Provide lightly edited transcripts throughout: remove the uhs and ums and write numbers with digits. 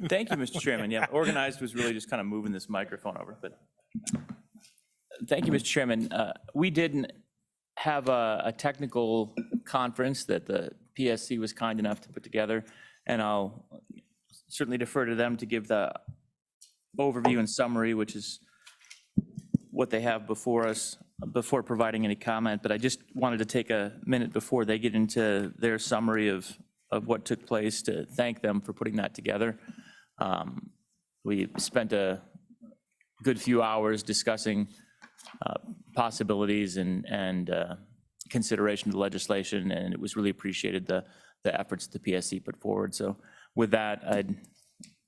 Thank you, Mr. Chairman. Yeah, organized was really just kind of moving this microphone over, but thank you, Mr. Chairman. We didn't have a technical conference that the PSC was kind enough to put together, and I'll certainly defer to them to give the overview and summary, which is what they have before us, before providing any comment. But I just wanted to take a minute before they get into their summary of what took place to thank them for putting that together. We spent a good few hours discussing possibilities and consideration of the legislation, and it was really appreciated the efforts the PSC put forward. So with that, I'd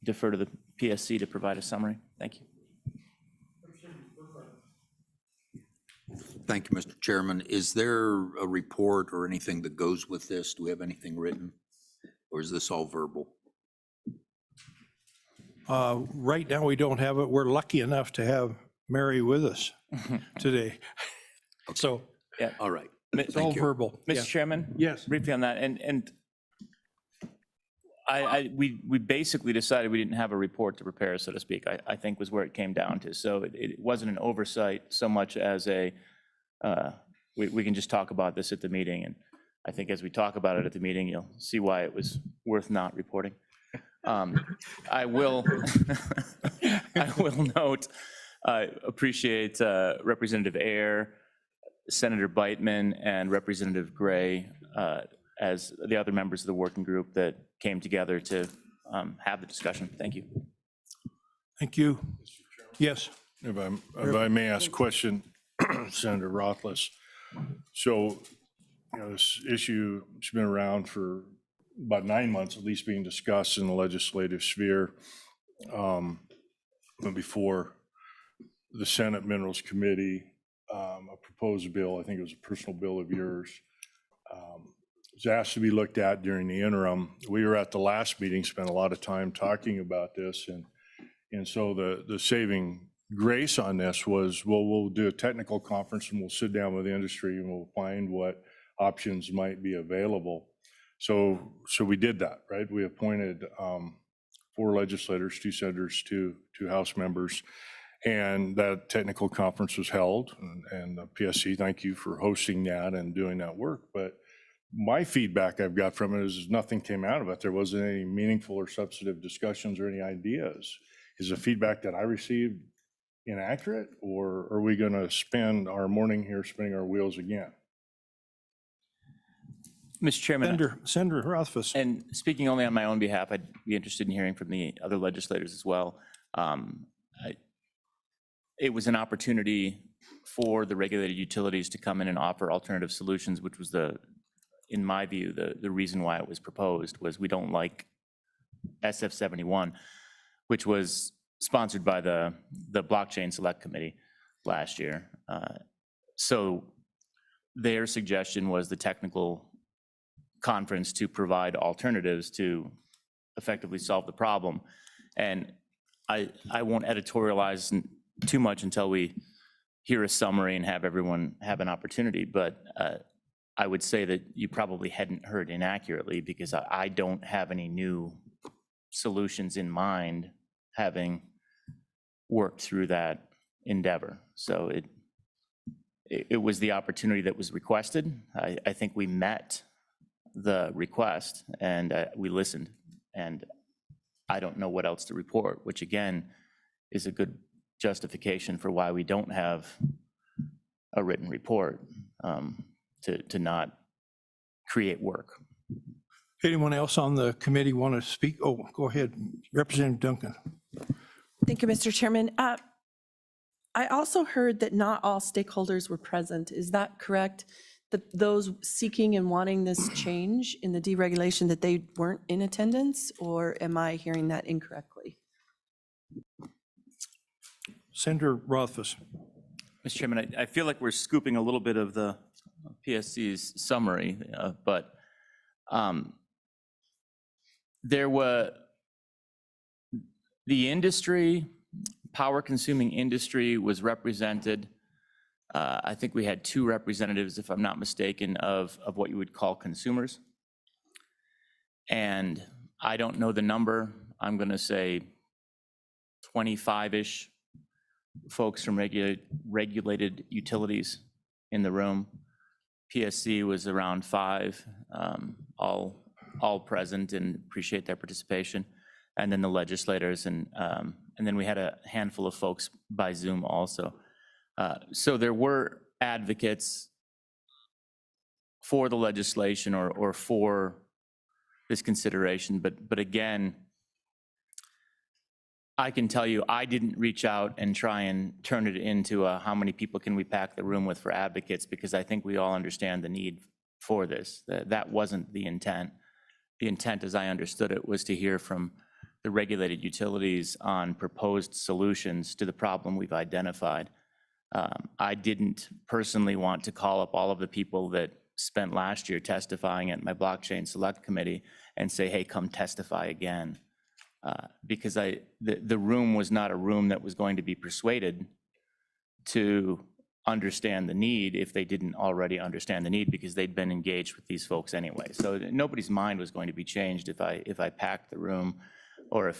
defer to the PSC to provide a summary. Thank you. Thank you, Mr. Chairman. Is there a report or anything that goes with this? Do we have anything written? Or is this all verbal? Right now, we don't have it. We're lucky enough to have Mary with us today. Okay. So Yeah. All right. it's all verbal. Mr. Yeah. Chairman? Yes. Briefly on that, and we basically decided we didn't have a report to prepare, so to speak, I think was where it came down to. So it wasn't an oversight so much as a, we can just talk about this at the meeting. And I think as we talk about it at the meeting, you'll see why it was worth not reporting. I will note, appreciate Representative Ayer, Senator Beitman, and Representative Gray as the other members of the working group that came together to have the discussion. Thank you. Thank you. Yes. If I may ask a question, Senator Rothfuss. So, this issue has been around for about 9 months, at least being discussed in the legislative sphere. Before the Senate Minerals Committee, a proposed bill, I think it was a personal bill of yours, was asked to be looked at during the interim. We were at the last meeting, spent a lot of time talking about this, and so the saving grace on this was, well, we'll do a technical conference and we'll sit down with the industry and we'll find what options might be available. So we did that, right? We appointed 4 legislators, 2 senators, 2 House members, and that technical conference was held. And the PSC, thank you for hosting that and doing that work. But my feedback I've got from it is nothing came out of it. There wasn't any meaningful or substantive discussions or any ideas. Is the feedback that I received inaccurate, or are we going to spend our morning here spinning our wheels again? Mr. Chairman. Senator Rothfuss. And speaking only on my own behalf, I'd be interested in hearing from the other legislators as well. It was an opportunity for the regulated utilities to come in and offer alternative solutions, which was in my view, the reason why it was proposed was we don't like SF 71, which was sponsored by the Blockchain Select Committee last year. So their suggestion was the technical conference to provide alternatives to effectively solve the problem. And I won't editorialize too much until we hear a summary and have everyone have an opportunity, but I would say that you probably hadn't heard inaccurately, because I don't have any new solutions in mind, having worked through that endeavor. So it was the opportunity that was requested. I think we met the request and we listened, and I don't know what else to report, which again is a good justification for why we don't have a written report, to not create work. Anyone else on the committee want to speak? Oh, go ahead. Representative Duncan. Thank you, Mr. Chairman. I also heard that not all stakeholders were present. Is that correct? That those seeking and wanting this change in the deregulation, that they weren't in attendance, or am I hearing that incorrectly? Senator Rothfuss. Mr. Chairman, I feel like we're scooping a little bit of the PSC's summary, but there were the industry, power-consuming industry was represented. I think we had 2 representatives, if I'm not mistaken, of what you would call consumers. And I don't know the number. I'm going to say 25-ish folks from regulated utilities in the room. PSC was around 5, all present, and appreciate their participation. And then the legislators, and then we had a handful of folks by Zoom also. So there were advocates for the legislation or for this consideration, but again, I can tell you, I didn't reach out and try and turn it into a how many people can we pack the room with for advocates, because I think we all understand the need for this. That wasn't the intent. The intent, as I understood it, was to hear from the regulated utilities on proposed solutions to the problem we've identified. I didn't personally want to call up all of the people that spent last year testifying at my blockchain select committee and say, hey, come testify again. Because the room was not a room that was going to be persuaded to understand the need if they didn't already understand the need, because they'd been engaged with these folks anyway. So nobody's mind was going to be changed if I packed the room, or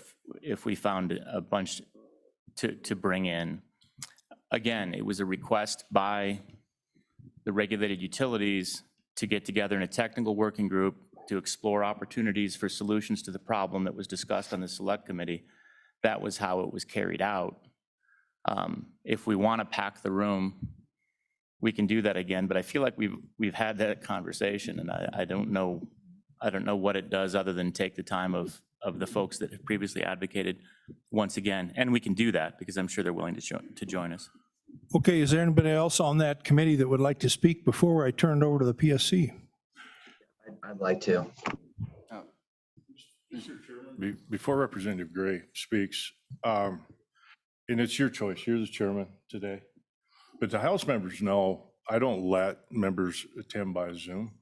if we found a bunch to bring in. Again, it was a request by the regulated utilities to get together in a technical working group to explore opportunities for solutions to the problem that was discussed on the select committee. That was how it was carried out. If we want to pack the room, we can do that again, but I feel like we've had that conversation, and I don't know what it does other than take the time of the folks that have previously advocated once again, and we can do that because I'm sure they're willing to join us. Okay, is there anybody else on that committee that would like to speak before I turn it over to the PSC? I'd like to. Before Representative Gray speaks, and it's your choice, you're the chairman today, but the House members know I don't let members attend by Zoom.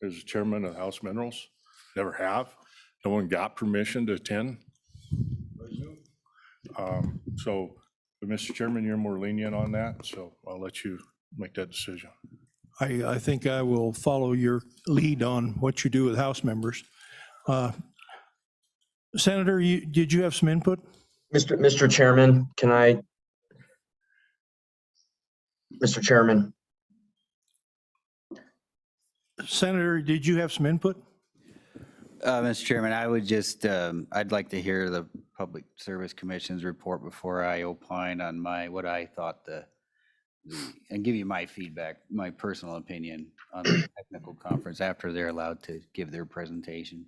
As chairman of House Minerals, never have. No one got permission to attend by Zoom. So, but Mr. Chairman, you're more lenient on that, so I'll let you make that decision. I think I will follow your lead on what you do with House members. Senator, did you have some input? Mr. Chairman, can I? Mr. Chairman. Senator, did you have some input? Mr. Chairman, I would just, I'd like to hear the Public Service Commission's report before I opine on what I thought and give you my feedback, my personal opinion on the technical conference after they're allowed to give their presentation.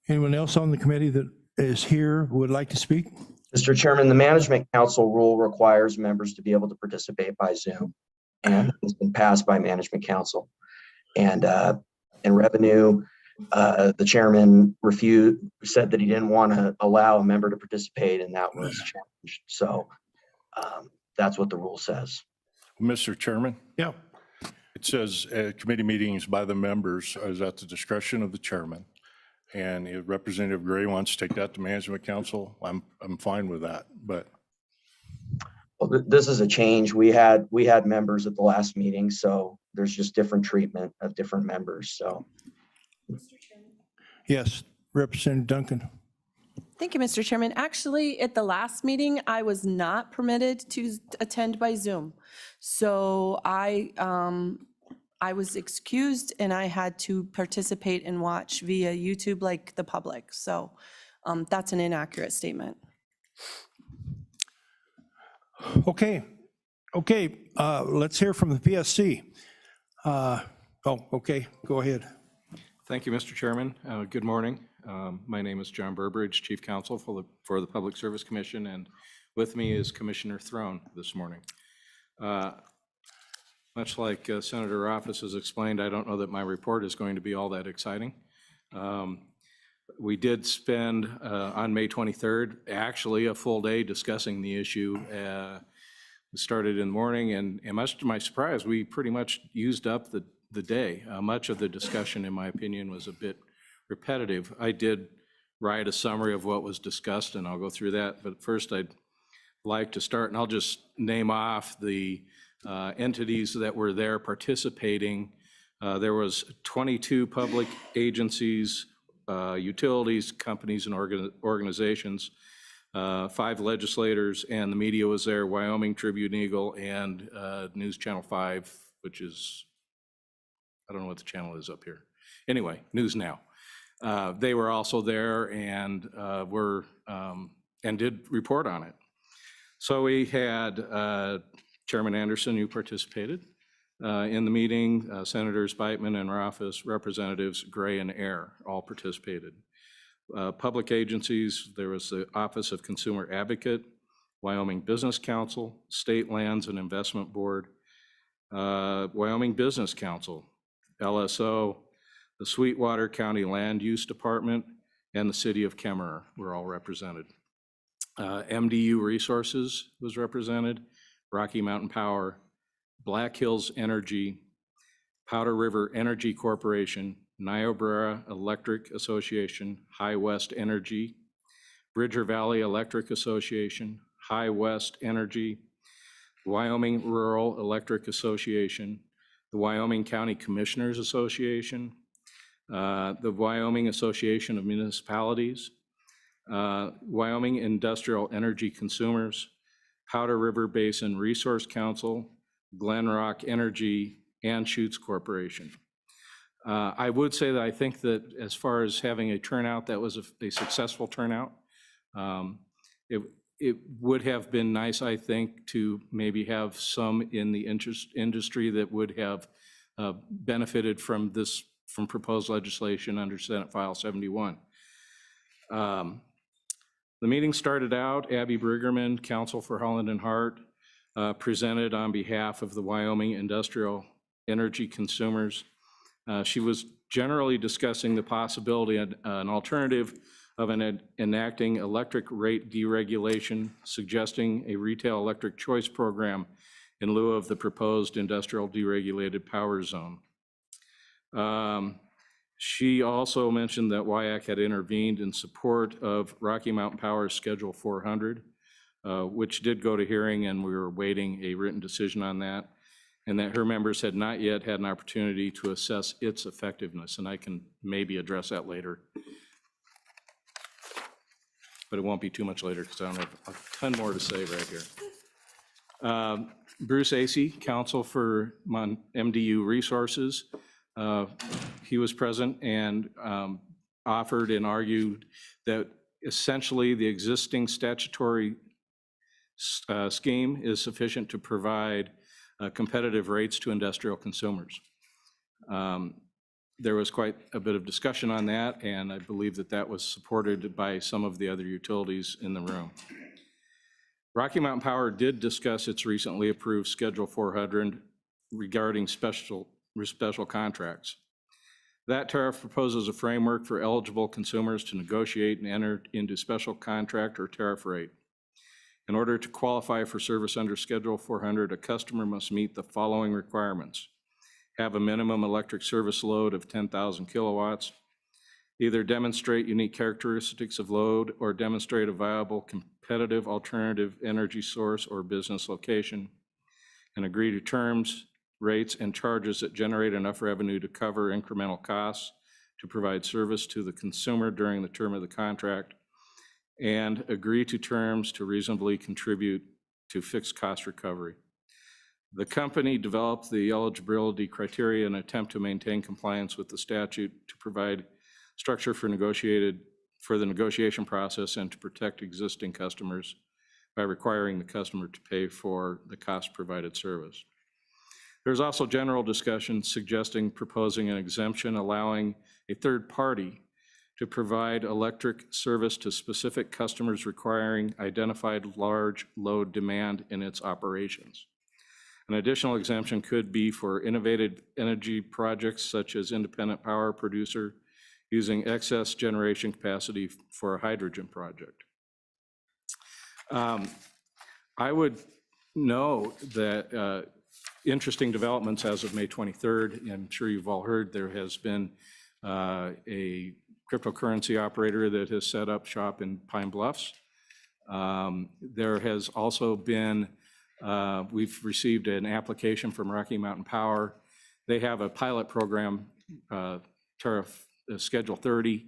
Anyone else on the committee that is here would like to speak? Mr. Chairman, the Management Council rule requires members to be able to participate by Zoom, and it's been passed by Management Council. And in revenue, the chairman said that he didn't want to allow a member to participate, and that was challenged. So that's what the rule says. Mr. Chairman? Yeah. It says committee meetings by the members is at the discretion of the chairman. And if Representative Gray wants to take that to Management Council, I'm fine with that, but. Well, this is a change. We had members at the last meeting, so there's just different treatment of different members, so. Yes, Representative Duncan. Thank you, Mr. Chairman. Actually, at the last meeting, I was not permitted to attend by Zoom. So I was excused and I had to participate and watch via YouTube like the public. So that's an inaccurate statement. Okay, let's hear from the PSC. Okay, go ahead. Thank you, Mr. Chairman. Good morning. My name is John Burbridge, Chief Counsel for the Public Service Commission, and with me is Commissioner Throne this morning. Much like Senator Office has explained, I don't know that my report is going to be all that exciting. We did spend on May 23rd, actually a full day discussing the issue. We started in the morning, and much to my surprise, we pretty much used up the day. Much of the discussion, in my opinion, was a bit repetitive. I did write a summary of what was discussed, and I'll go through that. But first, I'd like to start, and I'll just name off the entities that were there participating. There was 22 public agencies, utilities, companies, and organizations, 5 legislators, and the media was there, Wyoming Tribune Eagle, and News Channel 5, which is, I don't know what the channel is up here. Anyway, News Now. They were also there and did report on it. So we had Chairman Anderson, who participated in the meeting, Senators Beitman and Rothfuss, Representatives Gray and Ayer all participated. Public agencies, there was the Office of Consumer Advocate, Wyoming Business Council, State Lands and Investment Board, Wyoming Business Council, LSO, the Sweetwater County Land Use Department, and the City of Kemmerer were all represented. MDU Resources was represented, Rocky Mountain Power, Black Hills Energy, Powder River Energy Corporation, Niobrara Electric Association, High West Energy, Bridger Valley Electric Association, High West Energy, Wyoming Rural Electric Association, the Wyoming County Commissioners Association, the Wyoming Association of Municipalities, Wyoming Industrial Energy Consumers, Powder River Basin Resource Council, Glen Rock Energy, and Schutz Corporation. I would say that I think that as far as having a turnout, that was a successful turnout. It would have been nice, I think, to maybe have some in the industry that would have benefited from proposed legislation under Senate File 71. The meeting started out, Abby Briggerman, Counsel for Holland and Hart, presented on behalf of the Wyoming Industrial Energy Consumers. She was generally discussing the possibility of an alternative of enacting electric rate deregulation, suggesting a retail electric choice program in lieu of the proposed industrial deregulated power zone. She also mentioned that WIAC had intervened in support of Rocky Mountain Power's Schedule 400, which did go to hearing, and we were awaiting a written decision on that, and that her members had not yet had an opportunity to assess its effectiveness, and I can maybe address that later. But it won't be too much later because I don't have a ton more to say right here. Bruce Acey, Counsel for MDU Resources, he was present and offered and argued that essentially the existing statutory scheme is sufficient to provide competitive rates to industrial consumers. There was quite a bit of discussion on that, and I believe that that was supported by some of the other utilities in the room. Rocky Mountain Power did discuss its recently approved Schedule 400 regarding special contracts. That tariff proposes a framework for eligible consumers to negotiate and enter into special contract or tariff rate. In order to qualify for service under Schedule 400, a customer must meet the following requirements: have a minimum electric service load of 10,000 kilowatts, either demonstrate unique characteristics of load or demonstrate a viable competitive alternative energy source or business location, and agree to terms, rates, and charges that generate enough revenue to cover incremental costs to provide service to the consumer during the term of the contract, and agree to terms to reasonably contribute to fixed cost recovery. The company developed the eligibility criteria in an attempt to maintain compliance with the statute, to provide structure for the negotiation process, and to protect existing customers by requiring the customer to pay for the cost-provided service. There's also general discussion suggesting proposing an exemption allowing a third party to provide electric service to specific customers requiring identified large load demand in its operations. An additional exemption could be for innovative energy projects such as independent power producer using excess generation capacity for a hydrogen project. I would note that interesting developments as of May 23rd, I'm sure you've all heard, there has been a cryptocurrency operator that has set up shop in Pine Bluffs. There has also been, we've received an application from Rocky Mountain Power. They have a pilot program, tariff Schedule 30,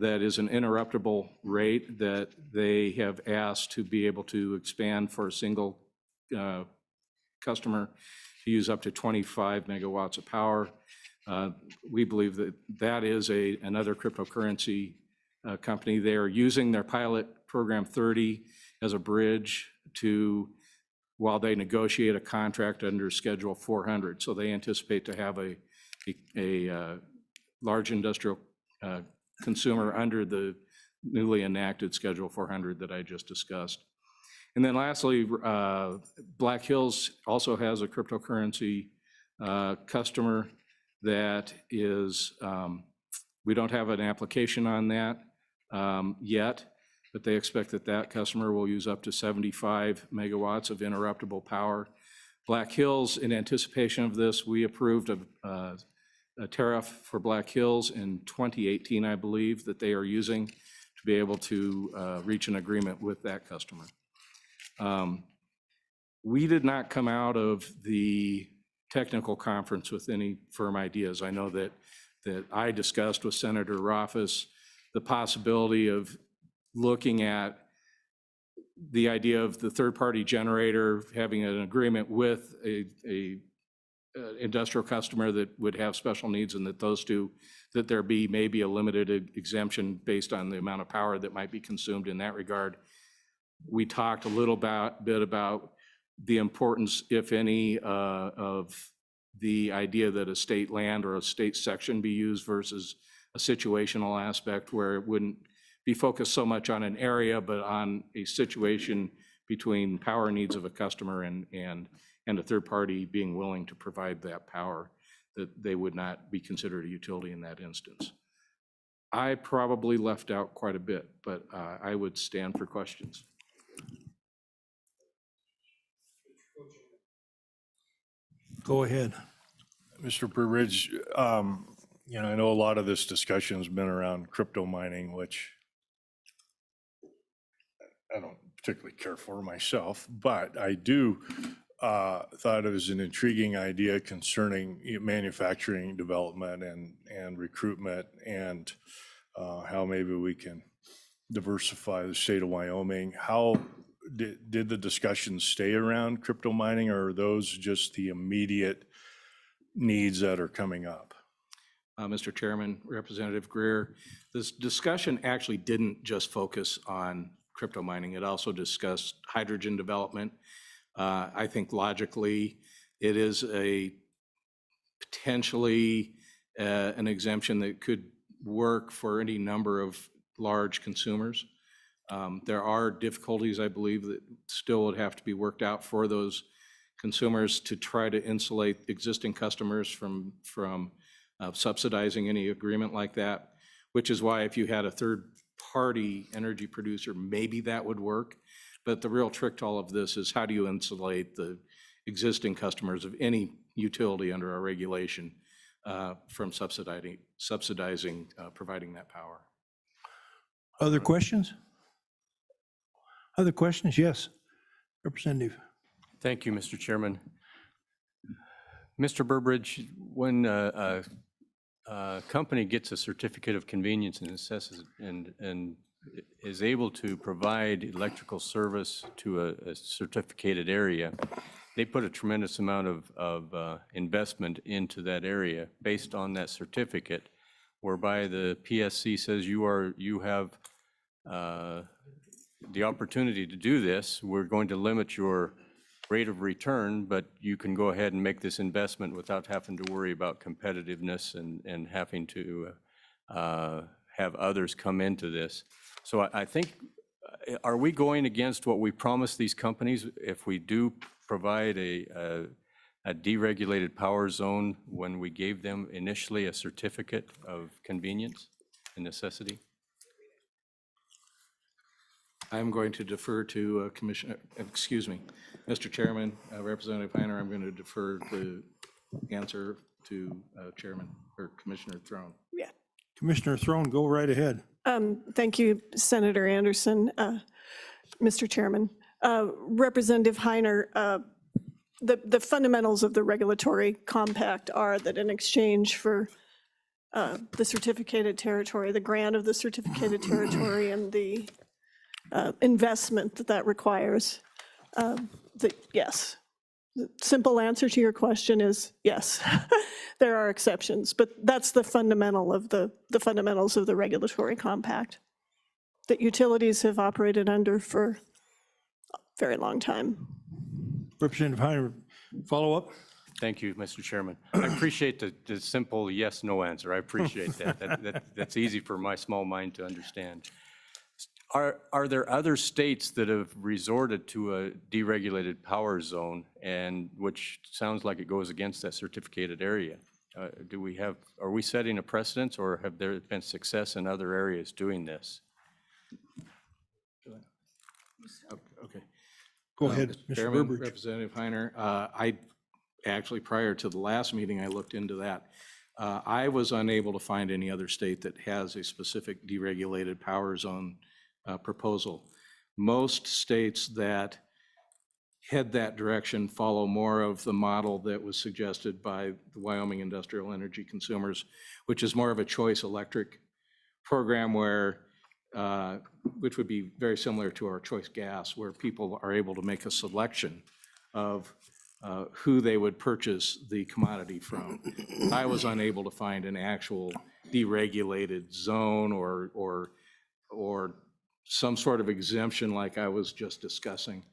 that is an interruptible rate that they have asked to be able to expand for a single customer to use up to 25 megawatts of power. We believe that that is another cryptocurrency company. They are using their pilot program 30 as a bridge to, while they negotiate a contract under Schedule 400. So they anticipate to have a large industrial consumer under the newly enacted Schedule 400 that I just discussed. And then lastly, Black Hills also has a cryptocurrency customer that is, we don't have an application on that yet, but they expect that that customer will use up to 75 megawatts of interruptible power. Black Hills, in anticipation of this, we approved a tariff for Black Hills in 2018, I believe, that they are using to be able to reach an agreement with that customer. We did not come out of the technical conference with any firm ideas. I know that I discussed with Senator Rothfuss the possibility of looking at the idea of the third-party generator having an agreement with a industrial customer that would have special needs, and that those two, that there be maybe a limited exemption based on the amount of power that might be consumed in that regard. We talked a little bit about the importance, if any, of the idea that a state land or a state section be used versus a situational aspect where it wouldn't be focused so much on an area, but on a situation between power needs of a customer and a third party being willing to provide that power, that they would not be considered a utility in that instance. I probably left out quite a bit, but I would stand for questions. Go ahead. Mr. Burbridge, I know a lot of this discussion has been around crypto mining, which I don't particularly care for myself, but I do thought it was an intriguing idea concerning manufacturing development and recruitment, and how maybe we can diversify the state of Wyoming. How did the discussions stay around crypto mining, or are those just the immediate needs that are coming up? Mr. Chairman, Representative Greer, this discussion actually didn't just focus on crypto mining. It also discussed hydrogen development. I think logically, it is a potentially an exemption that could work for any number of large consumers. There are difficulties, I believe, that still would have to be worked out for those consumers to try to insulate existing customers from subsidizing any agreement like that, which is why if you had a third-party energy producer, maybe that would work. But the real trick to all of this is how do you insulate the existing customers of any utility under our regulation from subsidizing providing that power. Other questions? Other questions? Yes, Representative. Thank you, Mr. Chairman. Mr. Burbridge, when a company gets a certificate of convenience and assesses and is able to provide electrical service to a certificated area, they put a tremendous amount of investment into that area based on that certificate, whereby the PSC says you have the opportunity to do this. We're going to limit your rate of return, but you can go ahead and make this investment without having to worry about competitiveness and having to have others come into this. So I think, are we going against what we promised these companies if we do provide a deregulated power zone when we gave them initially a certificate of convenience and necessity? I'm going to defer to Commissioner, excuse me, Mr. Chairman, Representative Heiner, I'm going to defer the answer to Chairman or Commissioner Throne. Yeah. Commissioner Throne, go right ahead. Thank you, Senator Anderson. Mr. Chairman, Representative Heiner, the fundamentals of the regulatory compact are that in exchange for the certificated territory, the grant of the certificated territory and the investment that requires, yes. The simple answer to your question is yes. There are exceptions, but that's the fundamental of the fundamentals of the regulatory compact that utilities have operated under for a very long time. Representative Heiner, follow up? Thank you, Mr. Chairman. I appreciate the simple yes/no answer. I appreciate that. That's easy for my small mind to understand. Are there other states that have resorted to a deregulated power zone, and which sounds like it goes against that certificated area? Are we setting a precedence, or have there been success in other areas doing this? Okay. Go ahead, Mr. Mr. Chairman, Burbridge. Representative Heiner, I actually, prior to the last meeting, I looked into that. I was unable to find any other state that has a specific deregulated power zone proposal. Most states that head that direction follow more of the model that was suggested by the Wyoming Industrial Energy Consumers, which is more of a choice electric program where, which would be very similar to our choice gas, where people are able to make a selection of who they would purchase the commodity from. I was unable to find an actual deregulated zone or some sort of exemption like I was just discussing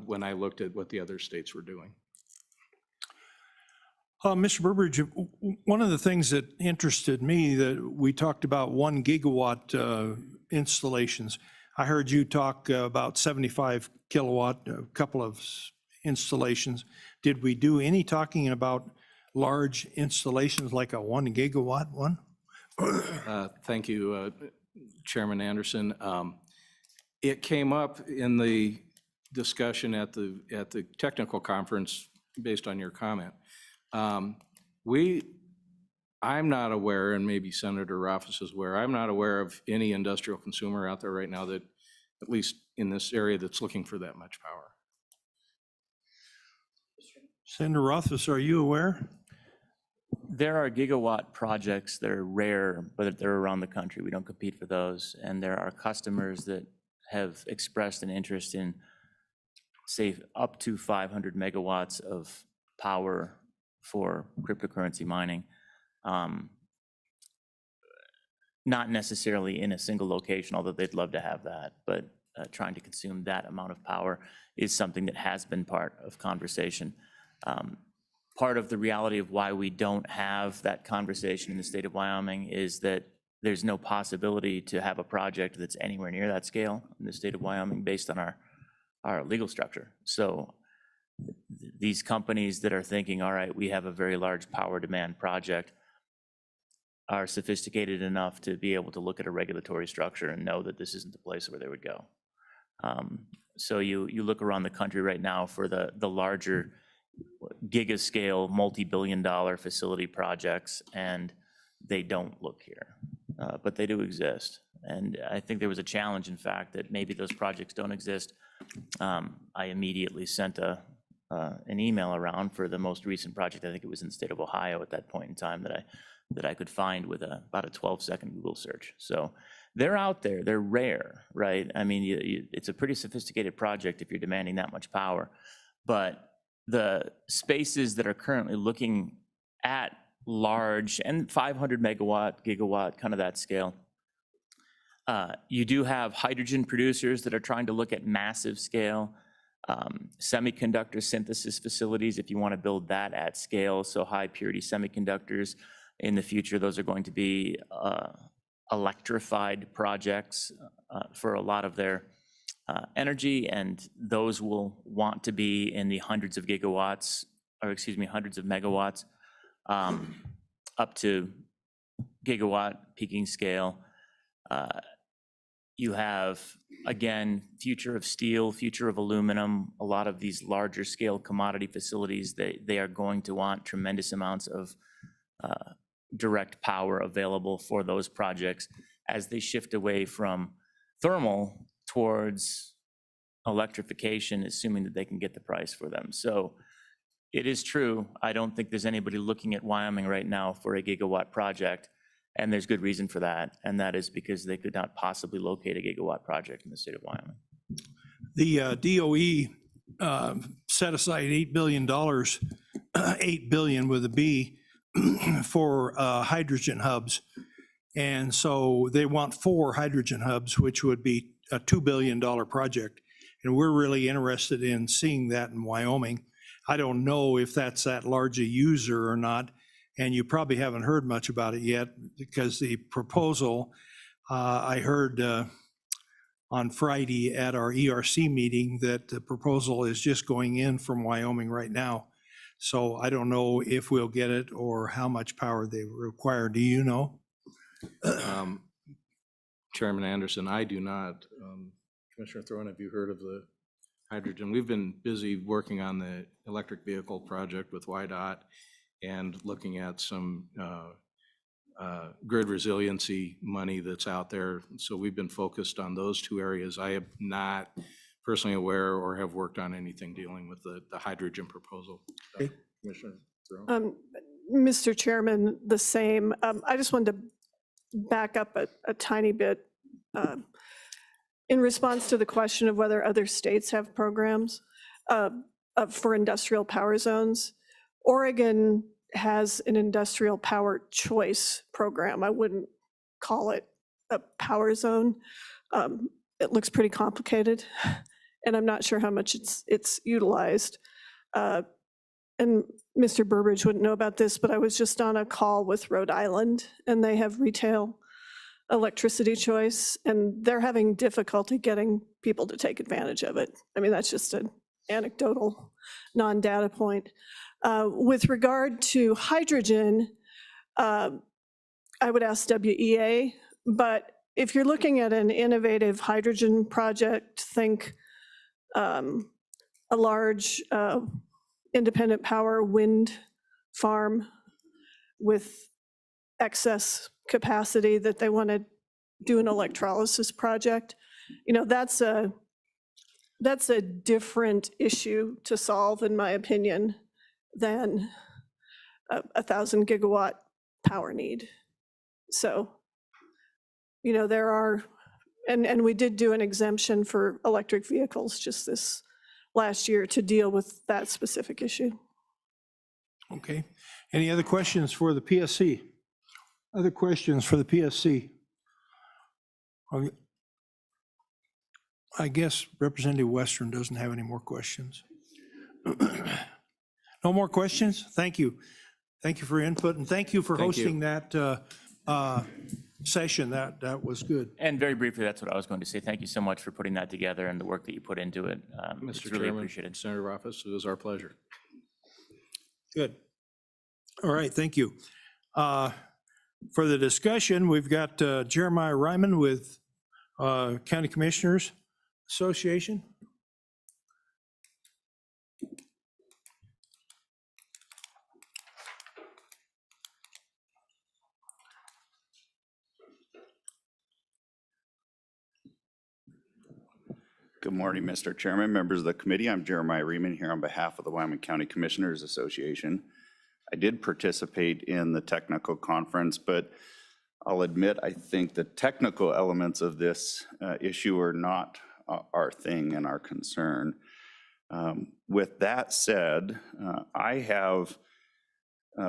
when I looked at what the other states were doing. Mr. Burbridge, one of the things that interested me, that we talked about 1 gigawatt installations. I heard you talk about 75 kilowatt, a couple of installations. Did we do any talking about large installations like a 1 gigawatt one? Thank you, Chairman Anderson. It came up in the discussion at the technical conference based on your comment. I'm not aware, and maybe Senator Rothfuss is aware, I'm not aware of any industrial consumer out there right now that, at least in this area, that's looking for that much power. Senator Rothfuss, are you aware? There are gigawatt projects that are rare, but they're around the country. We don't compete for those. And there are customers that have expressed an interest in, say, up to 500 megawatts of power for cryptocurrency mining. Not necessarily in a single location, although they'd love to have that, but trying to consume that amount of power is something that has been part of conversation. Part of the reality of why we don't have that conversation in the state of Wyoming is that there's no possibility to have a project that's anywhere near that scale in the state of Wyoming based on our legal structure. So these companies that are thinking, all right, we have a very large power demand project, are sophisticated enough to be able to look at a regulatory structure and know that this isn't the place where they would go. So you look around the country right now for the larger gigascale, multi-billion-dollar facility projects, and they don't look here, but they do exist. And I think there was a challenge, in fact, that maybe those projects don't exist. I immediately sent an email around for the most recent project. I think it was in the state of Ohio at that point in time that I could find with about a 12-second Google search. So they're out there. They're rare, right? I mean, it's a pretty sophisticated project if you're demanding that much power. But the spaces that are currently looking at large and 500 megawatt, gigawatt, kind of that scale, You do have hydrogen producers that are trying to look at massive scale semiconductor synthesis facilities if you want to build that at scale. So high purity semiconductors in the future, those are going to be electrified projects for a lot of their energy, and those will want to be in the hundreds of megawatts, up to gigawatt peaking scale. You have, again, future of steel, future of aluminum, a lot of these larger scale commodity facilities, they are going to want tremendous amounts of direct power available for those projects as they shift away from thermal towards electrification, assuming that they can get the price for them. So it is true, I don't think there's anybody looking at Wyoming right now for a gigawatt project. And there's good reason for that, and that is because they could not possibly locate a gigawatt project in the state of Wyoming. The DOE set aside $8 billion, 8 billion with a B, for hydrogen hubs. And so they want 4 hydrogen hubs, which would be a $2 billion project. And we're really interested in seeing that in Wyoming. I don't know if that's that large a user or not. And you probably haven't heard much about it yet because the proposal, I heard on Friday at our ERC meeting that the proposal is just going in from Wyoming right now. So I don't know if we'll get it or how much power they require. Do you know? Chairman Anderson, I do not. Commissioner Throne, have you heard of the hydrogen? We've been busy working on the electric vehicle project with YDOT and looking at some grid resiliency money that's out there. So we've been focused on those 2 areas. I am not personally aware or have worked on anything dealing with the hydrogen proposal. Okay. Commissioner Throne? Mr. Chairman, the same. I just wanted to back up a tiny bit in response to the question of whether other states have programs for industrial power zones. Oregon has an industrial power choice program. I wouldn't call it a power zone. It looks pretty complicated, and I'm not sure how much it's utilized. And Mr. Burbridge wouldn't know about this, but I was just on a call with Rhode Island, and they have retail electricity choice, and they're having difficulty getting people to take advantage of it. I mean, that's just an anecdotal, non-data point. With regard to hydrogen, I would ask WEA, but if you're looking at an innovative hydrogen project, think a large independent power wind farm with excess capacity that they want to do an electrolysis project, that's a different issue to solve, in my opinion, than a 1,000 gigawatt power need. So, there are, and we did do an exemption for electric vehicles just this last year to deal with that specific issue. Okay. Any other questions for the PSC? Other questions for the PSC? I guess Representative Western doesn't have any more questions. No more questions? Thank you. Thank you for input, and thank you for hosting that session. That was good. And very briefly, that's what I was going to say. Thank you so much for putting that together and the work that you put into it. It's Mr. really Chairman, appreciated. Senator Office, it was our pleasure. Good. All right, thank you. For the discussion, we've got Jeremiah Ryman with County Commissioners Association. Good morning, Mr. Chairman, members of the committee. I'm Jeremiah Riemann here on behalf of the Wyoming County Commissioners Association. I did participate in the technical conference, but I'll admit I think the technical elements of this issue are not our thing and our concern. With that said, I have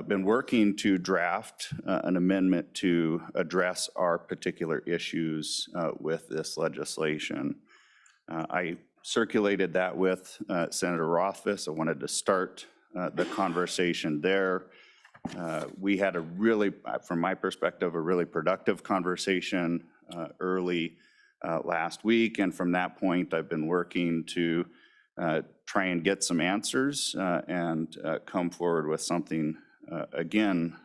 been working to draft an amendment to address our particular issues with this legislation. I circulated that with Senator Rothfuss. I wanted to start the conversation there. We had a really, from my perspective, a really productive conversation early last week. And from that point, I've been working to try and get some answers and come forward with something again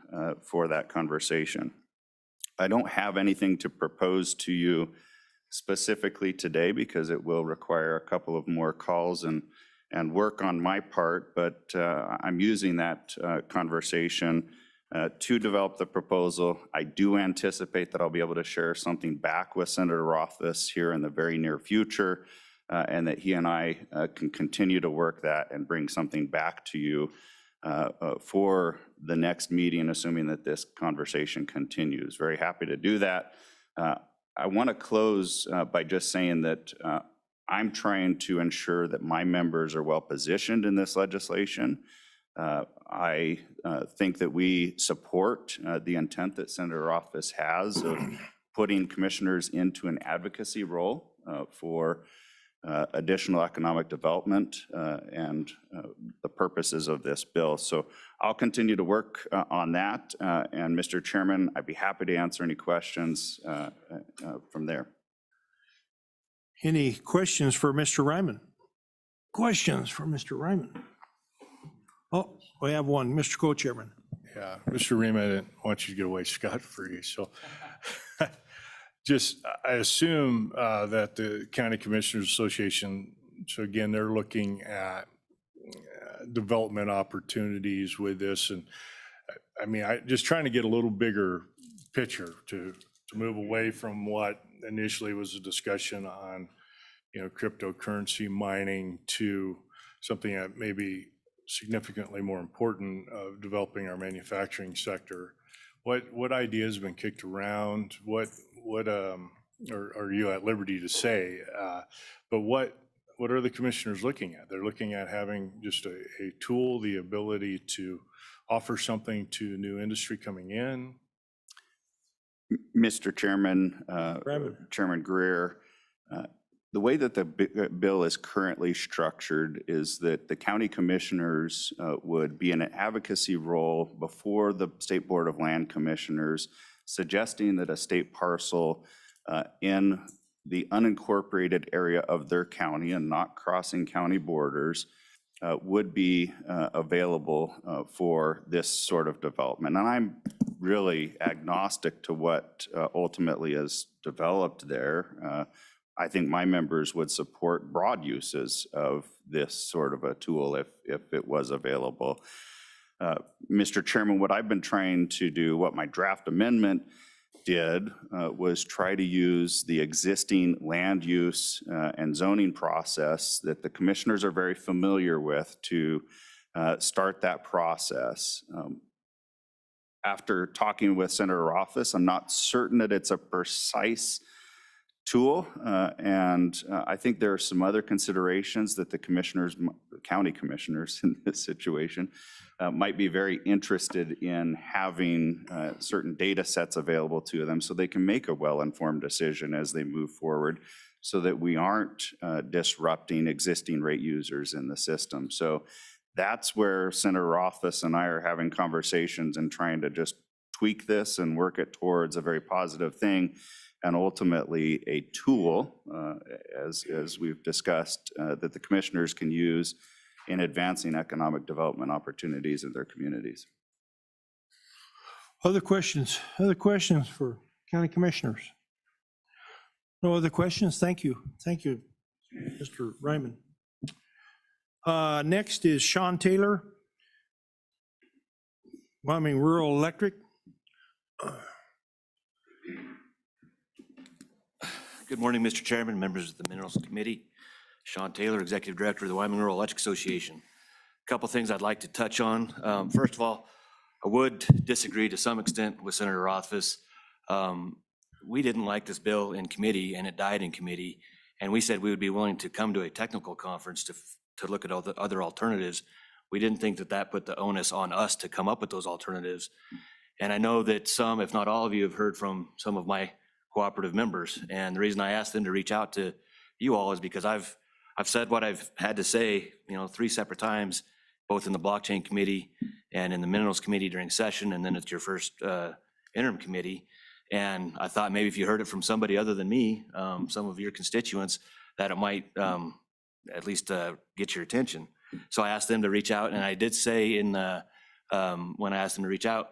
for that conversation. I don't have anything to propose to you specifically today because it will require a couple of more calls and work on my part, but I'm using that conversation to develop the proposal. I do anticipate that I'll be able to share something back with Senator Rothfuss here in the very near future, and that he and I can continue to work that and bring something back to you for the next meeting, assuming that this conversation continues. Very happy to do that. I want to close by just saying that I'm trying to ensure that my members are well positioned in this legislation. I think that we support the intent that Senator Rothfuss has of putting commissioners into an advocacy role for additional economic development and the purposes of this bill. So I'll continue to work on that. And Mr. Chairman, I'd be happy to answer any questions from there. Any questions for Mr. Ryman? Questions for Mr. Ryman? Oh, we have one, Mr. Co-Chairman. Yeah, Mr. Rima, I didn't want you to get away scot-free, so just, I assume that the County Commissioners Association, so again, they're looking at development opportunities with this, and I mean, just trying to get a little bigger picture to move away from what initially was a discussion on, cryptocurrency mining to something that may be significantly more important of developing our manufacturing sector. What ideas have been kicked around? What are you at liberty to say? But what are the commissioners looking at? They're looking at having just a tool, the ability to offer something to new industry coming in. Mr. Chairman, Chairman Greer, the way that the bill is currently structured is that the county commissioners would be in an advocacy role before the State Board of Land Commissioners, suggesting that a state parcel in the unincorporated area of their county and not crossing county borders would be available for this sort of development. And I'm really agnostic to what ultimately is developed there. I think my members would support broad uses of this sort of a tool if it was available. Mr. Chairman, what I've been trying to do, what my draft amendment did, was try to use the existing land use and zoning process that the commissioners are very familiar with to start that process. After talking with Senator Rothfuss, I'm not certain that it's a precise tool, and I think there are some other considerations that the commissioners, county commissioners in this situation, might be very interested in having certain data sets available to them so they can make a well-informed decision as they move forward, so that we aren't disrupting existing rate users in the system. So that's where Senator Rothfuss and I are having conversations and trying to just tweak this and work it towards a very positive thing, and ultimately a tool, as we've discussed, that the commissioners can use in advancing economic development opportunities in their communities. Other questions for county commissioners? No other questions? Thank you. Thank you, Mr. Ryman. Next is Sean Taylor, Wyoming Rural Electric. Good morning, Mr. Chairman, members of the Minerals Committee. Sean Taylor, Executive Director of the Wyoming Rural Electric Association. A couple things I'd like to touch on. First of all, I would disagree to some extent with Senator Rothfuss. We didn't like this bill in committee, and it died in committee. And we said we would be willing to come to a technical conference to look at all the other alternatives. we didn't think that that put the onus on us to come up with those alternatives. And I know that some, if not all of you, have heard from some of my cooperative members. And the reason I asked them to reach out to you all is because I've said what I've had to say, 3 separate times, both in the blockchain committee and in the minerals committee during session, and then at your first interim committee. And I thought maybe if you heard it from somebody other than me, some of your constituents, that it might at least get your attention. So I asked them to reach out, and I did say when I asked them to reach out,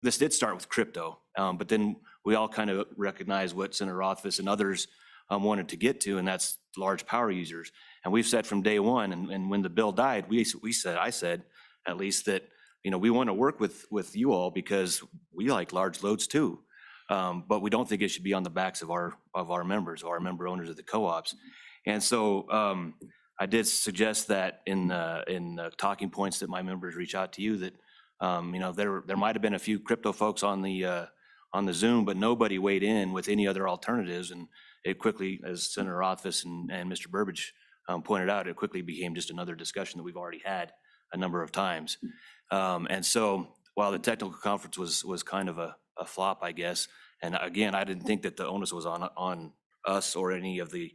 this did start with crypto, but then we all kind of recognized what Senator Rothfuss and others wanted to get to, and that's large power users. And we've said from day one, and when the bill died, I said at least that, we want to work with you all because we like large loads too. But we don't think it should be on the backs of our members, or our member owners of the co-ops. And so I did suggest that in the talking points that my members reach out to you, that there might have been a few crypto folks on the Zoom, but nobody weighed in with any other alternatives. And it quickly, as Senator Rothfuss and Mr. Burbidge pointed out, it quickly became just another discussion that we've already had a number of times. And so while the technical conference was kind of a flop, I guess, and again, I didn't think that the onus was on us or any of the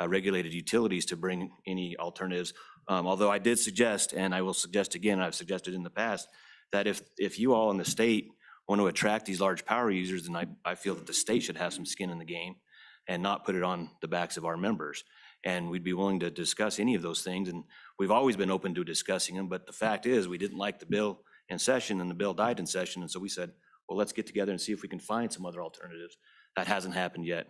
regulated utilities to bring any alternatives. Although I did suggest, and I will suggest again, I've suggested in the past, that if you all in the state want to attract these large power users, then I feel that the state should have some skin in the game and not put it on the backs of our members. And we'd be willing to discuss any of those things. And we've always been open to discussing them. But the fact is, we didn't like the bill in session, and the bill died in session. And so we said, well, let's get together and see if we can find some other alternatives. That hasn't happened yet.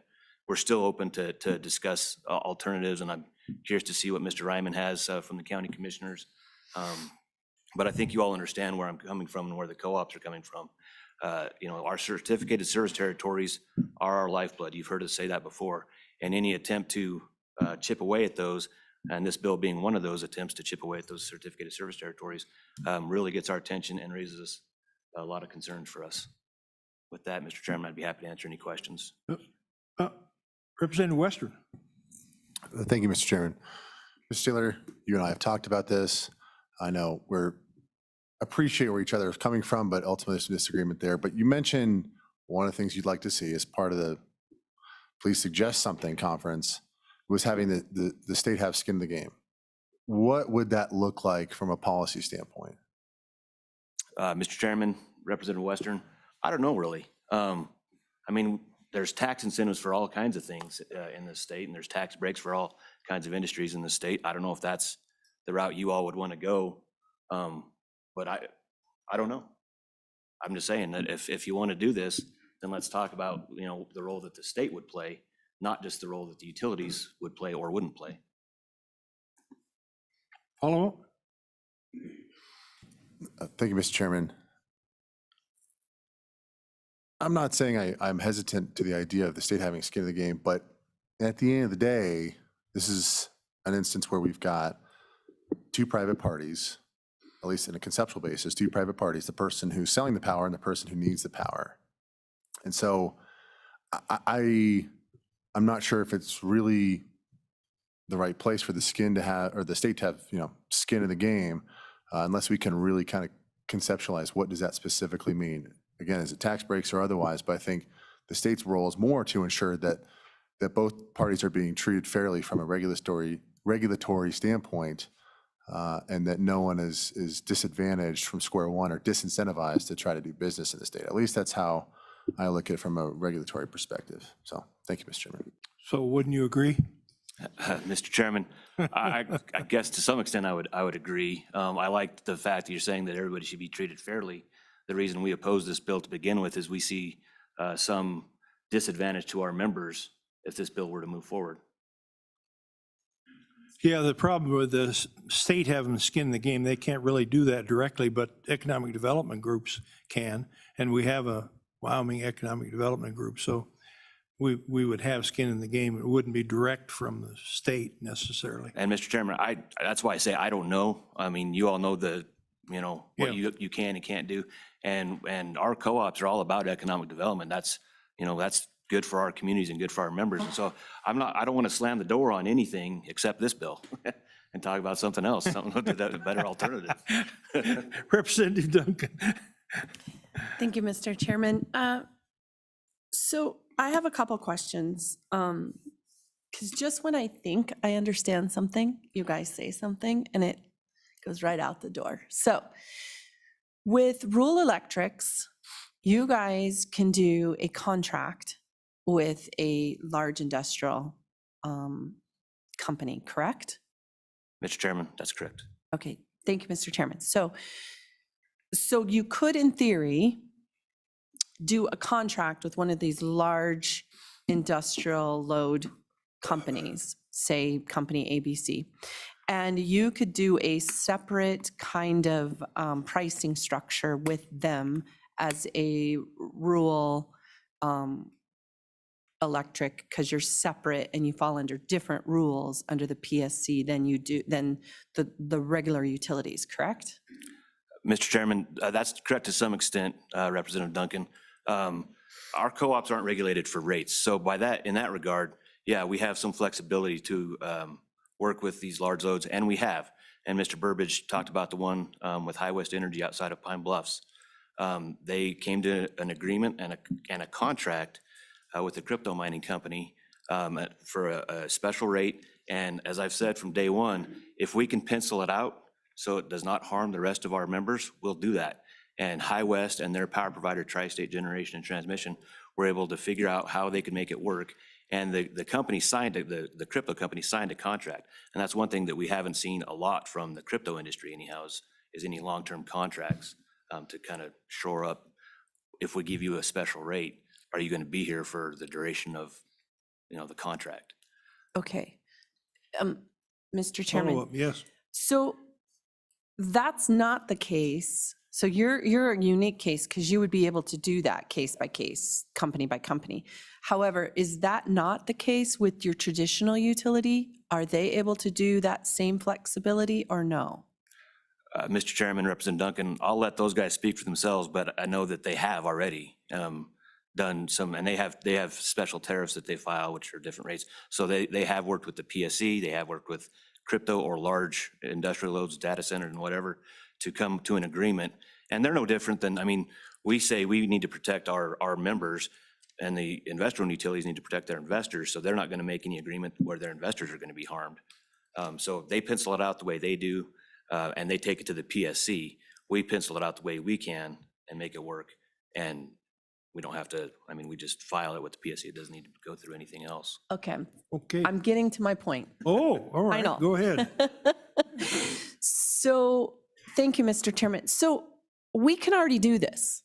We're still open to discuss alternatives. And I'm curious to see what Mr. Ryman has from the county commissioners. But I think you all understand where I'm coming from and where the co-ops are coming from. Our certificated service territories are our lifeblood. You've heard us say that before. And any attempt to chip away at those, and this bill being one of those attempts to chip away at those certificated service territories, really gets our attention and raises a lot of concerns for us. With that, Mr. Chairman, I'd be happy to answer any questions. Representative Western. Thank you, Mr. Chairman. Mr. Taylor, you and I have talked about this. I know appreciate where each other is coming from, but ultimately there's some disagreement there. But you mentioned one of the things you'd like to see as part of the Please Suggest Something conference was having the state have skin in the game. What would that look like from a policy standpoint? Mr. Chairman, Representative Western, I don't know really. There's tax incentives for all kinds of things in the state, and there's tax breaks for all kinds of industries in the state. I don't know if that's the route you all would want to go, but I don't know. I'm just saying that if you want to do this, then let's talk about the role that the state would play, not just the role that the utilities would play or wouldn't play. Follow up? Thank you, Mr. Chairman. I'm not saying I'm hesitant to the idea of the state having skin in the game, but at the end of the day, this is an instance where we've got 2 private parties, at least in a conceptual basis, 2 private parties, the person who's selling the power and the person who needs the power. And so I'm not sure if it's really the right place for the skin to have, or the state to have, skin in the game, unless we can really kind of conceptualize what does that specifically mean. Again, is it tax breaks or otherwise? But I think the state's role is more to ensure that both parties are being treated fairly from a regulatory standpoint, and that no one is disadvantaged from square one or disincentivized to try to do business in the state. At least that's how I look at it from a regulatory perspective. So thank you, Mr. Chairman. So wouldn't you agree? Mr. Chairman, I guess to some extent I would agree. I like the fact that you're saying that everybody should be treated fairly. The reason we oppose this bill to begin with is we see some disadvantage to our members if this bill were to move forward. Yeah, the problem with the state having skin in the game, they can't really do that directly, but economic development groups can. And we have a Wyoming Economic Development Group, so we would have skin in the game. It wouldn't be direct from the state necessarily. And Mr. Chairman, that's why I say I don't know. I mean, you all know what you can and can't do. And our co-ops are all about economic development. That's good for our communities and good for our members. And so I don't want to slam the door on anything except this bill. and talk about something else, something with a better alternative. Representative Duncan. Thank you, Mr. Chairman. So I have a couple questions. Because just when I think I understand something, you guys say something and it goes right out the door. So with rural electrics, you guys can do a contract with a large industrial company, correct? Mr. Chairman, that's correct. Okay, thank you, Mr. Chairman. So you could, in theory, do a contract with one of these large industrial load companies, say company ABC, and you could do a separate kind of pricing structure with them as a rural electric, because you're separate and you fall under different rules under the PSC than the regular utilities, correct? Mr. Chairman, that's correct to some extent, Representative Duncan. Our co-ops aren't regulated for rates. So by that, in that regard, yeah, we have some flexibility to work with these large loads, and we have. And Mr. Burbidge talked about the one with High West Energy outside of Pine Bluffs. They came to an agreement and a contract with the crypto mining company for a special rate. And as I've said from day one, if we can pencil it out so it does not harm the rest of our members, we'll do that. And High West and their power provider, Tri-State Generation and Transmission, were able to figure out how they could make it work. And the company signed, the crypto company signed a contract. And that's one thing that we haven't seen a lot from the crypto industry anyhow, is any long-term contracts to kind of shore up, if we give you a special rate, are you going to be here for the duration of, the contract? Okay. Mr. Chairman. Follow-up, yes. So that's not the case. So you're a unique case because you would be able to do that case by case, company by company. However, is that not the case with your traditional utility? Are they able to do that same flexibility or no? Mr. Chairman, Representative Duncan, I'll let those guys speak for themselves, but I know that they have already done some, and they have special tariffs that they file, which are different rates. So they have worked with the PSC, they have worked with crypto or large industrial loads, data centers and whatever, to come to an agreement. And they're no different than, we say we need to protect our members, and the investor-owned utilities need to protect their investors, so they're not gonna make any agreement where their investors are gonna be harmed. So they pencil it out the way they do, and they take it to the PSC. We pencil it out the way we can and make it work. And we don't have to, we just file it with the PSC. It doesn't need to go through anything else. Okay, Okay. I'm getting to my point. Oh, all right. know. Go ahead. So, thank you, Mr. Chairman. So we can already do this.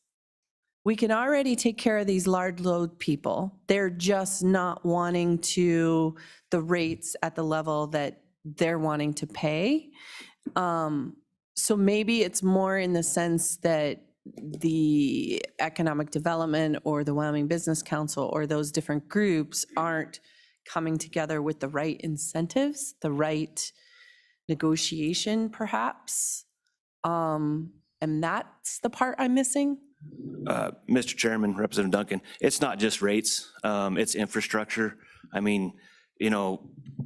We can already take care of these large load people. They're just not wanting the rates at the level that they're wanting to pay. So maybe it's more in the sense that the economic development or the Wyoming Business Council or those different groups aren't coming together with the right incentives, the right negotiation perhaps. And that's the part I'm missing. Mr. Chairman, Representative Duncan, it's not just rates, it's infrastructure.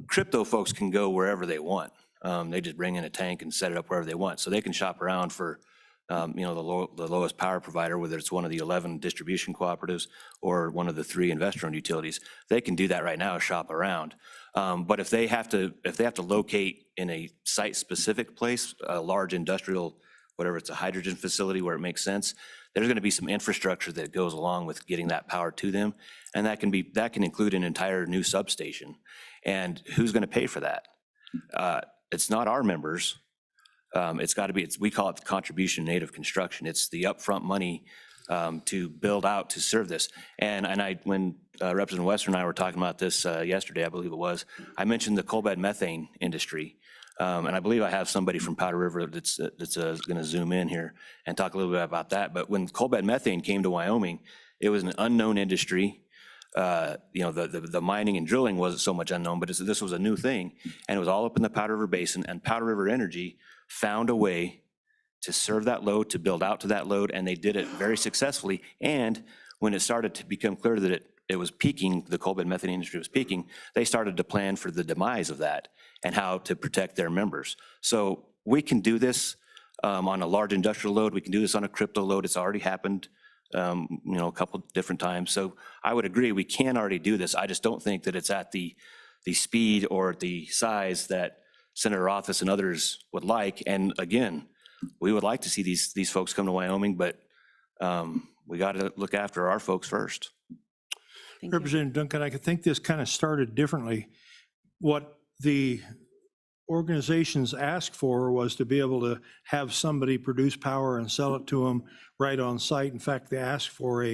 Crypto folks can go wherever they want. They just bring in a tank and set it up wherever they want. So they can shop around for, the lowest power provider, whether it's one of the 11 distribution cooperatives or one of the 3 investor-owned utilities. They can do that right now, shop around. But if they have to locate in a site-specific place, a large industrial, whatever, it's a hydrogen facility where it makes sense, there's going to be some infrastructure that goes along with getting that power to them. And that can include an entire new substation. And who's going to pay for that? It's not our members. It's got to be, we call it the contribution native construction. It's the upfront money to build out to serve this. And when Representative Wester and I were talking about this yesterday, I believe it was, I mentioned the coal bed methane industry. And I believe I have somebody from Powder River that's going to zoom in here and talk a little bit about that. But when coal bed methane came to Wyoming, it was an unknown industry. The mining and drilling wasn't so much unknown, but this was a new thing, and it was all up in the Powder River Basin, and Powder River Energy found a way to serve that load, to build out to that load, and they did it very successfully. And when it started to become clear that it was peaking, the coal bed methane industry was peaking, they started to plan for the demise of that and how to protect their members. So we can do this on a large industrial load. We can do this on a crypto load. It's already happened, a couple different times. So I would agree, we can already do this. I just don't think that it's at the speed or the size that Senator Rothfuss and others would like. And again, we would like to see these folks come to Wyoming, but we got to look after our folks first. Thank you. Representative Duncan, I could think this kind of started differently. What the organizations asked for was to be able to have somebody produce power and sell it to them right on site. In fact, they asked for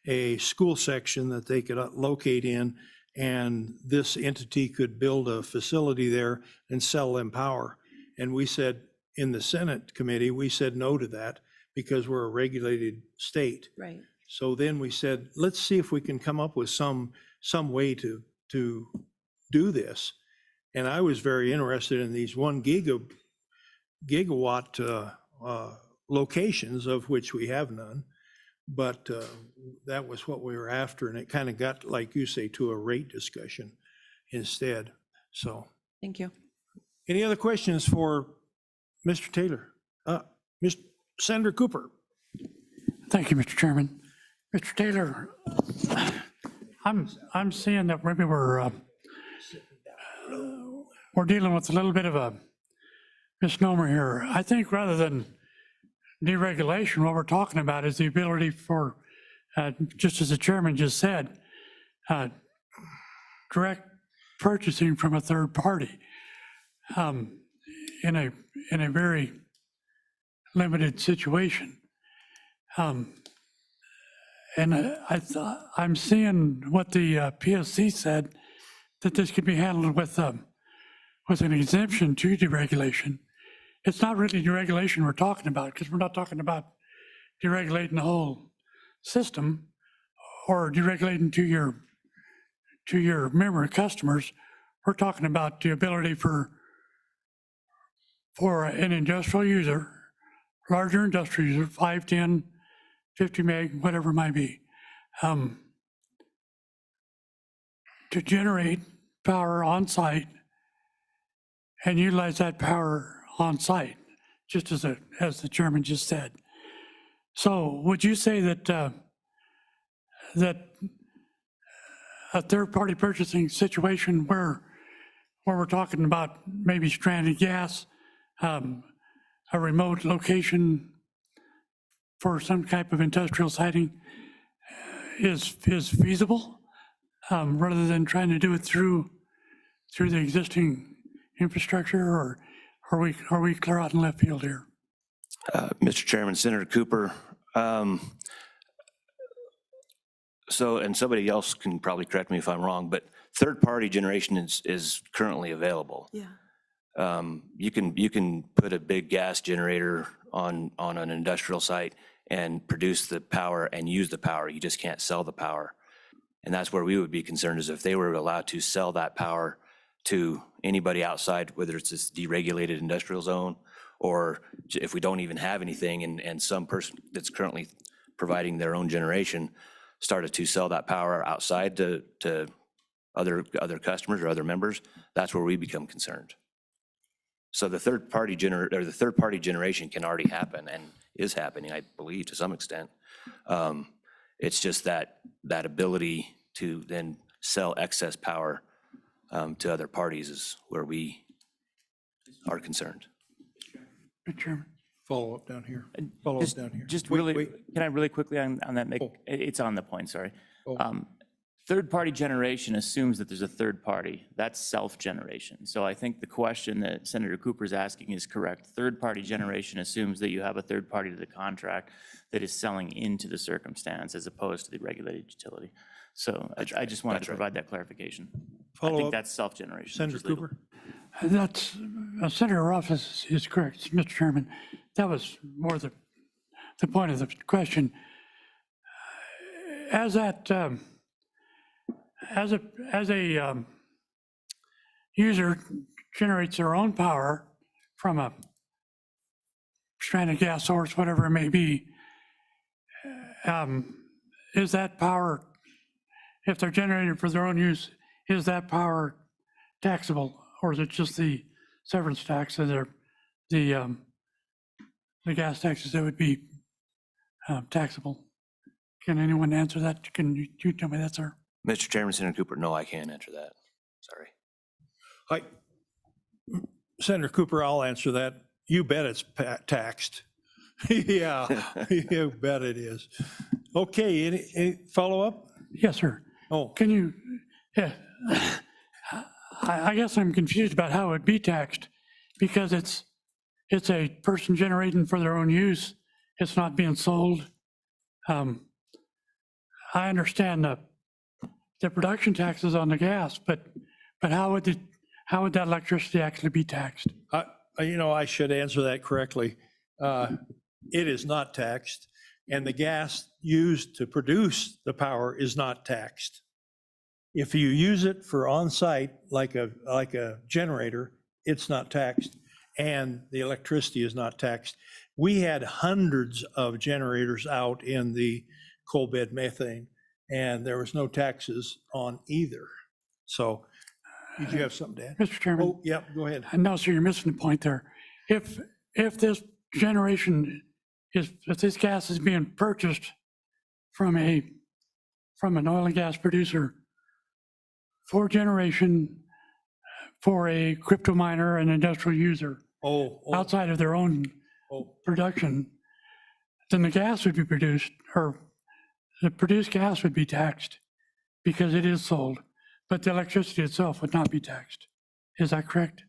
a school section that they could locate in, and this entity could build a facility there and sell them power. And we said, in the Senate committee, we said no to that because we're a regulated state. Right. So then we said, let's see if we can come up with some way to do this. And I was very interested in these 1 gigawatt locations, of which we have none. But that was what we were after, and it kind of got, like you say, to a rate discussion instead. So, Thank you. any other questions for Mr. Taylor? Mr. Senator Cooper. Thank you, Mr. Chairman. Mr. Taylor, I'm seeing that maybe we're dealing with a little bit of a misnomer here. I think rather than deregulation, what we're talking about is the ability for, just as the chairman just said, direct purchasing from a third party in a very limited situation. And I'm seeing what the PSC said, that this could be handled with an exemption to deregulation. It's not really deregulation we're talking about, because we're not talking about deregulating the whole system or deregulating to your member customers. We're talking about the ability for an industrial user, larger industrial user, 5, 10, 50 meg, whatever it might be, to generate power on site and utilize that power on site, just as the chairman just said. So would you say that that a third-party purchasing situation where we're talking about maybe stranded gas, a remote location for some type of industrial siting is feasible, rather than trying to do it through the existing infrastructure, or are we clear out in left field here? Mr. Chairman, Senator Cooper, and somebody else can probably correct me if I'm wrong, but third-party generation is currently available. Yeah. You can put a big gas generator on an industrial site and produce the power and use the power. You just can't sell the power. And that's where we would be concerned, is if they were allowed to sell that power to anybody outside, whether it's this deregulated industrial zone, or if we don't even have anything and some person that's currently providing their own generation started to sell that power outside to other customers or other members, that's where we become concerned. So the third-party generation can already happen and is happening, I believe, to some extent. It's just that ability to then sell excess power to other parties is where we are concerned. Mr. Chairman. Follow up down here. Follow up down here. Just Wait, really, wait. can I really quickly on that make, Oh. it's on the point, sorry. Oh. Third-party generation assumes that there's a third party. That's self-generation. So I think the question that Senator Cooper is asking is correct. Third-party generation assumes that you have a third party to the contract that is selling into the circumstance as opposed to the regulated utility. So I just wanted to provide that clarification. I Follow think up. that's self-generation. Senator which is legal. Cooper. That's, Senator Rothfuss is correct, Mr. Chairman. That was more the point of the question. As a user generates their own power from a stranded gas source, whatever it may be, is that power if they're generated for their own use, is that power taxable? Or is it just the severance tax and the gas taxes that would be taxable? Can anyone answer that? Can you tell me that, sir? Mr. Chairman, Senator Cooper, no, I can't answer that. Sorry. Senator Cooper, I'll answer that. You bet it's taxed. Yeah, you bet it is. Okay, any follow-up? Yes, sir. Oh, Can you, yeah, I guess I'm confused about how it would be taxed because it's a person generating for their own use. It's not being sold. I understand the production taxes on the gas, but how would that electricity actually be taxed? I should answer that correctly. It is not taxed, and the gas used to produce the power is not taxed. If you use it for on-site, like a generator, it's not taxed, and the electricity is not taxed. We had hundreds of generators out in the coal bed methane, and there was no taxes on either. So, did you have something to add? Mr. Chairman? Oh, yeah, go ahead. No, sir, you're missing the point there. If this generation if this gas is being purchased from an oil and gas producer for generation for a crypto miner, an industrial user, outside of their own production, then the gas would be produced, or the produced gas would be taxed because it is sold, but the electricity itself would not be taxed. Is that correct?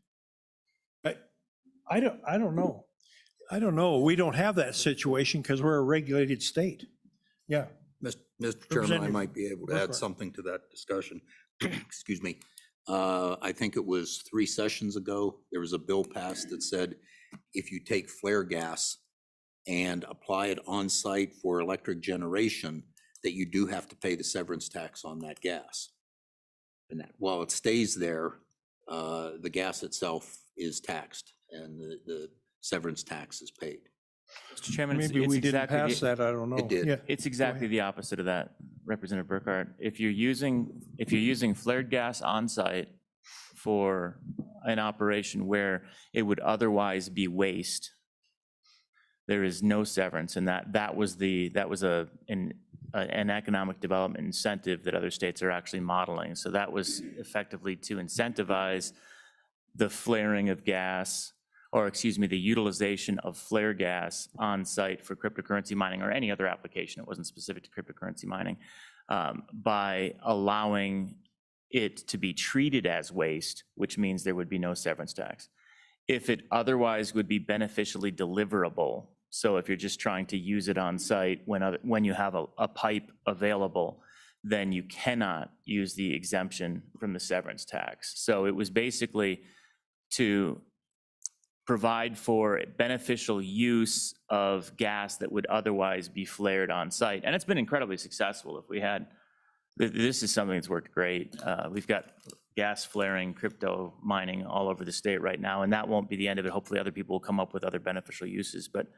I don't know. I don't know. We don't have that situation because we're a regulated state. Yeah. Mr. Chairman, I might be able to add something to that discussion. Excuse me. I think it was 3 sessions ago, there was a bill passed that said if you take flare gas and apply it on site for electric generation, that you do have to pay the severance tax on that gas. And that while it stays there, the gas itself is taxed and the severance tax is paid. Mr. Chairman, Maybe we didn't pass that, I don't know. It did. Yeah. It's exactly the opposite of that, Representative Burkhart. If you're using flared gas on site for an operation where it would otherwise be waste, there is no severance, and that was an economic development incentive that other states are actually modeling. So that was effectively to incentivize the flaring of gas, or excuse me, the utilization of flare gas on site for cryptocurrency mining or any other application. It wasn't specific to cryptocurrency mining, by allowing it to be treated as waste, which means there would be no severance tax. If it otherwise would be beneficially deliverable, so if you're just trying to use it on site when you have a pipe available, then you cannot use the exemption from the severance tax. So it was basically to provide for beneficial use of gas that would otherwise be flared on site. And it's been incredibly successful. This is something that's worked great. We've got gas flaring, crypto mining all over the state right now, and that won't be the end of it. Hopefully other people will come up with other beneficial uses, but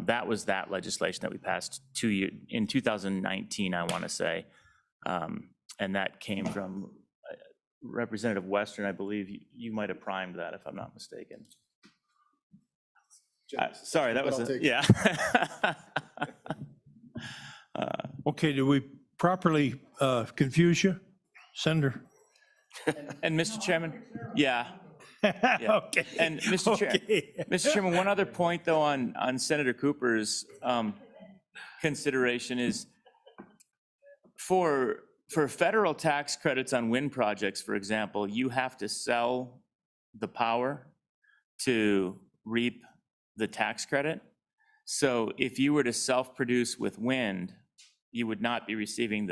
that was that legislation that we passed in 2019, I want to say. And that came from Representative Western. I believe you might have primed that, if I'm not mistaken. Sorry, that was, yeah. Okay, did we properly confuse you, Senator? And Mr. Chairman, yeah. Okay. And Mr. Chairman, one other point though on Senator Cooper's consideration is for federal tax credits on wind projects, for example, you have to sell the power to reap the tax credit. So if you were to self-produce with wind, you would not be receiving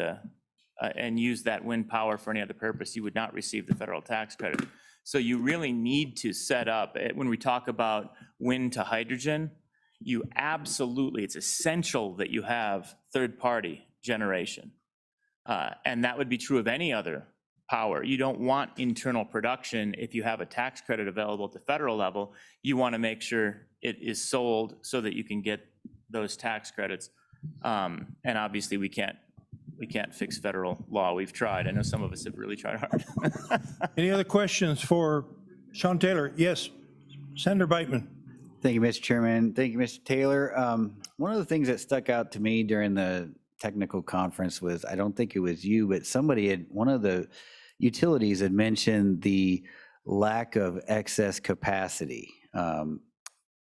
and use that wind power for any other purpose, you would not receive the federal tax credit. So you really need to set up, when we talk about wind to hydrogen, it's essential that you have third-party generation. And that would be true of any other power. You don't want internal production. If you have a tax credit available at the federal level, you want to make sure it is sold so that you can get those tax credits. And obviously we can't we can't fix federal law. We've tried. I know some of us have really tried hard. Any other questions for Sean Taylor? Yes, Senator Beitman. Thank you, Mr. Chairman. Thank you, Mr. Taylor. One of the things that stuck out to me during the technical conference was, I don't think it was you, but one of the utilities had mentioned the lack of excess capacity.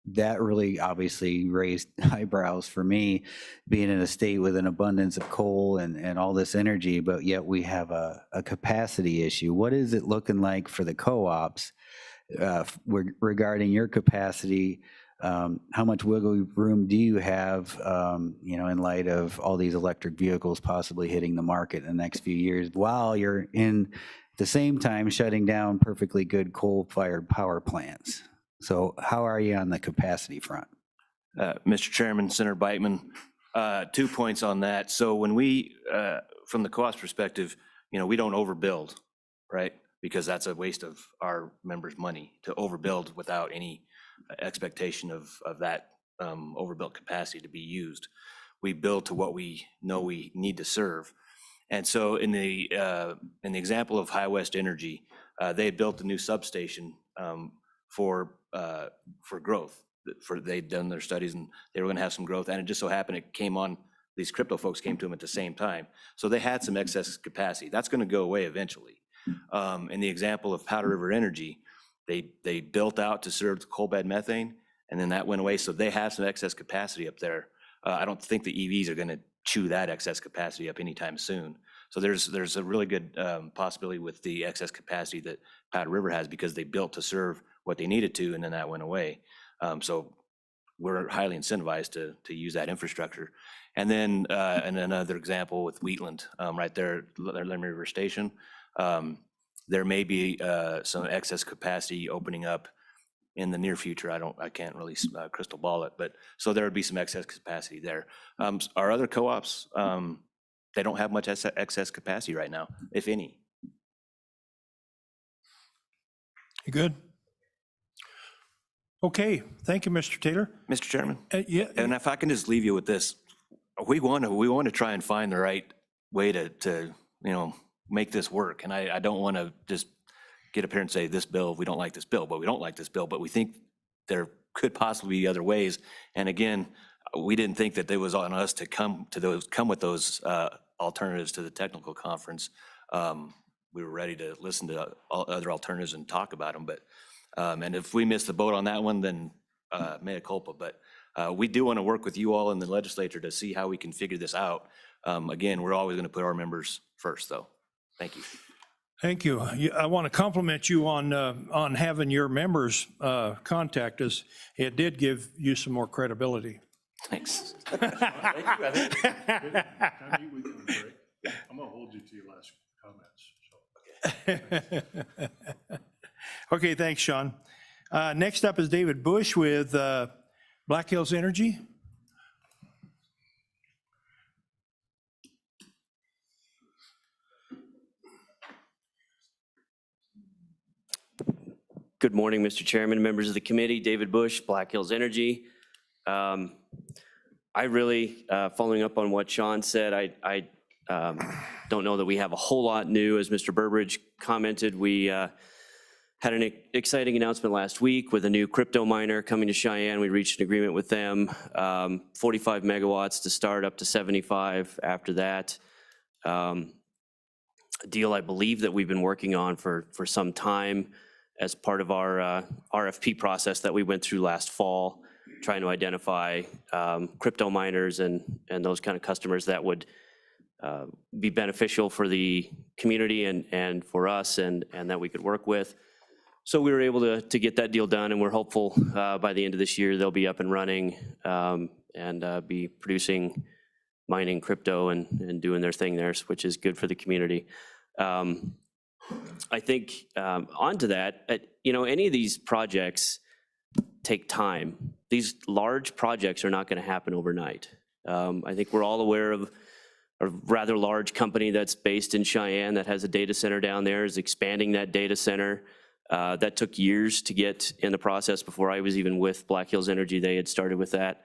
That really obviously raised eyebrows for me, being in a state with an abundance of coal and all this energy, but yet we have a capacity issue. What is it looking like for the co-ops regarding your capacity? How much wiggle room do you have, in light of all these electric vehicles possibly hitting the market in the next few years, while you're at the same time shutting down perfectly good coal-fired power plants? So how are you on the capacity front? Mr. Chairman, Senator Beitman, 2 points on that. So when we, from the co-op's perspective, we don't overbuild, right? Because that's a waste of our members' money to overbuild without any expectation of that overbuilt capacity to be used. We build to what we know we need to serve. And so in the example of High West Energy, they had built a new substation for growth. They'd done their studies and they were going to have some growth, and it just so happened it came on. These crypto folks came to them at the same time, so they had some excess capacity. That's going to go away eventually. In the example of Powder River Energy, they built out to serve the coal bed methane, and then that went away. So they have some excess capacity up there. I don't think the EVs are going to chew that excess capacity up anytime soon. So there's a really good possibility with the excess capacity that Powder River has, because they built to serve what they needed to, and then that went away. So we're highly incentivized to use that infrastructure. And then and another example with Wheatland, right there, Lemon River Station, there may be some excess capacity opening up in the near future. I can't really crystal ball it, but so there would be some excess capacity there. Our other co-ops, they don't have much excess capacity right now, if any. You good? Okay, thank you, Mr. Taylor. Mr. Chairman? Yeah. And if I can just leave you with this, we want to try and find the right way to make this work. And I don't want to just get up here and say this bill, we don't like this bill, but we don't like this bill, but we think there could possibly be other ways. And again, we didn't think that it was on us to come with those alternatives to the technical conference. We were ready to listen to other alternatives and talk about them, but and if we missed the boat on that one, then mea culpa. But we do want to work with you all in the legislature to see how we can figure this out. Again, we're always going to put our members first, though. Thank you. Thank you. I want to compliment you on having your members contact us. It did give you some more credibility. Thanks. Can I meet with you on break? I'm going to hold you to your last comments. Okay, thanks, Sean. Next up is David Bush with Black Hills Energy. Good morning, Mr. Chairman, members of the committee. David Bush, Black Hills Energy. I really, following up on what Sean said, I don't know that we have a whole lot new. As Mr. Burbridge commented, we had an exciting announcement last week with a new crypto miner coming to Cheyenne. We reached an agreement with them, 45 megawatts to start, up to 75 after that. A deal I believe that we've been working on for some time as part of our RFP process that we went through last fall, trying to identify crypto miners and those kind of customers that would be beneficial for the community and for us, and that we could work with. So we were able to get that deal done, and we're hopeful by the end of this year they'll be up and running and be producing, mining crypto and doing their thing there, which is good for the community. I think onto that, any of these projects take time. These large projects are not going to happen overnight. I think we're all aware of a rather large company that's based in Cheyenne that has a data center down there, is expanding that data center. That took years to get in the process. Before I was even with Black Hills Energy, they had started with that.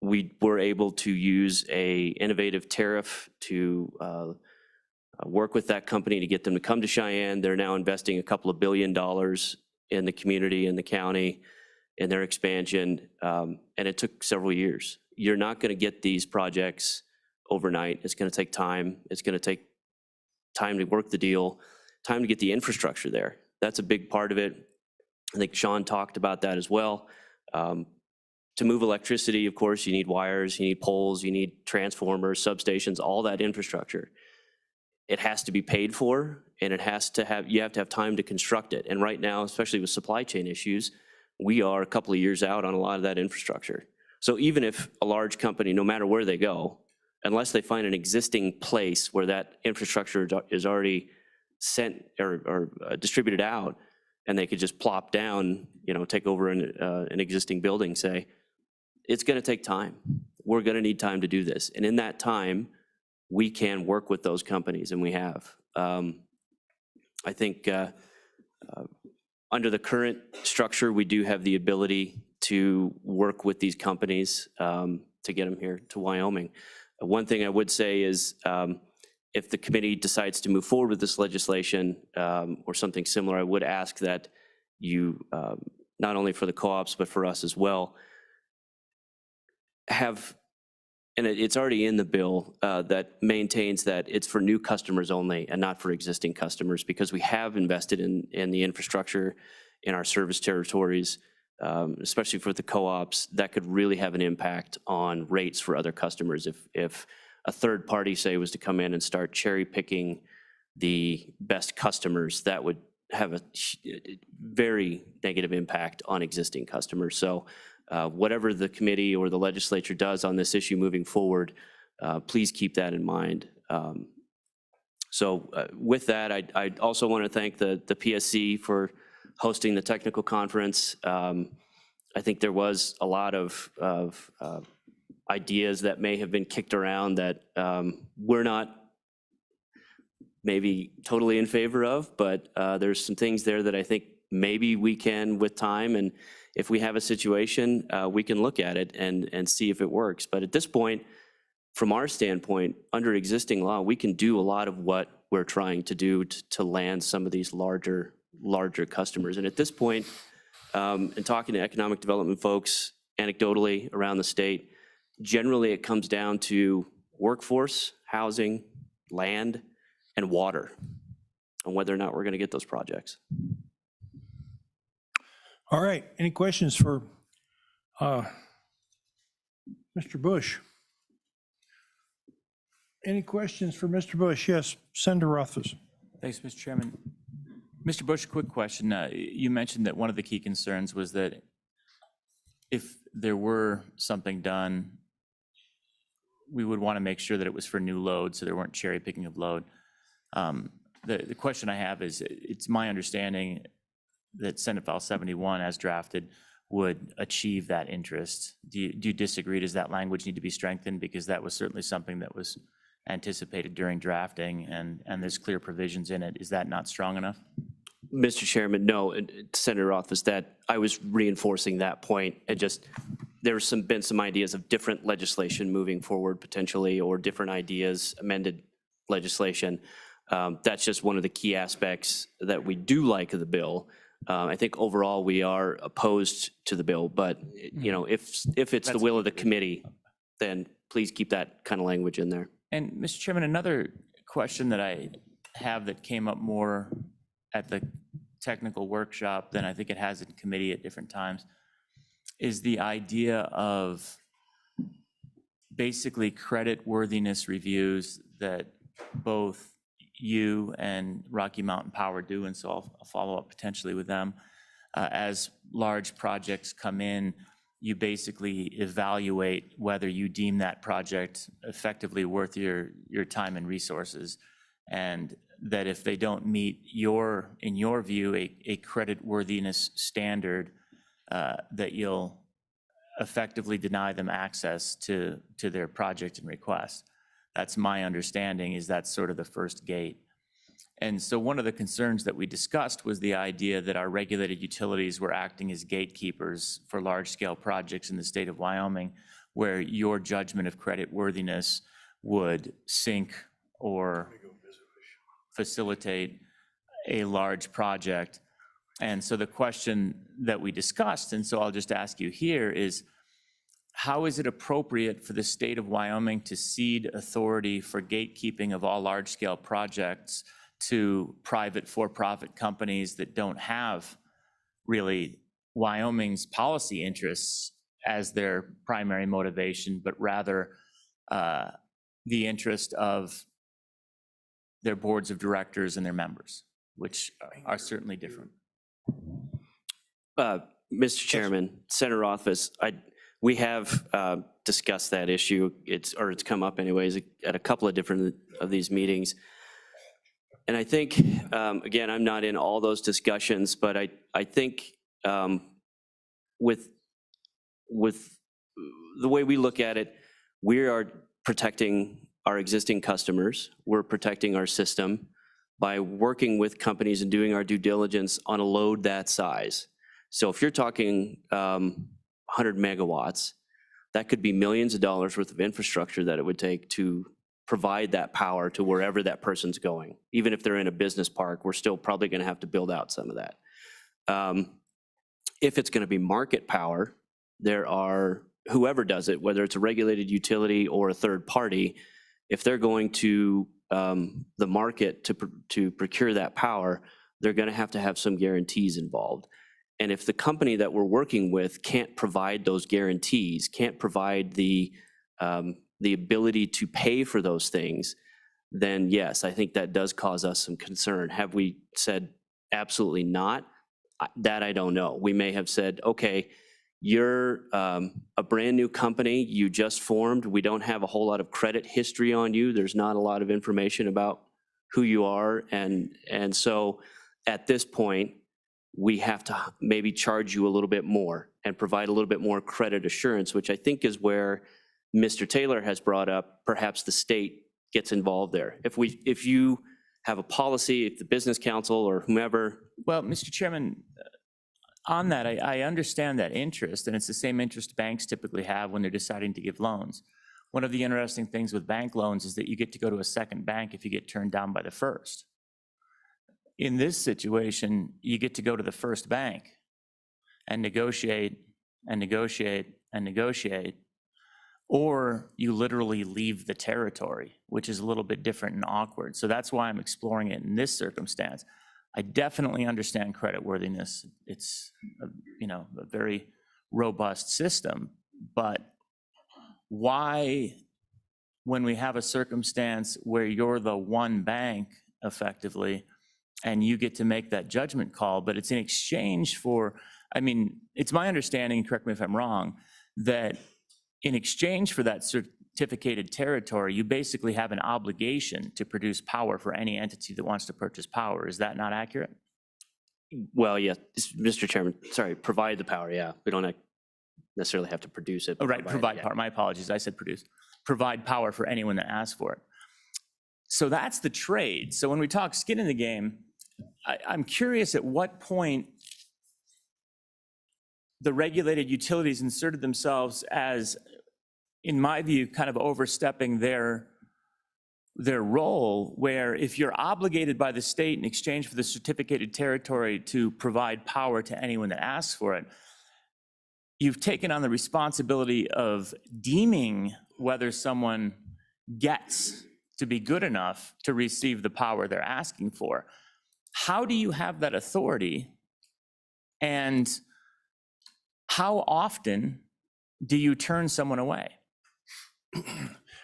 we were able to use a innovative tariff to work with that company to get them to come to Cheyenne. They're now investing a couple of $1 billion in the community and the county in their expansion, and it took several years. You're not going to get these projects overnight. It's going to take time. It's going to take time to work the deal, time to get the infrastructure there. That's a big part of it. I think Sean talked about that as well. To move electricity, of course, you need wires, you need poles, you need transformers, substations, all that infrastructure. It has to be paid for, and it has to have, you have to have time to construct it. And right now, especially with supply chain issues, we are a couple of years out on a lot of that infrastructure. So even if a large company, no matter where they go, unless they find an existing place where that infrastructure is already sent or distributed out, and they could just plop down, you know, take over an existing building, say, it's going to take time. We're going to need time to do this. And in that time, we can work with those companies, and we have. I think under the current structure, we do have the ability to work with these companies to get them here to Wyoming. One thing I would say is if the committee decides to move forward with this legislation or something similar, I would ask that you, not only for the co-ops, but for us as well, have, and it's already in the bill, that maintains that it's for new customers only and not for existing customers, because we have invested in the infrastructure in our service territories, especially for the co-ops. That could really have an impact on rates for other customers. If a third party, say, was to come in and start cherry picking the best customers, that would have a very negative impact on existing customers. So whatever the committee or the legislature does on this issue moving forward, please keep that in mind. So with that, I also want to thank the PSC for hosting the technical conference. I think there was a lot of ideas that may have been kicked around that we're not maybe totally in favor of, but there's some things there that I think maybe we can, with time, and if we have a situation, we can look at it and see if it works. But at this point, from our standpoint, under existing law, we can do a lot of what we're trying to do to land some of these larger customers. And at this point, in talking to economic development folks anecdotally around the state, generally it comes down to workforce, housing, land, and water, and whether or not we're going to get those projects. All right, any questions for Mr. Bush? Any questions for Mr. Bush? Yes, Senator Rothfuss. Thanks, Mr. Chairman. Mr. Bush, quick question. You mentioned that one of the key concerns was that if there were something done, we would want to make sure that it was for new load, so there weren't cherry picking of load. The question I have is, it's my understanding that Senate File 71 as drafted would achieve that interest. Do you disagree? Does that language need to be strengthened? Because that was certainly something that was anticipated during drafting, and there's clear provisions in it. Is that not strong enough? Mr. Chairman, no, Senator Rothfuss, that I was reinforcing that point. And just there's been some ideas of different legislation moving forward potentially, or different ideas, amended legislation. That's just one of the key aspects that we do like of the bill. I think overall we are opposed to the bill, but you know, if it's the will of the committee, then please keep that kind of language in there. And Mr. Chairman, another question that I have that came up more at the technical workshop than I think it has in committee at different times is the idea of basically credit worthiness reviews that both you and Rocky Mountain Power do, and so I'll follow up potentially with them. As large projects come in, you basically evaluate whether you deem that project effectively worth your time and resources, and that if they don't meet in your view, a credit worthiness standard, that you'll effectively deny them access to their project and request. That's my understanding, is that's sort of the first gate. And so one of the concerns that we discussed was the idea that our regulated utilities were acting as gatekeepers for large-scale projects in the state of Wyoming, where your judgment of credit worthiness would sink or facilitate a large project. And so the question that we discussed, and so I'll just ask you here, is how is it appropriate for the state of Wyoming to cede authority for gatekeeping of all large-scale projects to private for-profit companies that don't have really Wyoming's policy interests as their primary motivation, but rather the interest of their boards of directors and their members, which are certainly different? Mr. Chairman, Senator Rothfuss, we have discussed that issue. It's come up anyways at a couple of different of these meetings. And I think, again, I'm not in all those discussions, but I think with the way we look at it, we are protecting our existing customers. We're protecting our system by working with companies and doing our due diligence on a load that size. So if you're talking 100 megawatts, that could be millions of dollars worth of infrastructure that it would take to provide that power to wherever that person's going. Even if they're in a business park, we're still probably going to have to build out some of that. If it's going to be market power, there are, whoever does it, whether it's a regulated utility or a third party, if they're going to the market to procure that power, they're going to have some guarantees involved. And if the company that we're working with can't provide those guarantees, can't provide the ability to pay for those things, then yes, I think that does cause us some concern. Have we said absolutely not? That I don't know. We may have said, okay, you're a brand new company, you just formed, we don't have a whole lot of credit history on you, there's not a lot of information about who you are, and so at this point, we have to maybe charge you a little bit more and provide a little bit more credit assurance, which I think is where Mr. Taylor has brought up, perhaps the state gets involved there. If you have a policy, if the business council or whomever. Well, Mr. Chairman, on that, I understand that interest, and it's the same interest banks typically have when they're deciding to give loans. One of the interesting things with bank loans is that you get to go to a second bank if you get turned down by the first. In this situation, you get to go to the first bank and negotiate and negotiate and negotiate, or you literally leave the territory, which is a little bit different and awkward. So that's why I'm exploring it in this circumstance. I definitely understand creditworthiness. It's a very robust system, but why, when we have a circumstance where you're the one bank effectively, and you get to make that judgment call, but it's in exchange for, it's my understanding, correct me if I'm wrong, that in exchange for that certificated territory, you basically have an obligation to produce power for any entity that wants to purchase power. Is that not accurate? Well, yeah, Mr. Chairman, sorry, provide the power, yeah. We don't necessarily have to produce it. Oh, right, provide power. My apologies, I said produce. Provide power for anyone that asks for it. So that's the trade. So when we talk skin in the game, I'm curious at what point the regulated utilities inserted themselves as, in my view, kind of overstepping their role, where if you're obligated by the state in exchange for the certificated territory to provide power to anyone that asks for it, you've taken on the responsibility of deeming whether someone gets to be good enough to receive the power they're asking for. How do you have that authority? And how often do you turn someone away?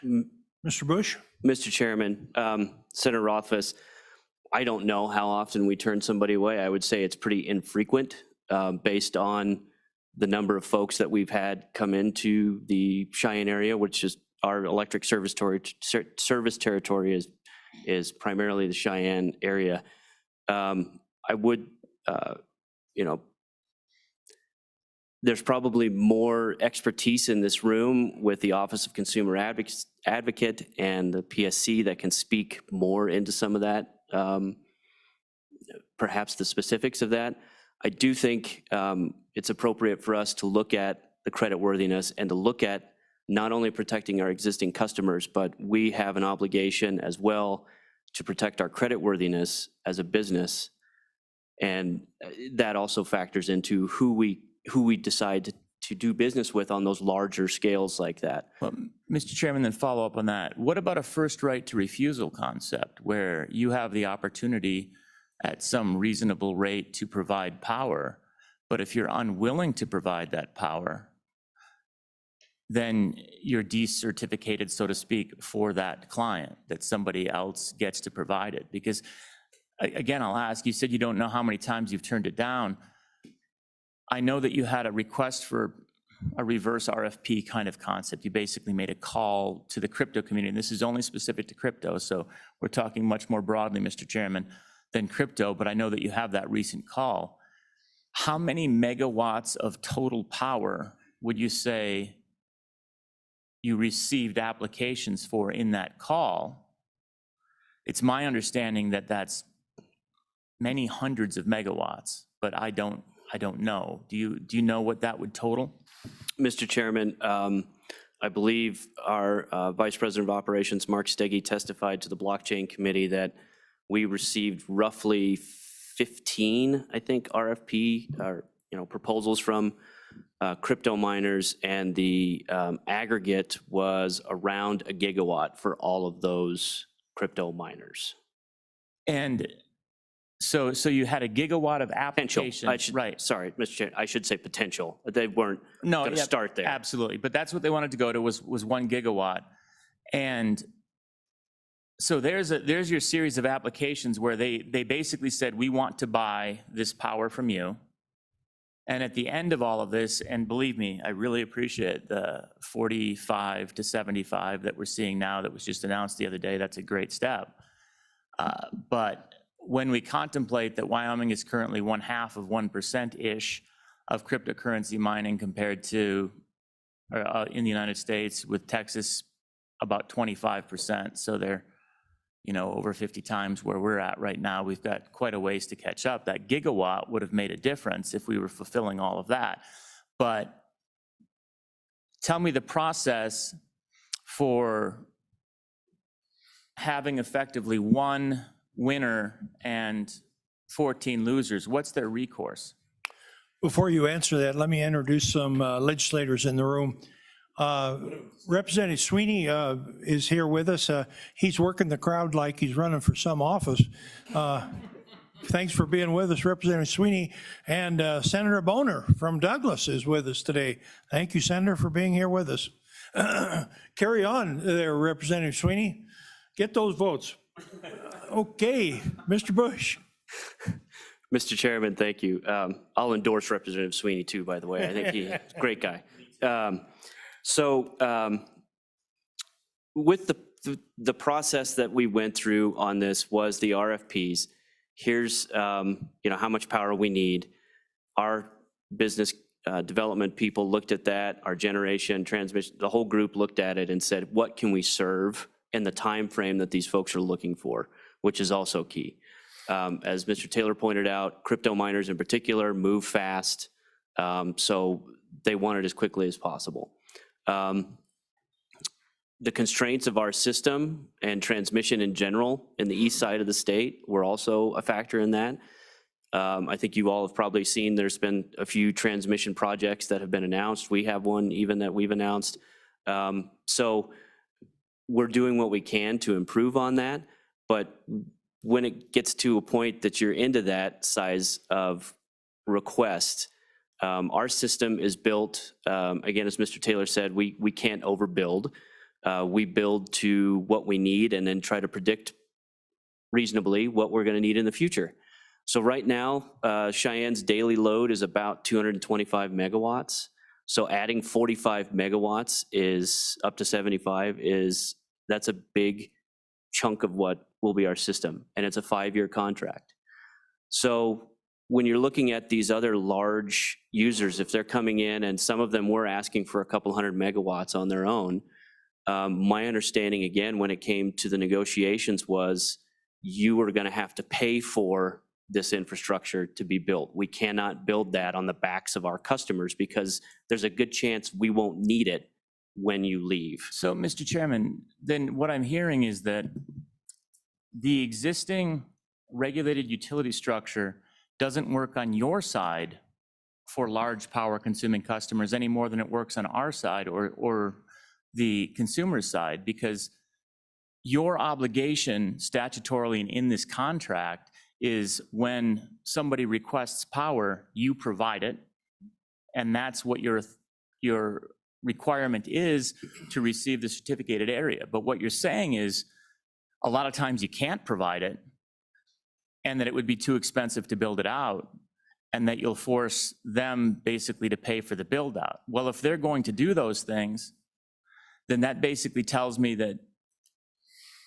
Mr. Bush? Mr. Chairman, Senator Rothfuss, I don't know how often we turn somebody away. I would say it's pretty infrequent based on the number of folks that we've had come into the Cheyenne area, which is our electric service territory is primarily the Cheyenne area. I would, there's probably more expertise in this room with the Office of Consumer Advocate and the PSC that can speak more into some of that, perhaps the specifics of that. I do think it's appropriate for us to look at the creditworthiness and to look at not only protecting our existing customers, but we have an obligation as well to protect our creditworthiness as a business. And that also factors into who we decide to do business with on those larger scales like that. Well, Mr. Chairman, then follow up on that. What about a first right to refusal concept where you have the opportunity at some reasonable rate to provide power, but if you're unwilling to provide that power, then you're decertificated, so to speak, for that client, that somebody else gets to provide it? Because again, I'll ask, you said you don't know how many times you've turned it down. I know that you had a request for a reverse RFP kind of concept. You basically made a call to the crypto community, and this is only specific to crypto, so we're talking much more broadly, Mr. Chairman, than crypto, but I know that you have that recent call. How many megawatts of total power would you say you received applications for in that call? It's my understanding that that's many hundreds of megawatts, but I don't know. Do you know what that would total? Mr. Chairman, I believe our Vice President of Operations, Mark Steggy, testified to the blockchain committee that we received roughly 15, I think, RFP or proposals from crypto miners, and the aggregate was around 1 gigawatt for all of those crypto miners. And so you had 1 gigawatt of applications, right? Sorry, Mr. Chair, I should say potential. They weren't No, going to start there. Absolutely, but that's what they wanted to go to was 1 gigawatt. And so there's your series of applications where they basically said, we want to buy this power from you. And at the end of all of this, and believe me, I really appreciate the 45 to 75 that we're seeing now that was just announced the other day. That's a great step. But when we contemplate that Wyoming is currently 0.5% of cryptocurrency mining compared to in the United States, with Texas about 25%. So they're over 50 times where we're at right now. We've got quite a ways to catch up. That gigawatt would have made a difference if we were fulfilling all of that. But tell me the process for having effectively one winner and 14 losers. What's their recourse? Before you answer that, let me introduce some legislators in the room. Representative Sweeney is here with us. He's working the crowd like he's running for some office. Thanks for being with us, Representative Sweeney. And Senator Boner from Douglas is with us today. Thank you, Senator, for being here with us. Carry on there, Representative Sweeney. Get those votes. Okay, Mr. Bush. Mr. Chairman, thank you. I'll endorse Representative Sweeney too, by the way. I think he's a great guy. With the process that we went through on this was the RFPs. Here's how much power we need. Our business development people looked at that, our generation, transmission, the whole group looked at it and said, what can we serve in the time frame that these folks are looking for, which is also key. As Mr. Taylor pointed out, crypto miners in particular move fast, so they want it as quickly as possible. The constraints of our system and transmission in general in the east side of the state were also a factor in that. I think you all have probably seen there's been a few transmission projects that have been announced. We have one even that we've announced. So we're doing what we can to improve on that, but when it gets to a point that you're into that size of request, our system is built, again, as Mr. Taylor said, we can't overbuild. We build to what we need and then try to predict reasonably what we're going to need in the future. So right now, Cheyenne's daily load is about 225 megawatts. So adding 45 megawatts is up to 75 that's a big chunk of what will be our system, and it's a 5-year contract. So when you're looking at these other large users, if they're coming in and some of them were asking for a couple hundred megawatts on their own, my understanding again, when it came to the negotiations was you were going to have to pay for this infrastructure to be built. We cannot build that on the backs of our customers because there's a good chance we won't need it when you leave. So, Mr. Chairman, then what I'm hearing is that the existing regulated utility structure doesn't work on your side for large power consuming customers any more than it works on our side or the consumer's side, because your obligation statutorily and in this contract is when somebody requests power, you provide it. And that's what your requirement is to receive the certificated area. But what you're saying is a lot of times you can't provide it and that it would be too expensive to build it out and that you'll force them basically to pay for the build out. Well, if they're going to do those things, then that basically tells me that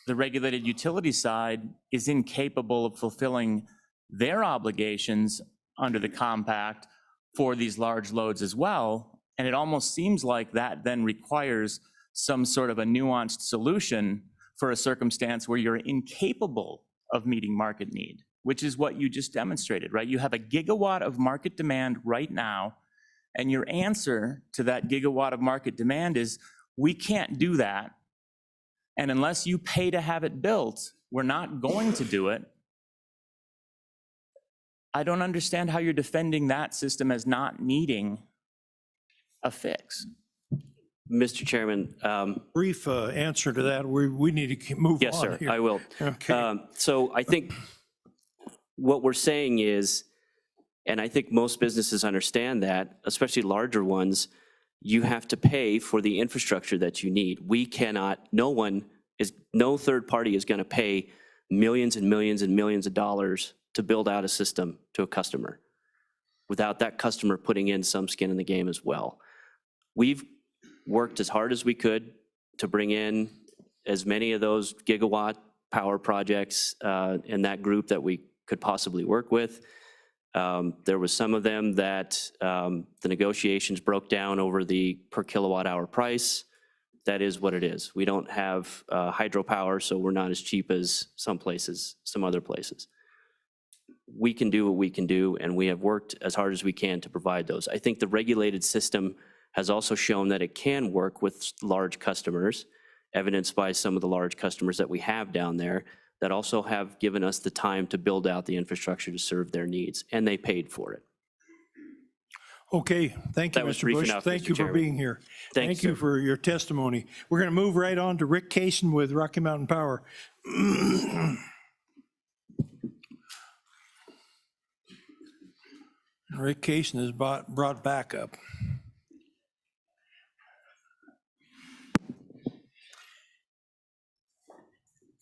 the regulated utility side is incapable of fulfilling their obligations under the compact for these large loads as well. And it almost seems like that then requires some sort of a nuanced solution for a circumstance where you're incapable of meeting market need, which is what you just demonstrated, right? You have a gigawatt of market demand right now, and your answer to that gigawatt of market demand is, we can't do that. And unless you pay to have it built, we're not going to do it. I don't understand how you're defending that system as not needing a fix. Mr. Chairman. Brief answer to that. We need to move on. Yes, sir, here. I will. Okay. So I think what we're saying is, and I think most businesses understand that, especially larger ones, you have to pay for the infrastructure that you need. We cannot, no third party is going to pay millions and millions and millions of dollars to build out a system to a customer without that customer putting in some skin in the game as well. We've worked as hard as we could to bring in as many of those gigawatt power projects in that group that we could possibly work with. There was some of them that the negotiations broke down over the per kilowatt hour price. That is what it is. We don't have hydropower, so we're not as cheap as some other places. We can do what we can do, and we have worked as hard as we can to provide those. I think the regulated system has also shown that it can work with large customers, evidenced by some of the large customers that we have down there that also have given us the time to build out the infrastructure to serve their needs, and they paid for it. Okay, thank you, That was Mr. brief Bush. enough, Thank Mr. you for Chairman. being here. Thank you, You sir. for your testimony. We're going to move right on to Rick Kaysen with Rocky Mountain Power. Rick Kaysen is brought back up.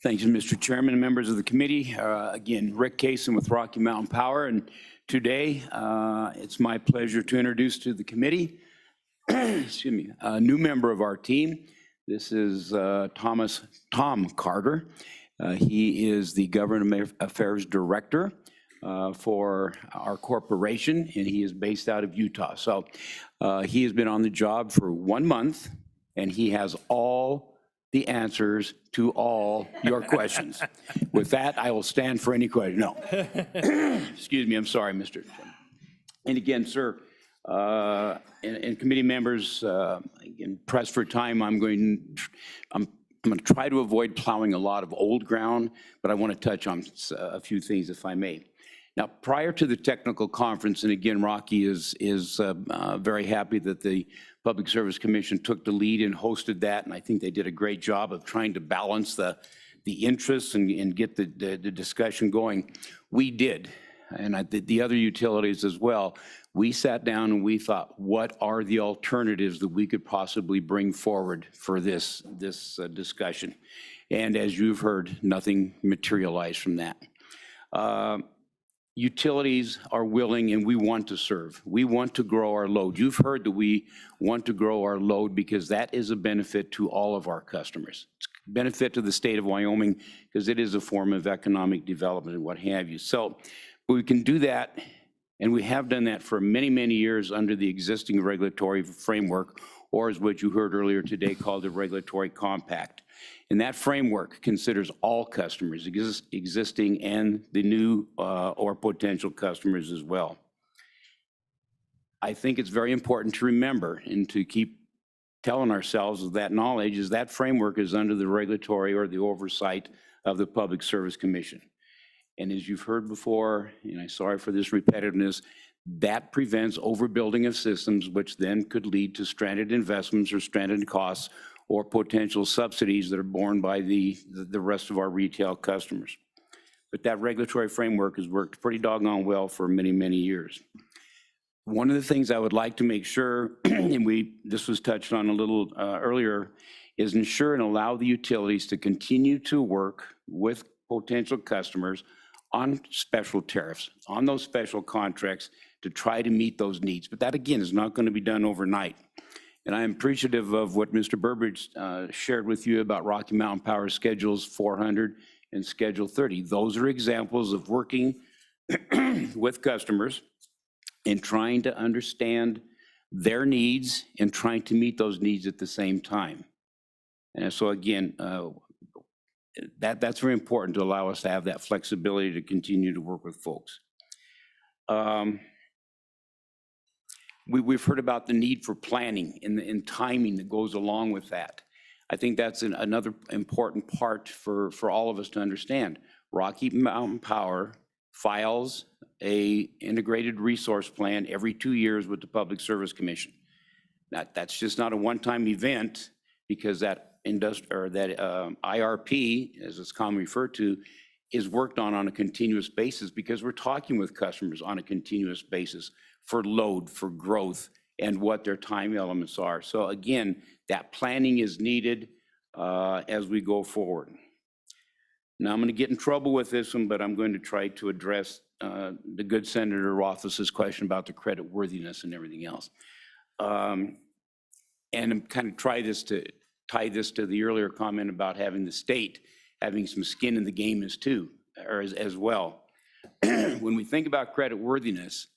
Thank you, Mr. Chairman and members of the committee. Again, Rick Kaysen with Rocky Mountain Power, and today it's my pleasure to introduce to the committee, excuse me, a new member of our team. This is Tom Carter. He is the Government Affairs Director for our corporation, and he is based out of Utah. So he has been on the job for 1 month, and he has all the answers to all your questions. With that, I will stand for any question. No. Excuse me, I'm sorry, Mr. Chairman. And again, sir, and committee members, again, pressed for time, I'm going to try to avoid plowing a lot of old ground, but I want to touch on a few things if I may. Now, prior to the technical conference, and again, Rocky is very happy that the Public Service Commission took the lead and hosted that, and I think they did a great job of trying to balance the interests and get the discussion going. We did, and the other utilities as well. We sat down and we thought, what are the alternatives that we could possibly bring forward for this discussion? And as you've heard, nothing materialized from that. Utilities are willing and we want to serve. We want to grow our load. You've heard that we want to grow our load because that is a benefit to all of our customers. It's a benefit to the state of Wyoming because it is a form of economic development and what have you. So we can do that, and we have done that for many, many years under the existing regulatory framework, or as what you heard earlier today called the regulatory compact. And that framework considers all customers, existing and the new or potential customers as well. I think it's very important to remember and to keep telling ourselves with that knowledge is that framework is under the regulatory or the oversight of the Public Service Commission. And as you've heard before, and I'm sorry for this repetitiveness, that prevents overbuilding of systems, which then could lead to stranded investments or stranded costs or potential subsidies that are borne by the rest of our retail customers. But that regulatory framework has worked pretty doggone well for many, many years. One of the things I would like to make sure, and this was touched on a little earlier, is ensure and allow the utilities to continue to work with potential customers on special tariffs, on those special contracts to try to meet those needs. But that, again, is not going to be done overnight. And I am appreciative of what Mr. Burbridge shared with you about Rocky Mountain Power Schedules 400 and Schedule 30. Those are examples of working with customers and trying to understand their needs and trying to meet those needs at the same time. And so again, that's very important to allow us to have that flexibility to continue to work with folks. We've heard about the need for planning and timing that goes along with that. I think that's another important part for all of us to understand. Rocky Mountain Power files a integrated resource plan every 2 years with the Public Service Commission. That's just not a one-time event, because that IRP, as it's commonly referred to, is worked on a continuous basis, because we're talking with customers on a continuous basis for load, for growth, and what their time elements are. So again, that planning is needed as we go forward. Now, I'm going to get in trouble with this one, but I'm going to try to address the good Senator Rothfuss's question about the credit worthiness and everything else. And I'm kind of tie this to the earlier comment about having the state having some skin in the game as well. When we think about credit worthiness,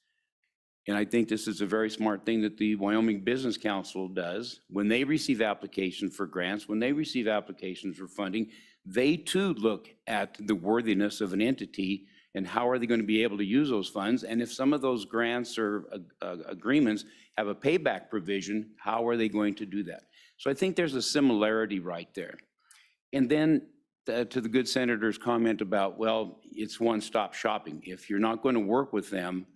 and I think this is a very smart thing that the Wyoming Business Council does, when they receive applications for grants, when they receive applications for funding, they too look at the worthiness of an entity and how are they going to be able to use those funds. And if some of those grants or agreements have a payback provision, how are they going to do that? So I think there's a similarity right there. And then to the good senator's comment about, well, it's one-stop shopping. If you're not going to work with them,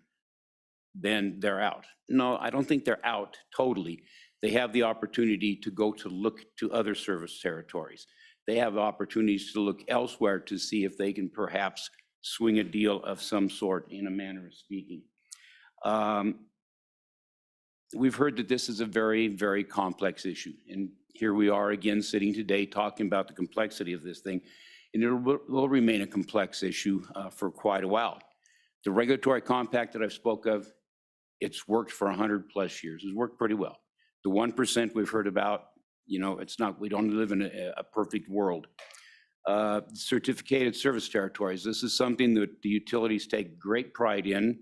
then they're out. No, I don't think they're out totally. They have the opportunity to go to look to other service territories. They have opportunities to look elsewhere to see if they can perhaps swing a deal of some sort, in a manner of speaking. We've heard that this is a very, very complex issue. And here we are again sitting today talking about the complexity of this thing. And it will remain a complex issue for quite a while. The regulatory compact that I've spoke of, it's worked for 100+ years. It's worked pretty well. The 1% we've heard about, it's not, we don't live in a perfect world. Certificated service territories. This is something that the utilities take great pride in.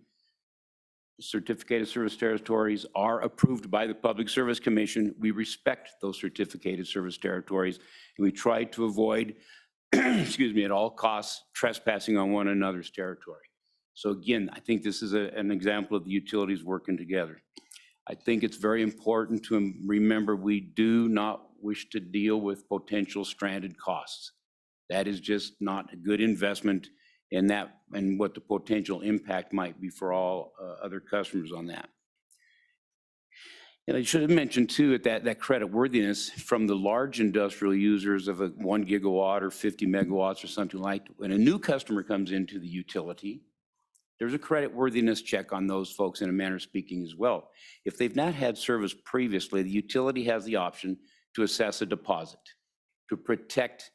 Certificated service territories are approved by the Public Service Commission. We respect those certificated service territories, and we try to avoid, excuse me, at all costs, trespassing on one another's territory. So again, I think this is an example of the utilities working together. I think it's very important to remember we do not wish to deal with potential stranded costs. That is just not a good investment in that and what the potential impact might be for all other customers on that. And I should have mentioned too that credit worthiness from the large industrial users of a 1 gigawatt or 50 megawatts or something like that. When a new customer comes into the utility, there's a credit worthiness check on those folks in a manner of speaking as well. If they've not had service previously, the utility has the option to assess a deposit to protect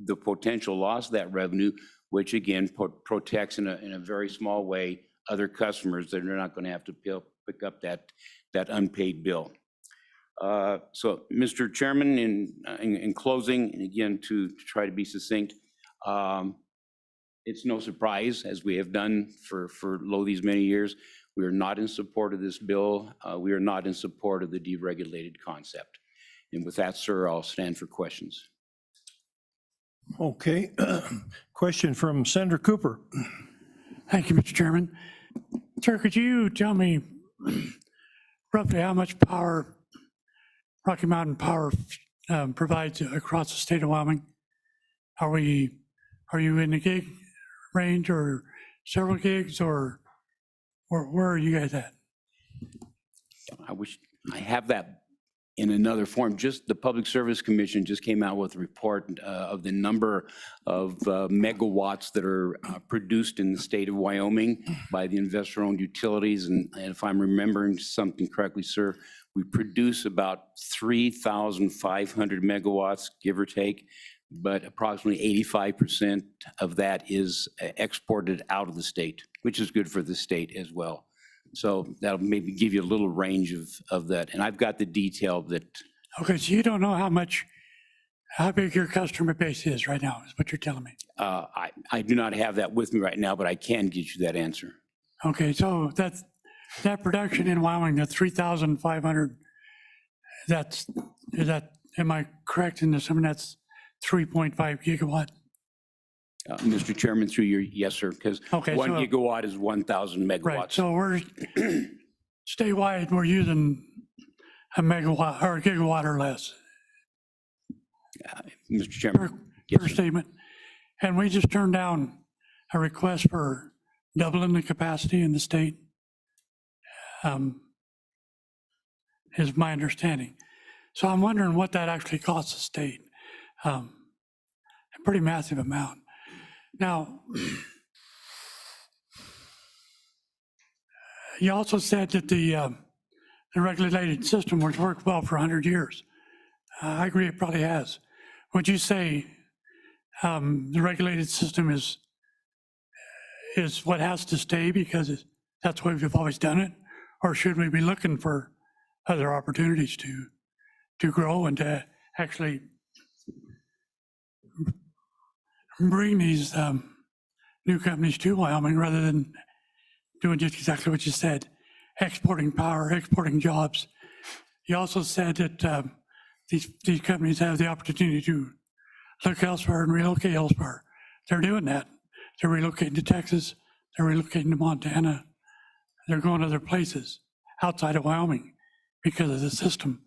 the potential loss of that revenue, which again protects in a very small way other customers that are not going to have to pick up that unpaid bill. So, Mr. Chairman, in closing, and again to try to be succinct, it's no surprise, as we have done for these many years, we are not in support of this bill. We are not in support of the deregulated concept. And with that, sir, I'll stand for questions. Okay. Question from Senator Cooper. Thank you, Mr. Chairman. Sir, could you tell me roughly how much power Rocky Mountain Power provides across the state of Wyoming? Are you in the gig range or several gigs, or where are you guys at? I wish I have that in another form. Just the Public Service Commission just came out with a report of the number of megawatts that are produced in the state of Wyoming by the investor-owned utilities. And if I'm remembering something correctly, sir, we produce about 3,500 megawatts, give or take, but approximately 85% of that is exported out of the state, which is good for the state as well. So that'll maybe give you a little range of that. And I've got the detail that. Okay, so you don't know how big your customer base is right now, is what you're telling me. I do not have that with me right now, but I can get you that answer. Okay, so that production in Wyoming, the 3,500, am I correct in assuming that's 3.5 gigawatt? Mr. Chairman, through your, yes, sir, because 1 gigawatt is 1,000 megawatts. Right, so we're, statewide, we're using a megawatt or a gigawatt or less. Mr. Chairman. Per statement. And we just turned down a request for doubling the capacity in the state, is my understanding. So I'm wondering what that actually costs the state. A pretty massive amount. Now, you also said that the regulated system has worked well for 100 years. I agree, it probably has. Would you say the regulated system is what has to stay because that's what we've always done it? Or should we be looking for other opportunities to grow and to actually bring these new companies to Wyoming rather than doing just exactly what you said, exporting power, exporting jobs? You also said that these companies have the opportunity to look elsewhere and relocate elsewhere. They're doing that. They're relocating to Texas. They're relocating to Montana. They're going other places outside of Wyoming because of the system.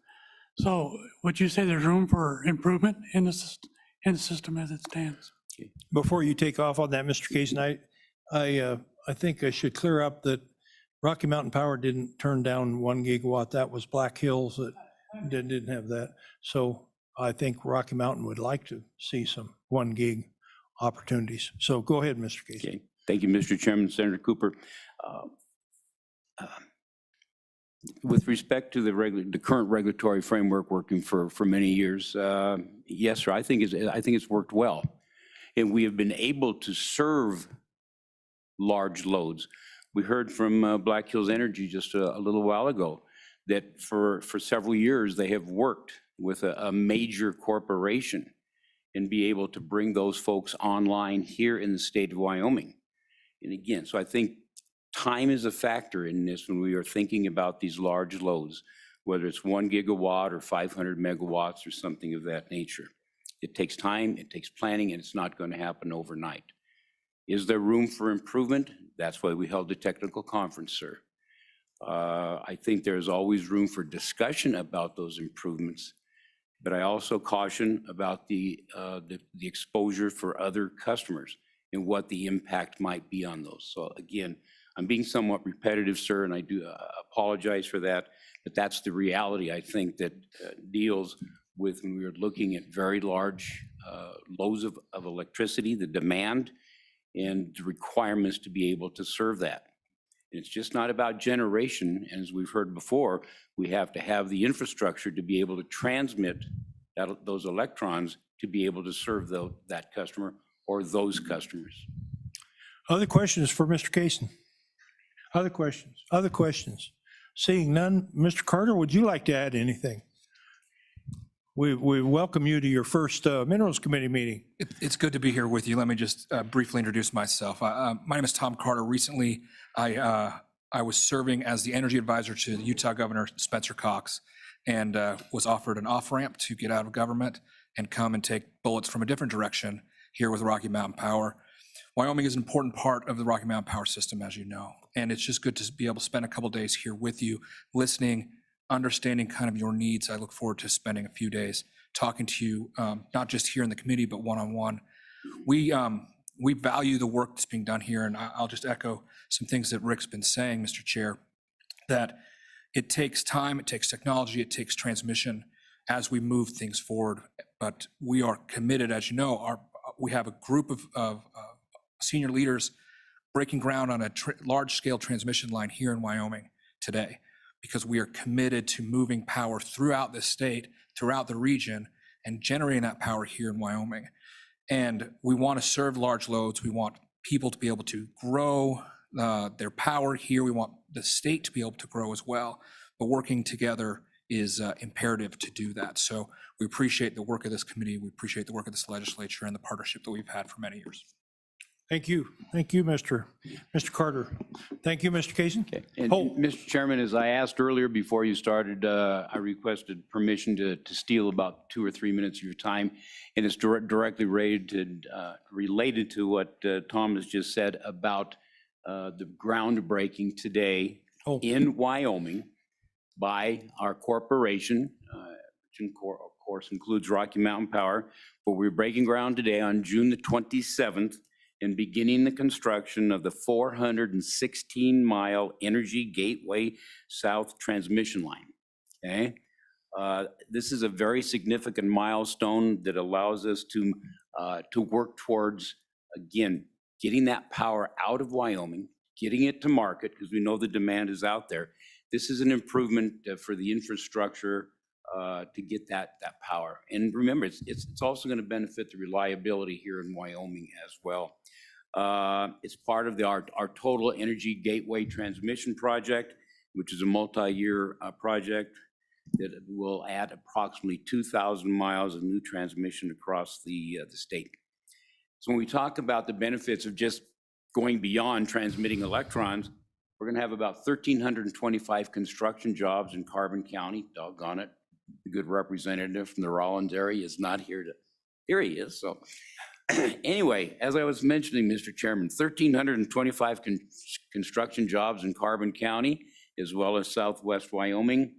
So would you say there's room for improvement in the system as it stands? Before you take off on that, Mr. Kaysen, I think I should clear up that Rocky Mountain Power didn't turn down 1 gigawatt. That was Black Hills that didn't have that. So I think Rocky Mountain would like to see some 1 gig opportunities. So go ahead, Mr. Kaysen. Okay. Thank you, Mr. Chairman. Senator Cooper. With respect to the current regulatory framework working for many years, yes, sir, I think it's worked well. And we have been able to serve large loads. We heard from Black Hills Energy just a little while ago that for several years they have worked with a major corporation and be able to bring those folks online here in the state of Wyoming. And again, so I think time is a factor in this when we are thinking about these large loads, whether it's 1 gigawatt or 500 megawatts or something of that nature. It takes time, it takes planning, and it's not going to happen overnight. Is there room for improvement? That's why we held the technical conference, sir. I think there's always room for discussion about those improvements, but I also caution about the exposure for other customers and what the impact might be on those. So again, I'm being somewhat repetitive, sir, and I do apologize for that, but that's the reality, I think, that deals with when we are looking at very large loads of electricity, the demand, and the requirements to be able to serve that. And it's just not about generation, and as we've heard before, we have to have the infrastructure to be able to transmit those electrons to be able to serve that customer or those customers. Other questions for Mr. Kaysen? Other questions? Other questions? Seeing none, Mr. Carter, would you like to add anything? We welcome you to your first Minerals Committee meeting. It's good to be here with you. Let me just briefly introduce myself. My name is Tom Carter. Recently, I was serving as the energy advisor to Utah Governor Spencer Cox and was offered an off-ramp to get out of government and come and take bullets from a different direction here with Rocky Mountain Power. Wyoming is an important part of the Rocky Mountain Power system, as you know, and it's just good to be able to spend a couple days here with you, listening, understanding kind of your needs. I look forward to spending a few days talking to you, not just here in the committee, but one-on-one. We value the work that's being done here, and I'll just echo some things that Rick's been saying, Mr. Chair, that it takes time, it takes technology, it takes transmission as we move things forward. But we are committed, as you know, we have a group of senior leaders breaking ground on a large-scale transmission line here in Wyoming today, because we are committed to moving power throughout the state, throughout the region, and generating that power here in Wyoming. And we want to serve large loads. We want people to be able to grow their power here. We want the state to be able to grow as well. But working together is imperative to do that. So we appreciate the work of this committee. We appreciate the work of this legislature and the partnership that we've had for many years. Thank you. Thank you, Mr. Carter. Thank you, Mr. Kaysen. Okay. And Oh. Mr. Chairman, as I asked earlier before you started, I requested permission to steal about 2 or 3 minutes of your time. And it's directly related to what Tom has just said about the groundbreaking today in Wyoming by our corporation, which of course includes Rocky Mountain Power. But we're breaking ground today on June the 27th and beginning the construction of the 416-mile Energy Gateway South transmission line. Okay, this is a very significant milestone that allows us to work towards, again, getting that power out of Wyoming, getting it to market, because we know the demand is out there. This is an improvement for the infrastructure to get that power. And remember, it's also going to benefit the reliability here in Wyoming as well. It's part of our total Energy Gateway transmission project, which is a multi-year project that will add approximately 2,000 miles of new transmission across the state. So when we talk about the benefits of just going beyond transmitting electrons, we're going to have about 1,325 construction jobs in Carbon County. Doggone it. The good representative from the Rollins area is not here here he is. So anyway, as I was mentioning, Mr. Chairman, 1,325 construction jobs in Carbon County, as well as Southwest Wyoming.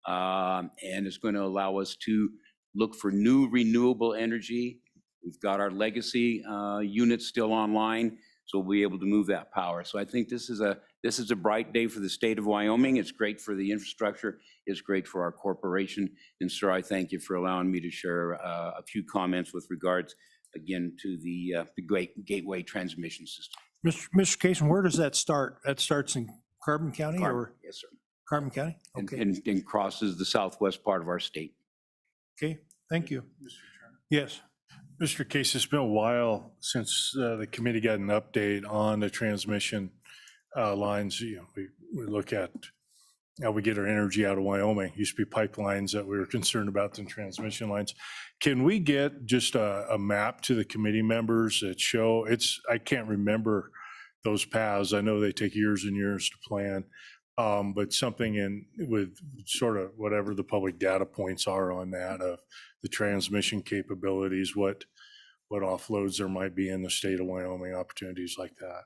And it's going to allow us to look for new renewable energy. We've got our legacy units still online, so we'll be able to move that power. So I think this is a bright day for the state of Wyoming. It's great for the infrastructure. It's great for our corporation. And sir, I thank you for allowing me to share a few comments with regards, again, to the Gateway transmission system. Mr. Kaysen, where does that start? That starts in Carbon County or? Yes, sir. Carbon County? Okay. And crosses the southwest part of our state. Okay, thank you. Yes. Mr. Case, it's been a while since the committee got an update on the transmission lines. You know, we look at how we get our energy out of Wyoming. Used to be pipelines that we were concerned about, than transmission lines. Can we get just a map to the committee members that show I can't remember those paths. I know they take years and years to plan, but something with sort of whatever the public data points are on that of the transmission capabilities, what offloads there might be in the state of Wyoming, opportunities like that.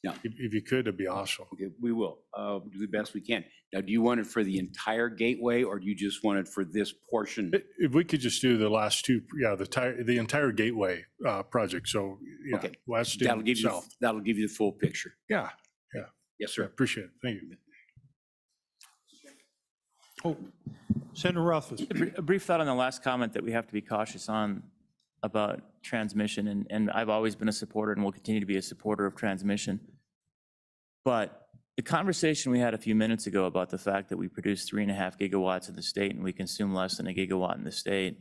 Now, if you could, it'd be awesome. Okay, we will do the best we can. Now, do you want it for the entire gateway, or do you just want it for this portion? If we could just do the last two, the entire gateway project. So yeah, Okay. west That'll and give you south. that'll give you the full picture. Yeah. Yes, sir. Appreciate it. Thank you. Oh, Senator Rothfuss. A brief thought on the last comment that we have to be cautious on about transmission, and I've always been a supporter and will continue to be a supporter of transmission. But the conversation we had a few minutes ago about the fact that we produce 3.5 gigawatts in the state and we consume less than 1 gigawatt in the state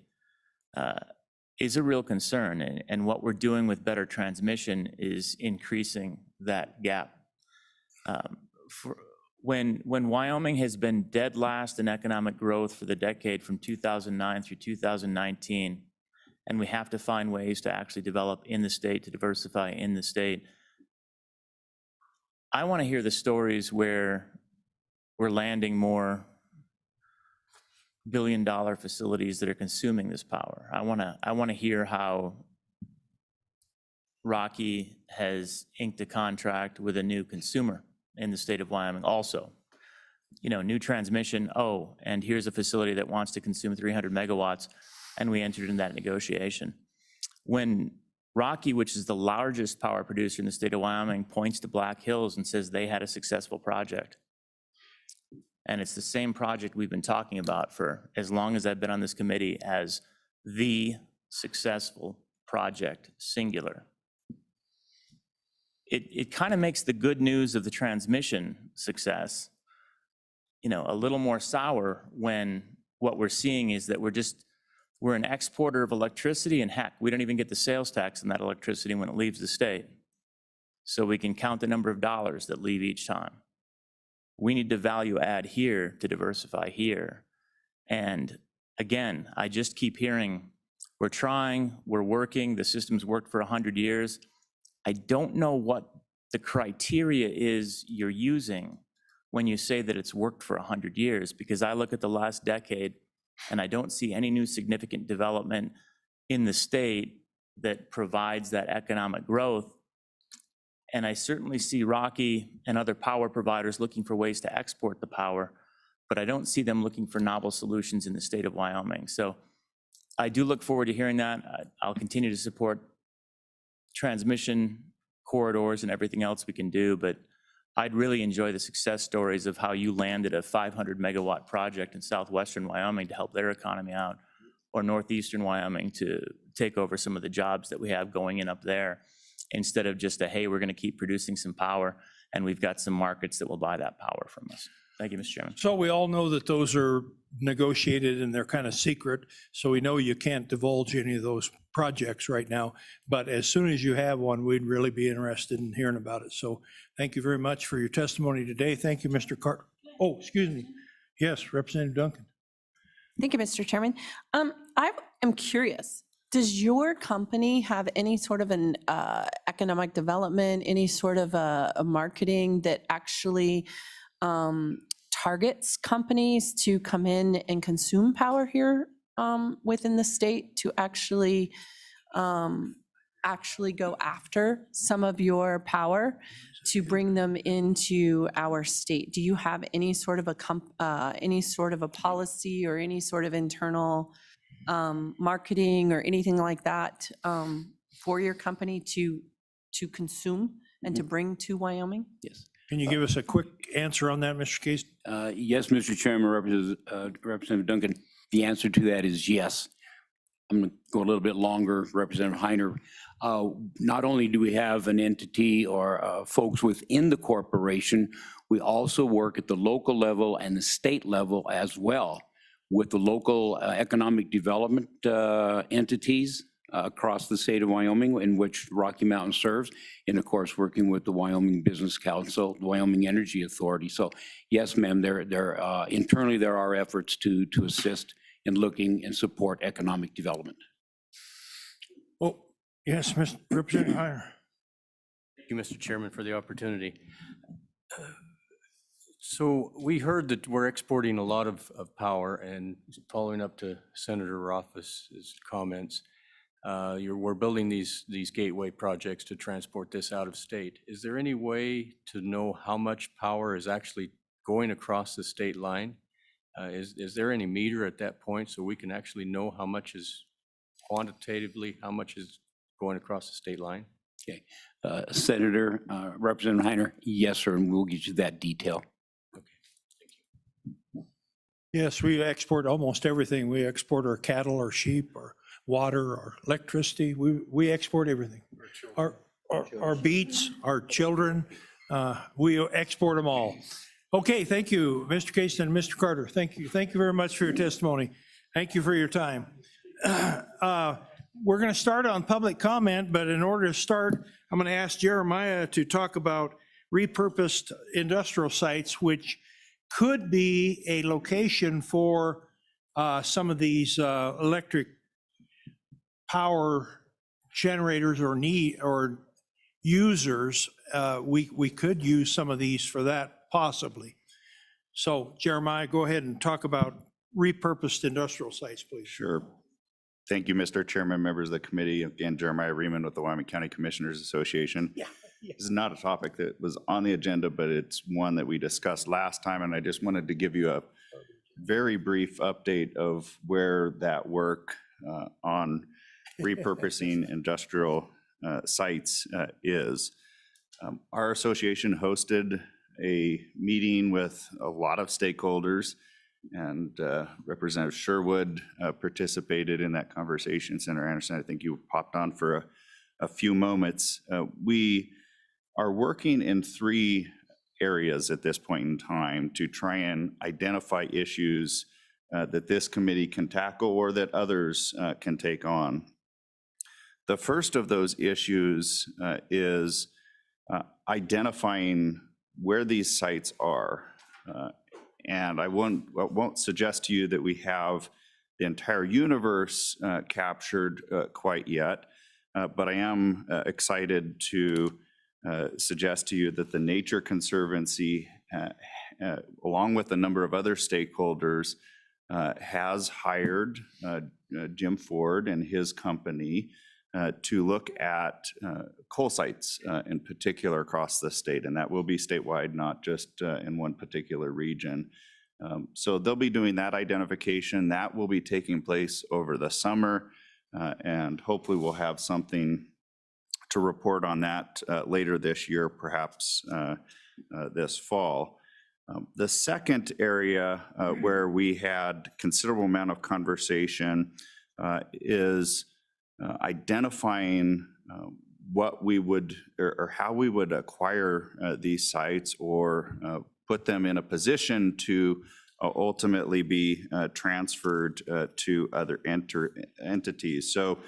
is a real concern. And what we're doing with better transmission is increasing that gap. When Wyoming has been dead last in economic growth for the decade from 2009 through 2019, and we have to find ways to actually develop in the state, to diversify in the state, I want to hear the stories where we're landing more billion-dollar facilities that are consuming this power. I want to hear how Rocky has inked a contract with a new consumer in the state of Wyoming also, new transmission, oh, and here's a facility that wants to consume 300 megawatts, and we entered in that negotiation. When Rocky, which is the largest power producer in the state of Wyoming, points to Black Hills and says they had a successful project, and it's the same project we've been talking about for as long as I've been on this committee as the successful project, singular. It kind of makes the good news of the transmission success, a little more sour when what we're seeing is that we're an exporter of electricity, and heck, we don't even get the sales tax on that electricity when it leaves the state. So we can count the number of dollars that leave each time. We need to value add here to diversify here. And again, I just keep hearing, we're trying, we're working, the system's worked for 100 years. I don't know what the criteria is you're using when you say that it's worked for 100 years, because I look at the last decade and I don't see any new significant development in the state that provides that economic growth. And I certainly see Rocky and other power providers looking for ways to export the power, but I don't see them looking for novel solutions in the state of Wyoming. So I do look forward to hearing that. I'll continue to support transmission corridors and everything else we can do, but I'd really enjoy the success stories of how you landed a 500 megawatt project in southwestern Wyoming to help their economy out, or northeastern Wyoming to take over some of the jobs that we have going in up there, instead of just hey, we're going to keep producing some power and we've got some markets that will buy that power from us. Thank you, Mr. Chairman. So we all know that those are negotiated and they're kind of secret, so we know you can't divulge any of those projects right now. But as soon as you have one, we'd really be interested in hearing about it. So thank you very much for your testimony today. Thank you, Mr. Carter. Oh, excuse me. Yes, Representative Duncan. Thank you, Mr. Chairman. I am curious, does your company have any sort of an economic development, any sort of a marketing that actually targets companies to come in and consume power here within the state, to actually go after some of your power to bring them into our state? Do you have any sort of a policy or any sort of internal marketing or anything like that for your company to consume and to bring to Wyoming? Yes. Can you give us a quick answer on that, Mr. Case? Yes, Mr. Chairman, Representative Duncan, the answer to that is yes. I'm going to go a little bit longer, Representative Heiner. Not only do we have an entity or folks within the corporation, we also work at the local level and the state level as well with the local economic development entities across the state of Wyoming, in which Rocky Mountain serves, and of course, working with the Wyoming Business Council, the Wyoming Energy Authority. So yes, ma'am, internally there are efforts to assist in looking and support economic development. Oh, yes, Mr. Representative Heiner. Thank you, Mr. Chairman, for the opportunity. So we heard that we're exporting a lot of power, and following up to Senator Rothfuss's comments, we're building these gateway projects to transport this out of state. Is there any way to know how much power is actually going across the state line? Is there any meter at that point so we can actually know how much is quantitatively, how much is going across the state line? Okay. Senator, Representative Heiner, yes, sir, and we'll get you that detail. Yes, we export almost everything. We export our cattle, our sheep, our water, our electricity. We export everything. Our beets, our children, we export them all. Okay, thank you, Mr. Casey and Mr. Carter. Thank you. Thank you very much for your testimony. Thank you for your time. We're going to start on public comment, but in order to start, I'm going to ask Jeremiah to talk about repurposed industrial sites, which could be a location for some of these electric power generators or users. We could use some of these for that possibly. So Jeremiah, go ahead and talk about repurposed industrial sites, please. Sure. Thank you, Mr. Chairman, members of the committee. Again, Jeremiah Riemann with the Wyoming County Commissioners Association. Yeah. This is not a topic that was on the agenda, but it's one that we discussed last time, and I just wanted to give you a very brief update of where that work on repurposing industrial sites is. Our association hosted a meeting with a lot of stakeholders, and Representative Sherwood participated in that conversation. Senator Anderson, I think you popped on for a few moments. We are working in 3 areas at this point in time to try and identify issues that this committee can tackle or that others can take on. The first of those issues is identifying where these sites are. And I won't suggest to you that we have the entire universe captured quite yet, but I am excited to suggest to you that the Nature Conservancy, along with a number of other stakeholders, has hired Jim Ford and his company to look at coal sites in particular across the state, and that will be statewide, not just in one particular region. So they'll be doing that identification. That will be taking place over the summer, and hopefully we'll have something to report on that later this year, perhaps this fall. The second area where we had considerable amount of conversation is identifying what we would or how we would acquire these sites or put them in a position to ultimately be transferred to other entities. So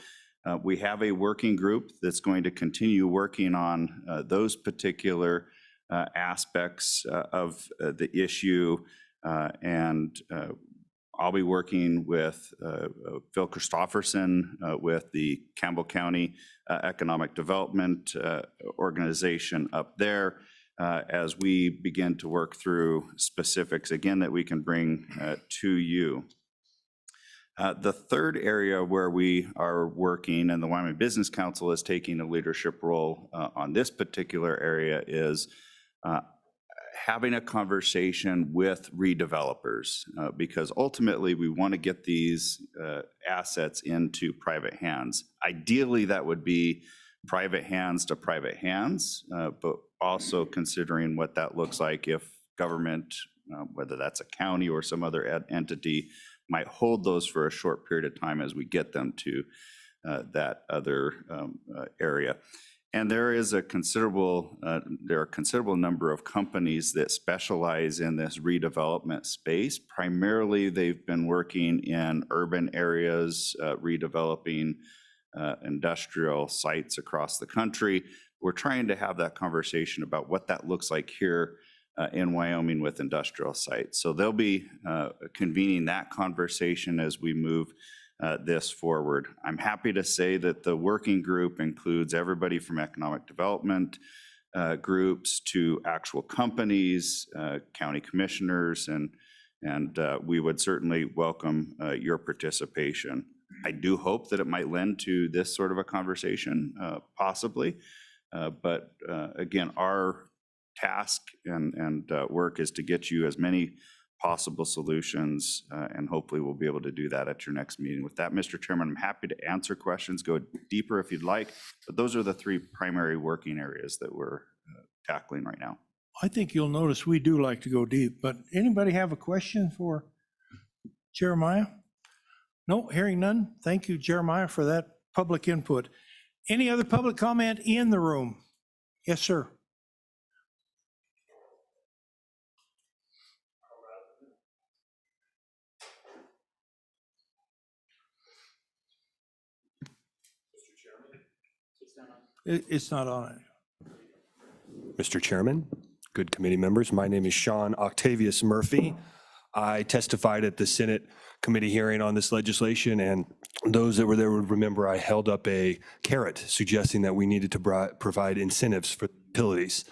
we have a working group that's going to continue working on those particular aspects of the issue, and I'll be working with Phil Christofferson with the Campbell County Economic Development Organization up there as we begin to work through specifics, again, that we can bring to you. The third area where we are working, and the Wyoming Business Council is taking a leadership role on this particular area, is having a conversation with redevelopers, because ultimately we want to get these assets into private hands. Ideally, that would be private hands to private hands, but also considering what that looks like if government, whether that's a county or some other entity, might hold those for a short period of time as we get them to that other area. And there is a considerable, there are a considerable number of companies that specialize in this redevelopment space. Primarily, they've been working in urban areas, redeveloping industrial sites across the country. We're trying to have that conversation about what that looks like here in Wyoming with industrial sites. So they'll be convening that conversation as we move this forward. I'm happy to say that the working group includes everybody from economic development groups to actual companies, county commissioners, and we would certainly welcome your participation. I do hope that it might lend to this sort of a conversation, possibly, but again, our task and work is to get you as many possible solutions, and hopefully we'll be able to do that at your next meeting. With that, Mr. Chairman, I'm happy to answer questions, go deeper if you'd like, but those are the 3 primary working areas that we're tackling right now. I think you'll notice we do like to go deep, but anybody have a question for Jeremiah? No, hearing none. Thank you, Jeremiah, for that public input. Any other public comment in the room? Yes, sir. It's not on it. Mr. Chairman, good committee members, my name is Sean Octavius Murphy. I testified at the Senate committee hearing on this legislation, and those that were there would remember I held up a carrot suggesting that we needed to provide incentives for utilities.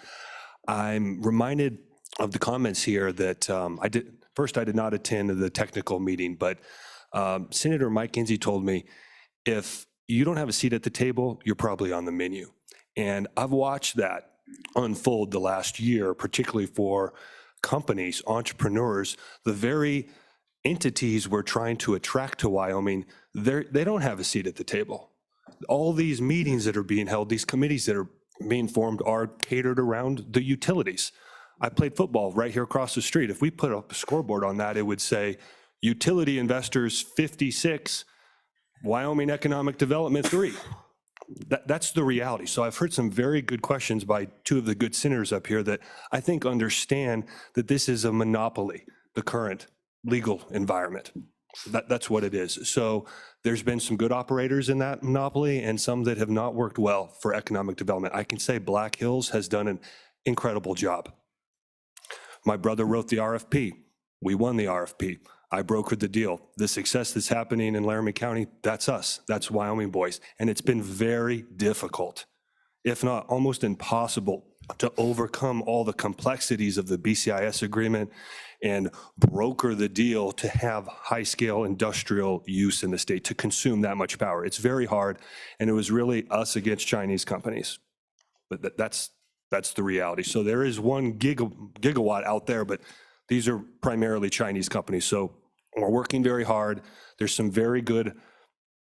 I'm reminded of the comments here that I did not attend the technical meeting, but Senator Mike Kinsey told me, if you don't have a seat at the table, you're probably on the menu. And I've watched that unfold the last year, particularly for companies, entrepreneurs, the very entities we're trying to attract to Wyoming, they don't have a seat at the table. All these meetings that are being held, these committees that are being formed are catered around the utilities. I played football right here across the street. If we put a scoreboard on that, it would say utility investors 56, Wyoming economic development 3. That's the reality. So I've heard some very good questions by two of the good senators up here that I think understand that this is a monopoly, the current legal environment. That's what it is. So there's been some good operators in that monopoly and some that have not worked well for economic development. I can say Black Hills has done an incredible job. My brother wrote the RFP. We won the RFP. I brokered the deal. The success that's happening in Laramie County, that's us. That's Wyoming boys. And it's been very difficult, if not almost impossible, to overcome all the complexities of the BCIS agreement and broker the deal to have high-scale industrial use in the state, to consume that much power. It's very hard, and it was really us against Chinese companies. But that's the reality. So there is 1 gigawatt out there, but these are primarily Chinese companies. So we're working very hard. There's some very good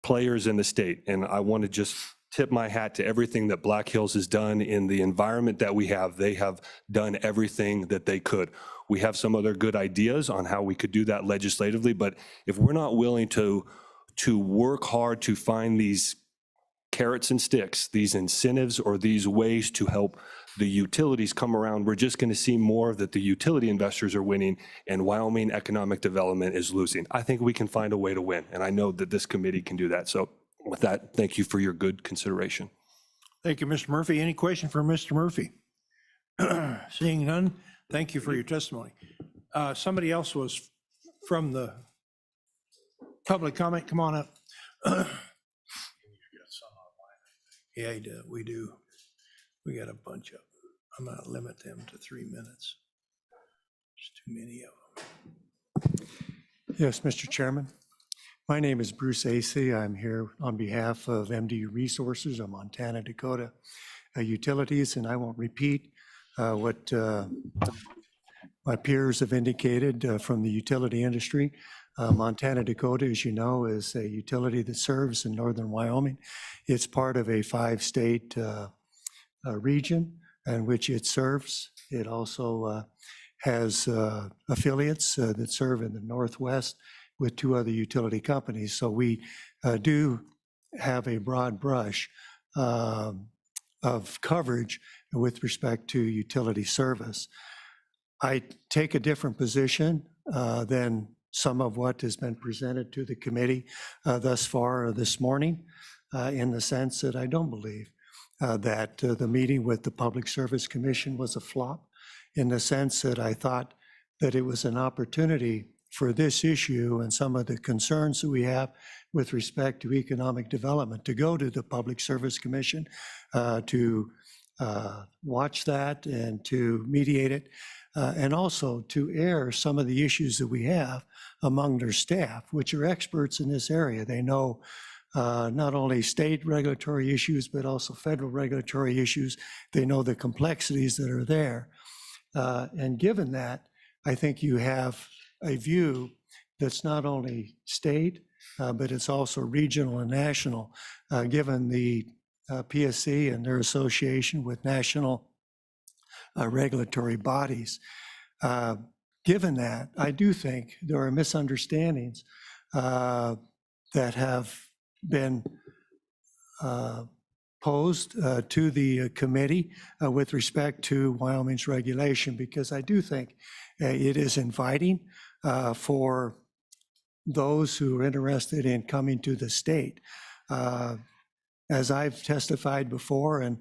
players in the state, and I want to just tip my hat to everything that Black Hills has done in the environment that we have. They have done everything that they could. We have some other good ideas on how we could do that legislatively, but if we're not willing to work hard to find these carrots and sticks, these incentives or these ways to help the utilities come around, we're just going to see more that the utility investors are winning and Wyoming economic development is losing. I think we can find a way to win, and I know that this committee can do that. So with that, thank you for your good consideration. Thank you, Mr. Murphy. Any question for Mr. Murphy? Seeing none, thank you for your testimony. Somebody else was from the public comment. Come on up. Yeah, we do. We got a bunch of them. I'm going to limit them to 3 minutes. There's too many of them. Yes, Mr. Chairman. My name is Bruce Acey. I'm here on behalf of MDU Resources of Montana Dakota Utilities, and I won't repeat what my peers have indicated from the utility industry. Montana Dakota, as you know, is a utility that serves in northern Wyoming. It's part of a 5-state region in which it serves. It also has affiliates that serve in the Northwest with 2 other utility companies. So we do have a broad brush of coverage with respect to utility service. I take a different position than some of what has been presented to the committee thus far this morning, in the sense that I don't believe that the meeting with the Public Service Commission was a flop, in the sense that I thought that it was an opportunity for this issue and some of the concerns that we have with respect to economic development to go to the Public Service Commission to watch that and to mediate it, and also to air some of the issues that we have among their staff, which are experts in this area. They know not only state regulatory issues, but also federal regulatory issues. They know the complexities that are there. And given that, I think you have a view that's not only state, but it's also regional and national, given the PSC and their association with national regulatory bodies. Given that, I do think there are misunderstandings that have been posed to the committee with respect to Wyoming's regulation, because I do think it is inviting for those who are interested in coming to the state. As I've testified before, and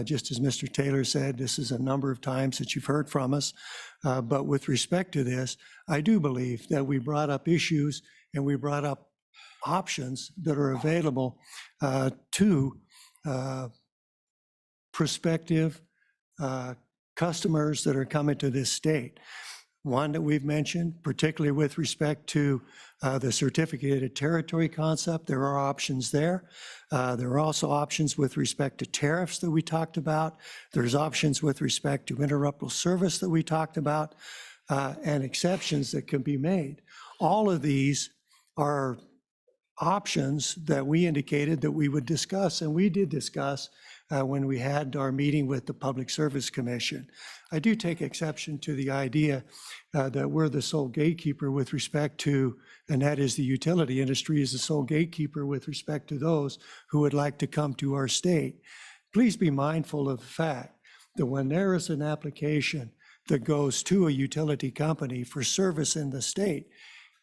just as Mr. Taylor said, this is a number of times that you've heard from us. But with respect to this, I do believe that we brought up issues and we brought up options that are available to prospective customers that are coming to this state. one that we've mentioned, particularly with respect to the certificated territory concept. There are options there. There are also options with respect to tariffs that we talked about. There's options with respect to interruptible service that we talked about, and exceptions that can be made. All of these are options that we indicated that we would discuss, and we did discuss when we had our meeting with the Public Service Commission. I do take exception to the idea that we're the sole gatekeeper with respect to, and that is the utility industry is the sole gatekeeper with respect to those who would like to come to our state. Please be mindful of the fact that when there is an application that goes to a utility company for service in the state,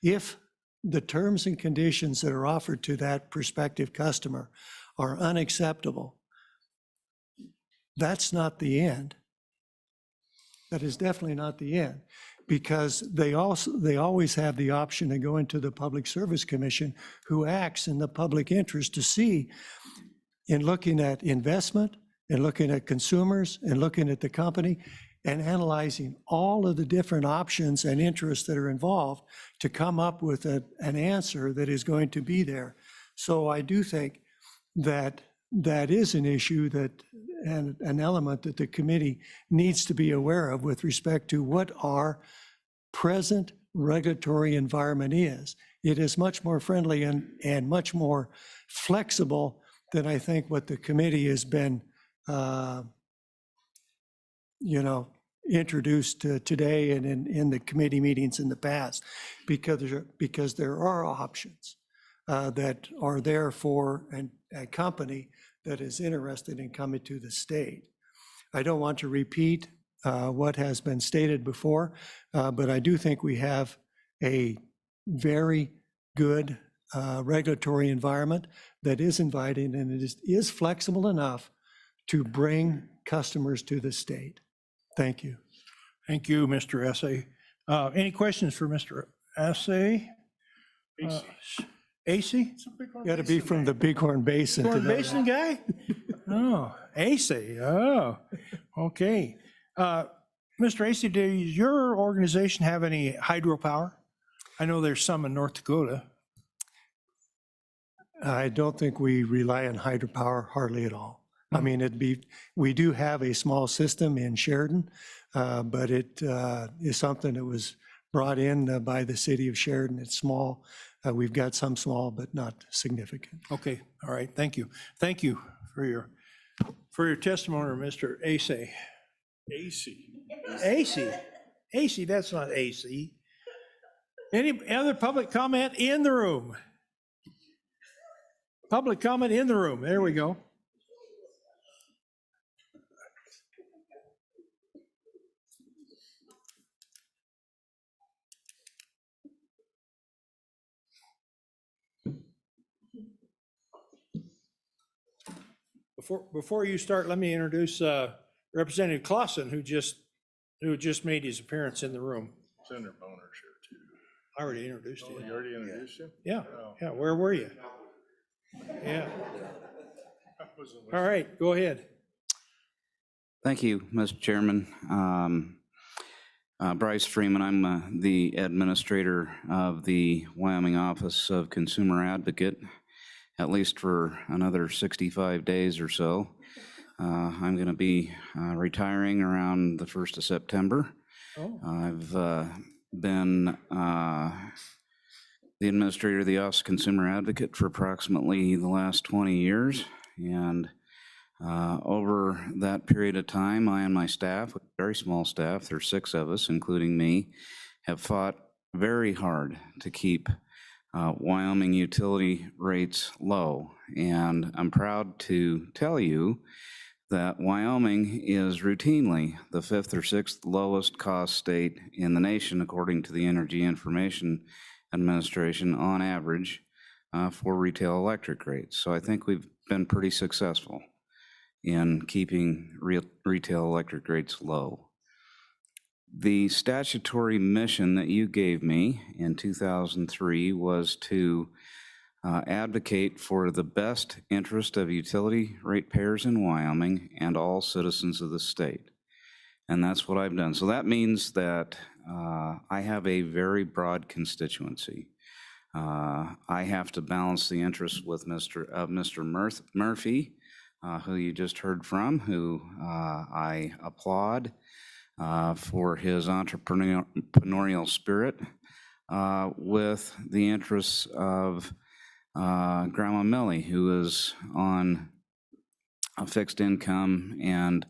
if the terms and conditions that are offered to that prospective customer are unacceptable, that's not the end. That is definitely not the end, because they always have the option to go into the Public Service Commission, who acts in the public interest, to see, in looking at investment, and looking at consumers, and looking at the company, and analyzing all of the different options and interests that are involved, to come up with an answer that is going to be there. So I do think that that is an issue and an element that the committee needs to be aware of with respect to what our present regulatory environment is. It is much more friendly and much more flexible than I think what the committee has been introduced today and in the committee meetings in the past, because there are options that are there for a company that is interested in coming to the state. I don't want to repeat what has been stated before, but I do think we have a very good regulatory environment that is inviting, and it is flexible enough to bring customers to the state. Thank you. Thank you, Mr. Essay. Any questions for Mr. Essay? AC? Got to be from the Bighorn Basin. to Bighorn know Basin that. guy? Oh, AC, oh, okay. Mr. AC, does your organization have any hydropower? I know there's some in North Dakota. I don't think we rely on hydropower hardly at all. I mean, we do have a small system in Sheridan, but it is something that was brought in by the city of Sheridan. It's small. We've got some small, but not significant. Okay, all right, thank you. Thank you for your testimony, Mr. AC. AC, that's not AC. Any other public comment in the room? Public comment in the room, there we go. Before you start, let me introduce Representative Clausen, who just made his appearance in the room. Senator Boner's here too. I already introduced him. You already introduced him? Yeah, Oh. yeah, where were you? Yeah. All right, go ahead. Thank you, Mr. Chairman. Bryce Freeman, I'm the administrator of the Wyoming Office of Consumer Advocate, at least for another 65 days or so. I'm going to be retiring around the 1st of September. Oh. I've been the administrator of the Office of Consumer Advocate for approximately the last 20 years. And over that period of time, I and my staff, a very small staff, there's 6 of us, including me, have fought very hard to keep Wyoming utility rates low. And I'm proud to tell you that Wyoming is routinely the 5th or 6th lowest cost state in the nation, according to the Energy Information Administration, on average for retail electric rates. So I think we've been pretty successful in keeping retail electric rates low. The statutory mission that you gave me in 2003 was to advocate for the best interest of utility ratepayers in Wyoming and all citizens of the state. And that's what I've done. So that means that I have a very broad constituency. I have to balance the interests with Mr. Murphy, who you just heard from, who I applaud for his entrepreneurial spirit, with the interests of Grandma Millie, who is on a fixed income and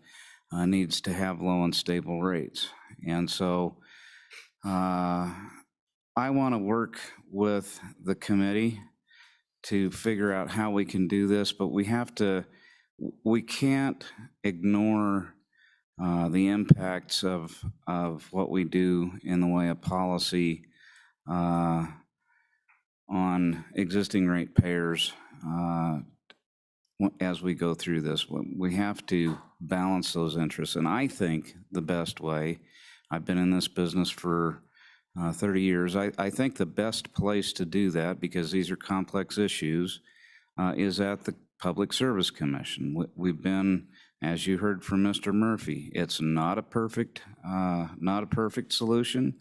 needs to have low and stable rates. And so I want to work with the committee to figure out how we can do this, but we can't ignore the impacts of what we do in the way of policy on existing ratepayers as we go through this. We have to balance those interests. And I think the best way, I've been in this business for 30 years, I think the best place to do that, because these are complex issues, is at the Public Service Commission. We've been, as you heard from Mr. Murphy, it's not a perfect solution,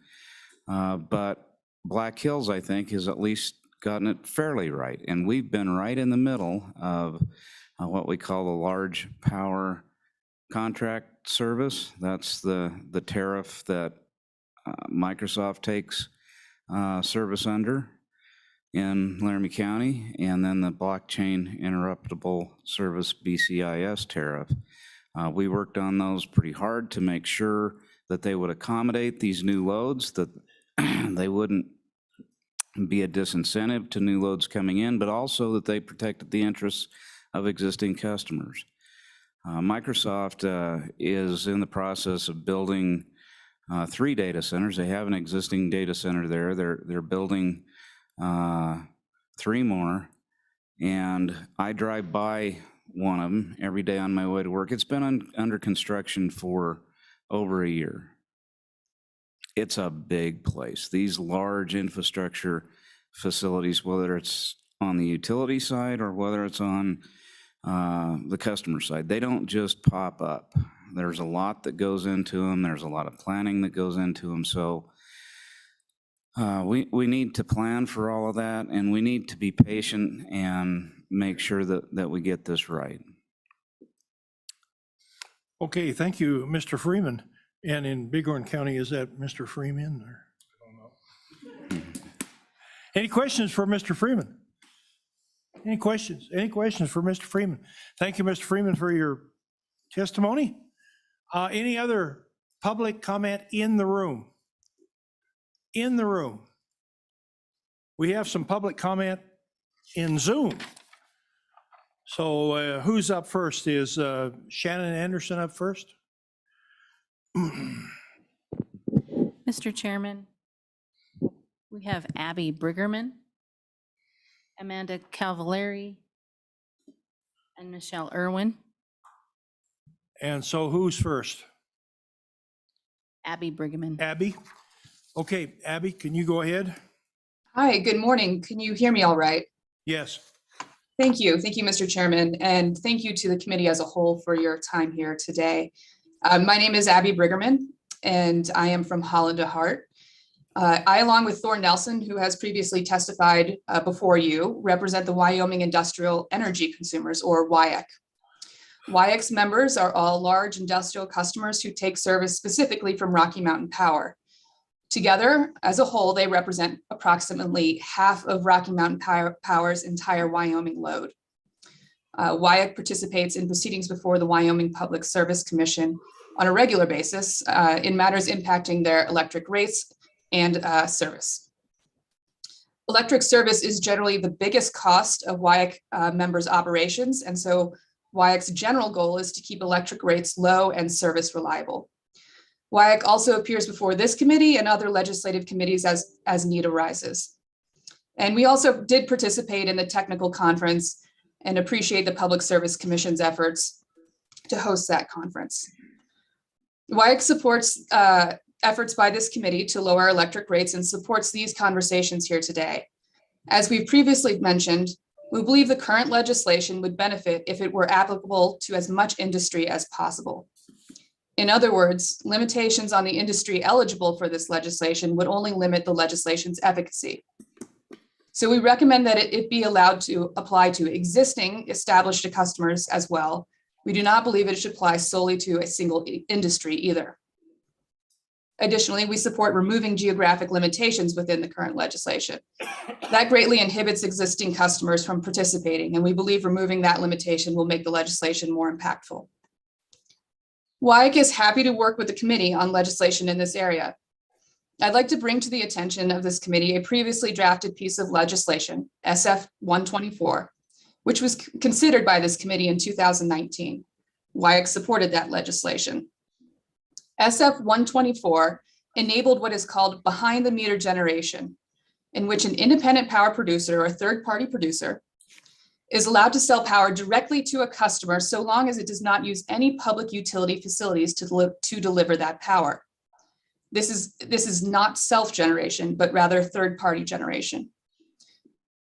but Black Hills, I think, has at least gotten it fairly right. And we've been right in the middle of what we call the large power contract service. That's the tariff that Microsoft takes service under in Laramie County, and then the blockchain interruptible service BCIS tariff. We worked on those pretty hard to make sure that they would accommodate these new loads, that they wouldn't be a disincentive to new loads coming in, but also that they protected the interests of existing customers. Microsoft is in the process of building 3 data centers. They have an existing data center there. They're building 3 more, and I drive by one of them every day on my way to work. It's been under construction for over a year. It's a big place. These large infrastructure facilities, whether it's on the utility side or whether it's on the customer side, they don't just pop up. There's a lot that goes into them. There's a lot of planning that goes into them. So we need to plan for all of that, and we need to be patient and make sure that we get this right. Okay, thank you, Mr. Freeman. And in Bighorn County, is that Mr. Freeman or? I don't know. Any questions for Mr. Freeman? Any questions? Any questions for Mr. Freeman? Thank you, Mr. Freeman, for your testimony. Any other public comment in the room? In the room. We have some public comment in Zoom. So who's up first? Is Shannon Anderson up first? Mr. Chairman, we have Abby Briggerman, Amanda Cavallari, and Michelle Irwin. And so who's first? Abby Briggerman. Abby? Okay, Abby, can you go ahead? Hi, good morning. Can you hear me all right? Yes. Thank you. Thank you, Mr. Chairman, and thank you to the committee as a whole for your time here today. My name is Abby Briggerman, and I am from Holland to Hart. I, along with Thor Nelson, who has previously testified before you, represent the Wyoming Industrial Energy Consumers, or WIAC. WIAC's members are all large industrial customers who take service specifically from Rocky Mountain Power. Together, as a whole, they represent approximately half of Rocky Mountain Power's entire Wyoming load. WIAC participates in proceedings before the Wyoming Public Service Commission on a regular basis in matters impacting their electric rates and service. Electric service is generally the biggest cost of WIAC members' operations, and so WIAC's general goal is to keep electric rates low and service reliable. WIAC also appears before this committee and other legislative committees as need arises. And we also did participate in the technical conference and appreciate the Public Service Commission's efforts to host that conference. WIAC supports efforts by this committee to lower electric rates and supports these conversations here today. As we've previously mentioned, we believe the current legislation would benefit if it were applicable to as much industry as possible. In other words, limitations on the industry eligible for this legislation would only limit the legislation's efficacy. So we recommend that it be allowed to apply to existing established customers as well. We do not believe it should apply solely to a single industry either. Additionally, we support removing geographic limitations within the current legislation. That greatly inhibits existing customers from participating, and we believe removing that limitation will make the legislation more impactful. WIAC is happy to work with the committee on legislation in this area. I'd like to bring to the attention of this committee a previously drafted piece of legislation, SF 124, which was considered by this committee in 2019. WIAC supported that legislation. SF 124 enabled what is called behind the meter generation, in which an independent power producer or third-party producer is allowed to sell power directly to a customer so long as it does not use any public utility facilities to deliver that power. This is not self-generation, but rather third-party generation.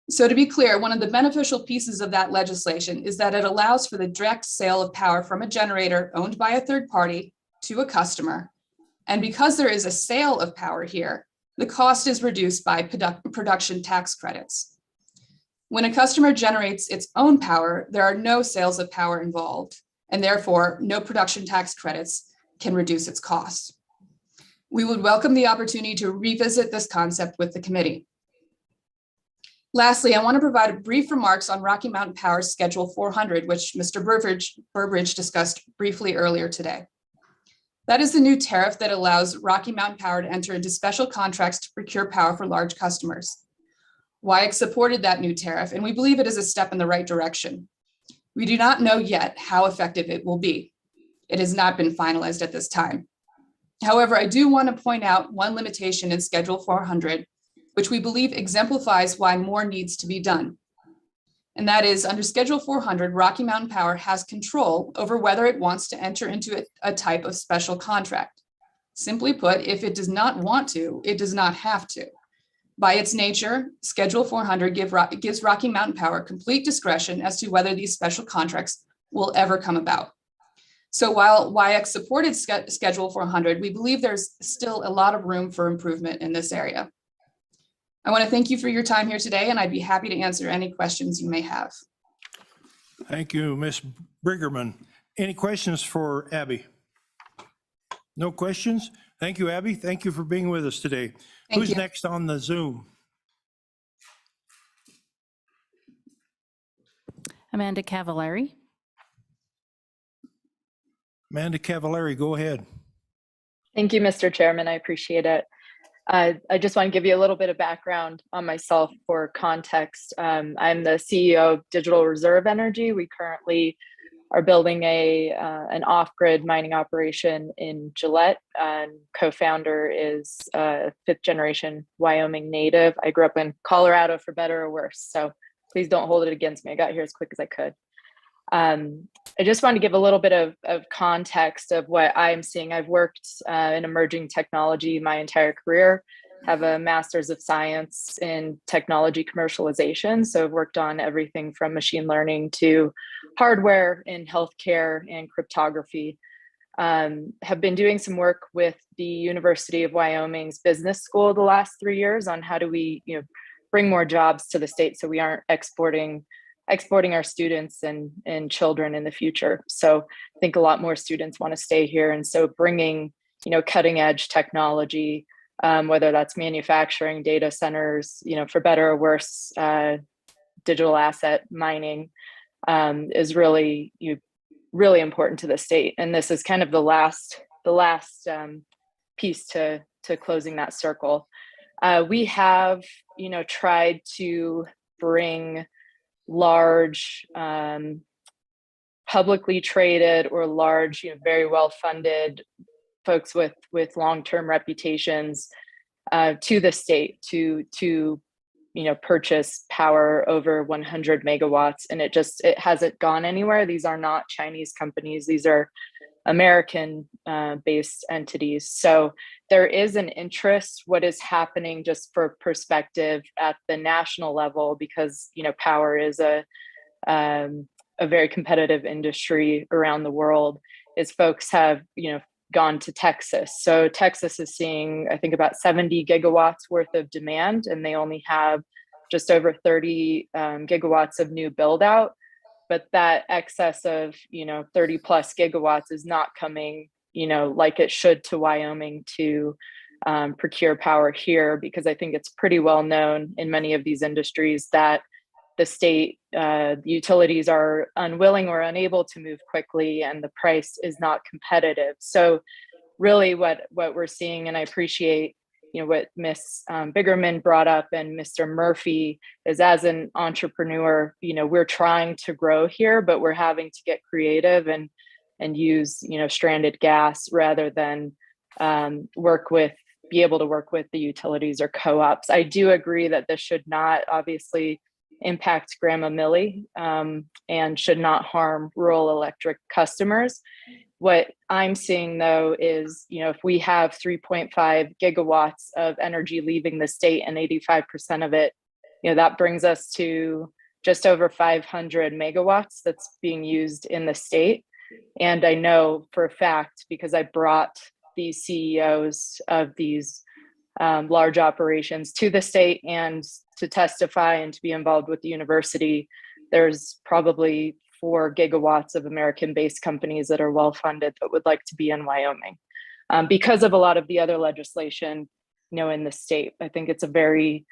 So to be clear, one of the beneficial pieces of that legislation is that it allows for the direct sale of power from a generator owned by a third party to a customer. And because there is a sale of power here, the cost is reduced by production tax credits. When a customer generates its own power, there are no sales of power involved, and therefore no production tax credits can reduce its cost. We would welcome the opportunity to revisit this concept with the committee. Lastly, I want to provide brief remarks on Rocky Mountain Power's Schedule 400, which Mr. Burbridge discussed briefly earlier today. That is the new tariff that allows Rocky Mountain Power to enter into special contracts to procure power for large customers. WIAC supported that new tariff, and we believe it is a step in the right direction. We do not know yet how effective it will be. It has not been finalized at this time. However, I do want to point out one limitation in Schedule 400, which we believe exemplifies why more needs to be done. And that is, under Schedule 400, Rocky Mountain Power has control over whether it wants to enter into a type of special contract. Simply put, if it does not want to, it does not have to. By its nature, Schedule 400 gives Rocky Mountain Power complete discretion as to whether these special contracts will ever come about. So while WIAC supported Schedule 400, we believe there's still a lot of room for improvement in this area. I want to thank you for your time here today, and I'd be happy to answer any questions you may have. Thank you, Ms. Briggerman. Any questions for Abby? No questions? Thank you, Abby. Thank you for being with us today. Who's next on the Zoom? Amanda Cavallari. Amanda Cavallari, go ahead. Thank you, Mr. Chairman. I appreciate it. I just want to give you a little bit of background on myself for context. I'm the CEO of Digital Reserve Energy. We currently are building an off-grid mining operation in Gillette, and co-founder is a fifth-generation Wyoming native. I grew up in Colorado, for better or worse, so please don't hold it against me. I got here as quick as I could. I just want to give a little bit of context of what I'm seeing. I've worked in emerging technology my entire career, have a master's of science in technology commercialization. So I've worked on everything from machine learning to hardware in healthcare and cryptography. Have been doing some work with the University of Wyoming's business school the last 3 years on how do we bring more jobs to the state so we aren't exporting our students and children in the future. So I think a lot more students want to stay here. And so bringing, cutting edge technology, whether that's manufacturing, data centers, for better or worse, digital asset mining is really important to the state. And this is kind of the last piece to closing that circle. We have, tried to bring large publicly traded or large very well funded folks with long-term reputations to the state to purchase power over 100 megawatts, and it hasn't gone anywhere. These are not Chinese companies, these are American based entities. So there is an interest. What is happening, just for perspective, at the national level, because power is a very competitive industry around the world, is folks have gone to Texas. So Texas is seeing, I think, about 70 gigawatts worth of demand, and they only have just over 30 gigawatts of new build out. But that excess of, 30 plus gigawatts is not coming, like it should to Wyoming to procure power here, because I think it's pretty well known in many of these industries that the state utilities are unwilling or unable to move quickly, and the price is not competitive. So really what we're seeing, and I appreciate what Ms. Bigerman brought up and Mr. Murphy, is as an entrepreneur, we're trying to grow here, but we're having to get creative and use stranded gas rather than be able to work with the utilities or co-ops. I do agree that this should not obviously impact Grandma Millie and should not harm rural electric customers. What I'm seeing, though, is, if we have 3.5 gigawatts of energy leaving the state and 85% of it, that brings us to just over 500 megawatts that's being used in the state. And I know for a fact, because I brought these CEOs of these large operations to the state and to testify and to be involved with the university, there's probably 4 gigawatts of American-based companies that are well-funded that would like to be in Wyoming because of a lot of the other legislation, in the state. I think it's a very,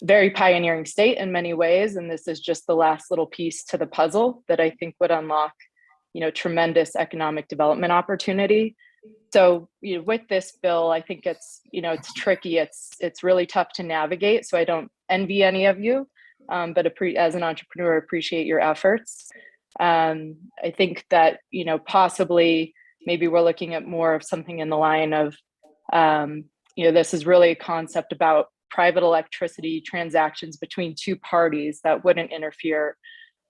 very pioneering state in many ways, and this is just the last little piece to the puzzle that I think would unlock, tremendous economic development opportunity. So, with this bill, I think it's, it's tricky. It's really tough to navigate. So I don't envy any of you. But as an entrepreneur, I appreciate your efforts. I think that, possibly maybe we're looking at more of something in the line of, this is really a concept about private electricity transactions between two parties that wouldn't interfere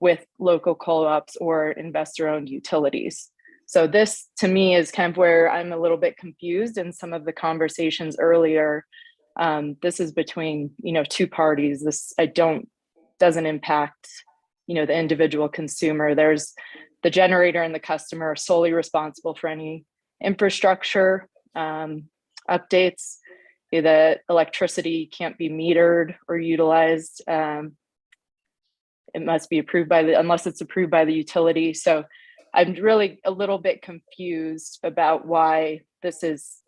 with local co-ops or investor-owned utilities. So this, to me, is kind of where I'm a little bit confused in some of the conversations earlier. This is between, two parties. This doesn't impact, the individual consumer. There's the generator and the customer are solely responsible for any infrastructure updates. The electricity can't be metered or utilized. It must be approved unless it's approved by the utility. So I'm really a little bit confused about why this is,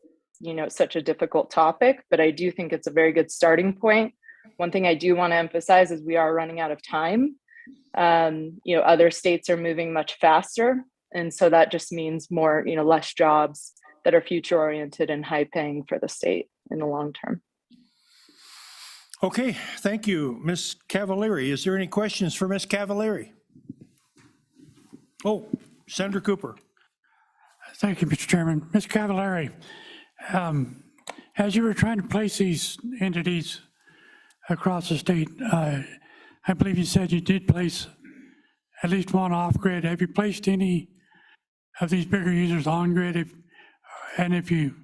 such a difficult topic, but I do think it's a very good starting point. One thing I do want to emphasize is we are running out of time. Other states are moving much faster. And so that just means more, less jobs that are future oriented and high paying for the state in the long term. Okay, thank you. Ms. Cavallari, is there any questions for Ms. Cavallari? Oh, Senator Cooper. Thank you, Mr. Chairman. Ms. Cavallari, as you were trying to place these entities across the state, I believe you said you did place at least one off-grid. Have you placed any of these bigger users on-grid? And if you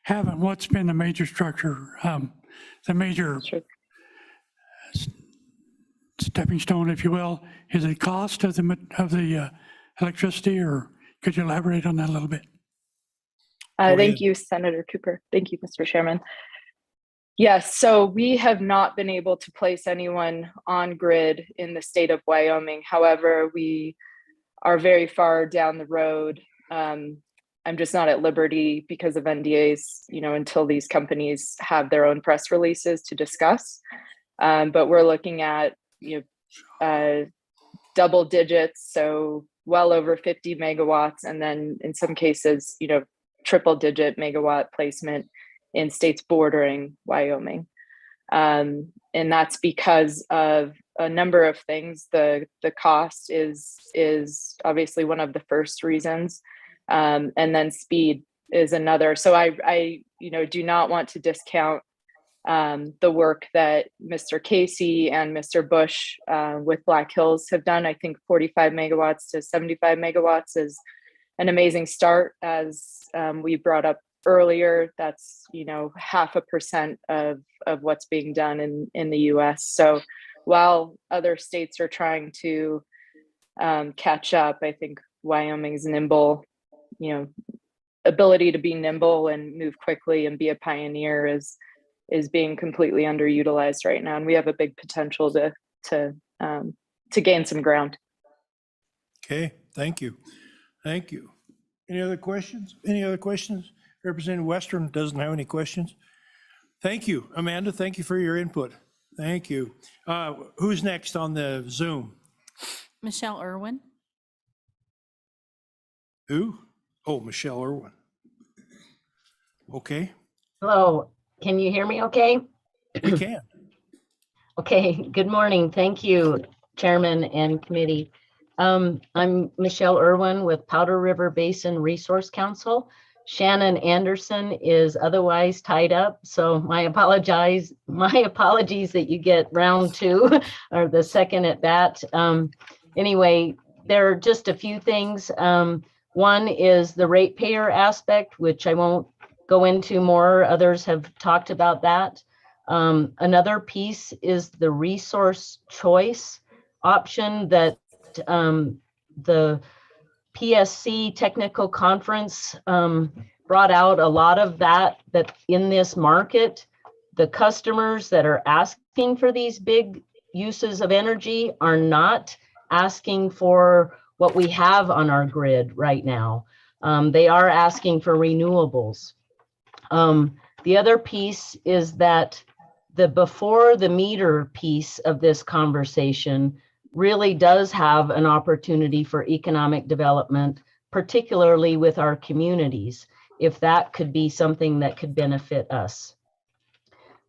haven't, what's been the major structure, the major stepping stone, if you will? Is it cost of the electricity, or could you elaborate on that a little bit? Thank you, Senator Cooper. Thank you, Mr. Chairman. Yes, so we have not been able to place anyone on grid in the state of Wyoming. However, we are very far down the road. I'm just not at liberty because of NDAs, until these companies have their own press releases to discuss. But we're looking at, double digits, so well over 50 megawatts, and then in some cases, triple digit megawatt placement in states bordering Wyoming. And that's because of a number of things. The cost is obviously one of the first reasons. And then speed is another. So I do not want to discount the work that Mr. Casey and Mr. Bush with Black Hills have done. I think 45 megawatts to 75 megawatts is an amazing start. As we brought up earlier, that's 0.5% of what's being done in the US. So while other states are trying to catch up, I think Wyoming's nimble, ability to be nimble and move quickly and be a pioneer is being completely underutilized right now, and we have a big potential to gain some ground. Okay, thank you. Thank you. Any other questions? Any other questions? Representative Western doesn't have any questions. Thank you. Amanda, thank you for your input. Thank you. Who's next on the Zoom? Michelle Irwin. Who? Oh, Michelle Irwin. Okay, Hello, can you hear me okay? we can. Okay, good morning. Thank you, Chairman and committee. I'm Michelle Irwin with Powder River Basin Resource Council. Shannon Anderson is otherwise tied up, so my apologies that you get round two or the second at bat. Anyway, there are just a few things. One is the ratepayer aspect, which I won't go into more. Others have talked about that. Another piece is the resource choice option that the PSC technical conference brought out a lot of that in this market, the customers that are asking for these big uses of energy are not asking for what we have on our grid right now. They are asking for renewables. The other piece is that the before the meter piece of this conversation really does have an opportunity for economic development, particularly with our communities, if that could be something that could benefit us.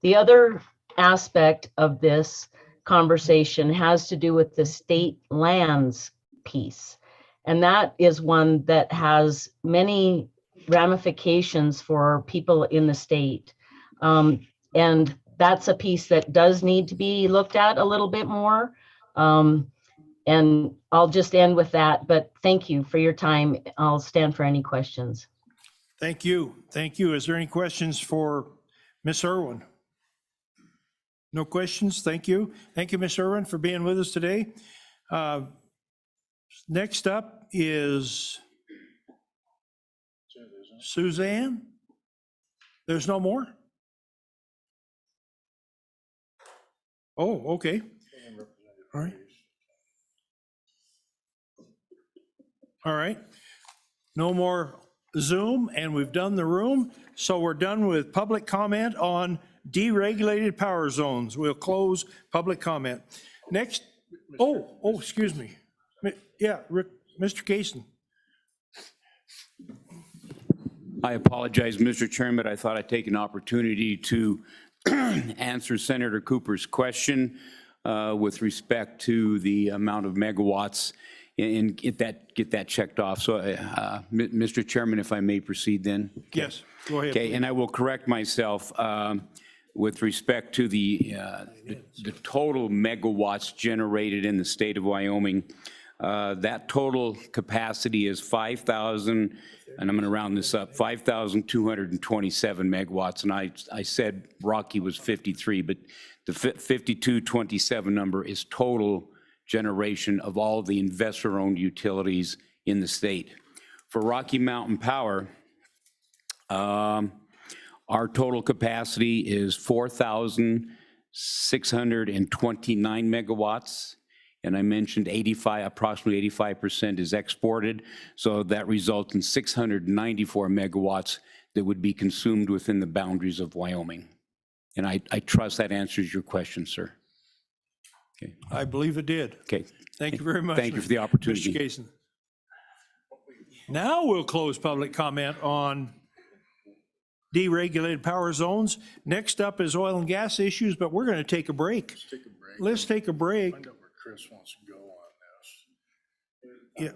The other aspect of this conversation has to do with the state lands piece. And that is one that has many ramifications for people in the state. And that's a piece that does need to be looked at a little bit more. And I'll just end with that, but thank you for your time. I'll stand for any questions. Thank you. Thank you. Is there any questions for Ms. Irwin? No questions? Thank you. Thank you, Ms. Irwin, for being with us today. Next up is Suzanne. There's no more? Oh, okay. All right. All right. No more Zoom, and we've done the room. So we're done with public comment on deregulated power zones. We'll close public comment. Next, excuse me. Yeah, Rick, Mr. Kaysen. I apologize, Mr. Chairman. I thought I'd take an opportunity to answer Senator Cooper's question with respect to the amount of megawatts and get that checked off. So, Mr. Chairman, if I may proceed then? Yes, go ahead. Okay, and I will correct myself with respect to the total megawatts generated in the state of Wyoming. That total capacity is 5,000, and I'm going to round this up, 5,227 megawatts. And I said Rocky was 53, but the 5227 number is total generation of all the investor-owned utilities in the state. For Rocky Mountain Power, our total capacity is 4,629 megawatts. And I mentioned approximately 85% is exported. So that results in 694 megawatts that would be consumed within the boundaries of Wyoming. And I trust that answers your question, sir. Okay. I believe it did. Okay. Thank you very much. Thank you for the opportunity. Mr. Kaysen. Now we'll close public comment on deregulated power zones. Next up is oil and gas issues, but we're going to take a break. Let's take a break. Find out where Chris wants to go on this. Yeah.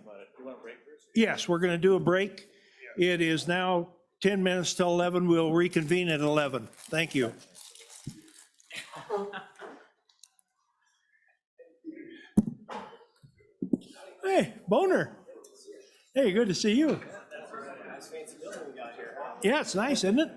Yes, we're going to do a break. It is now 10 minutes till 11. We'll reconvene at 11. Thank you. Hey, Boner. Hey, good to see you. Yeah, it's nice, isn't it?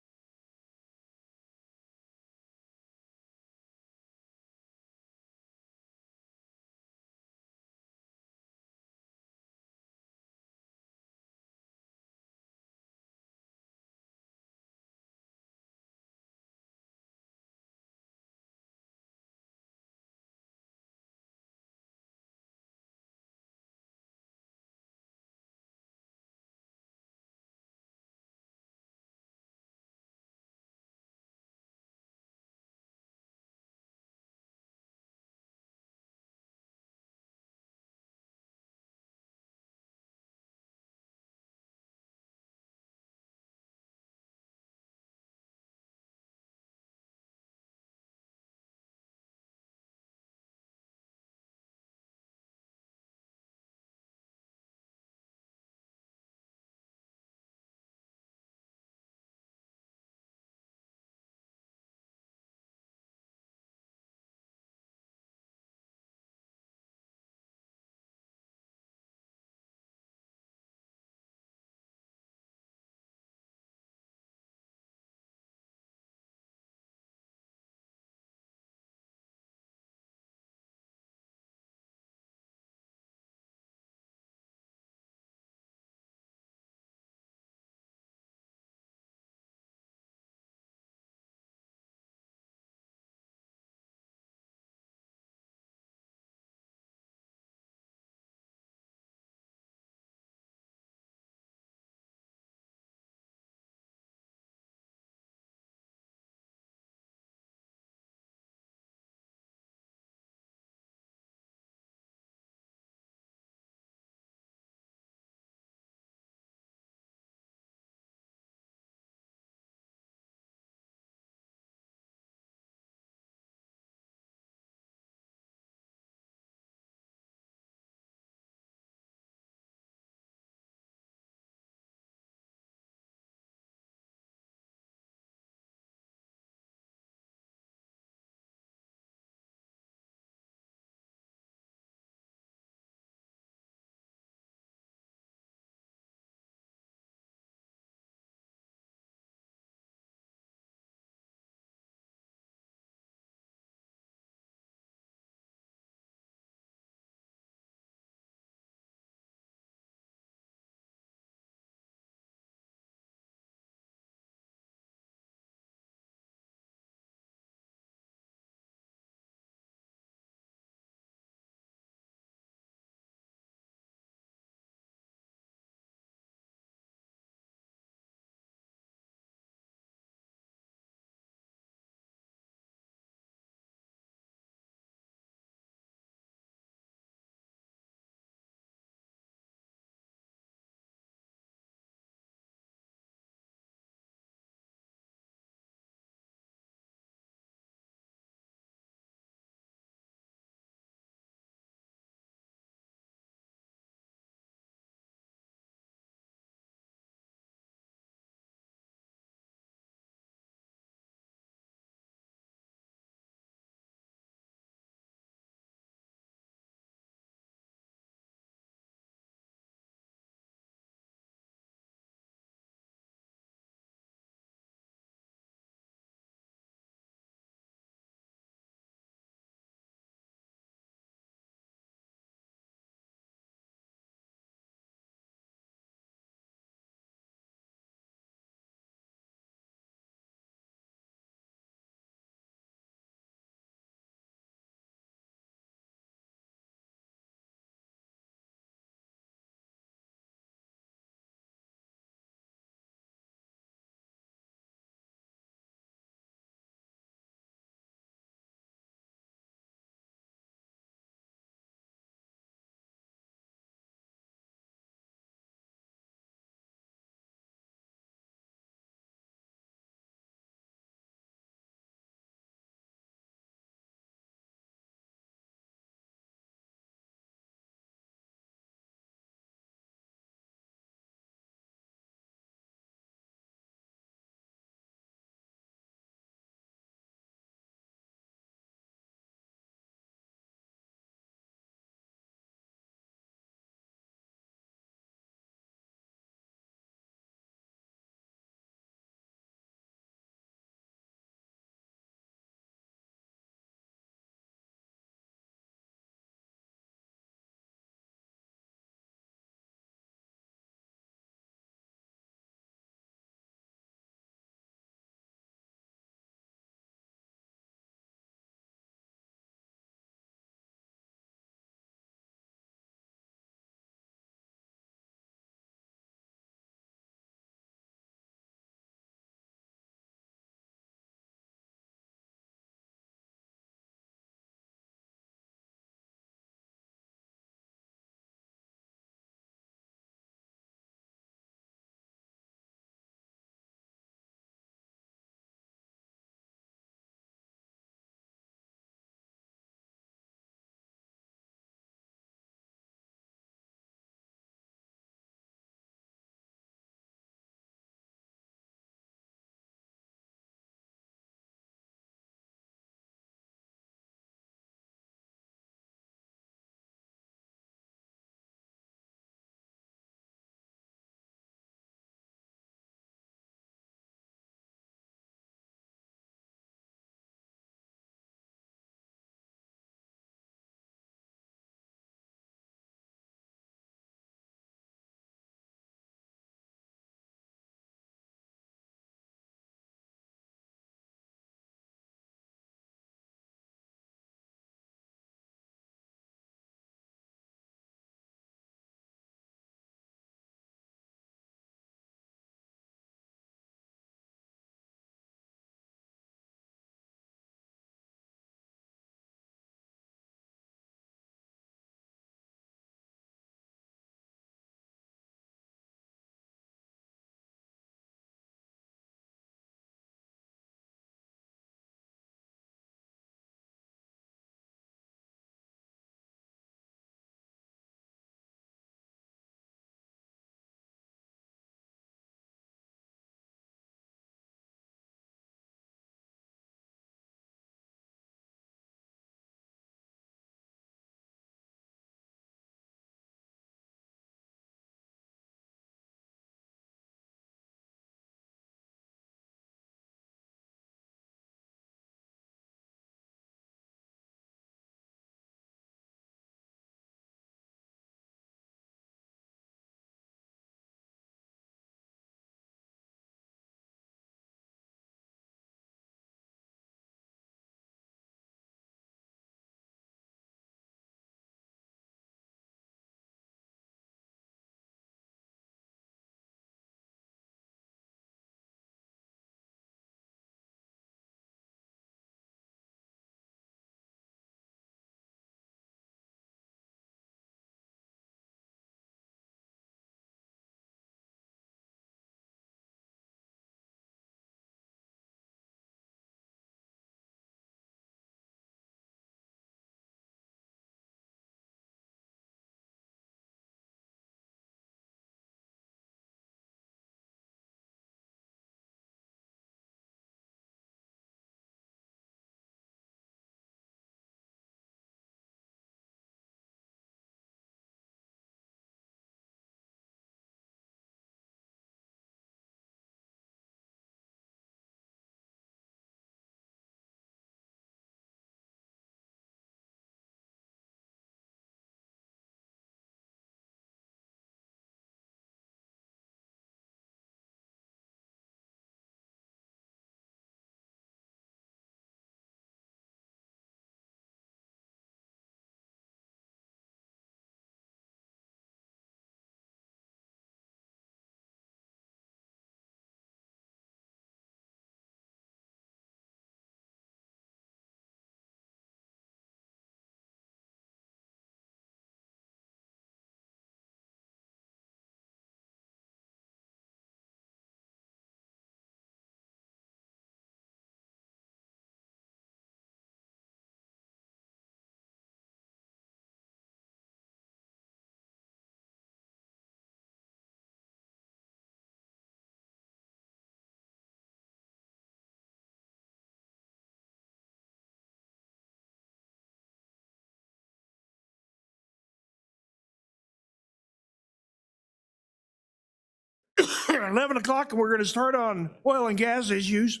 11 o'clock, and we're going to start on oil and gas issues.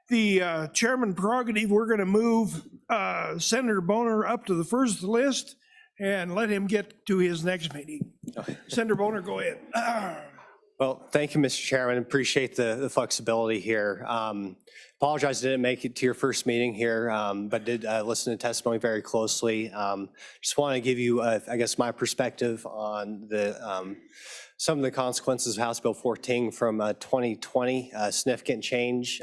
The chairman prerogative, we're going to move Senator Boner up to the first of the list and let him get to his next meeting. Senator Boner, go ahead. Well, thank you, Mr. Chairman. Appreciate the flexibility here. Apologize I didn't make it to your first meeting here, but did listen to testimony very closely. Just want to give you, I guess, my perspective on the some of the consequences of House Bill 14 from 2020, significant change,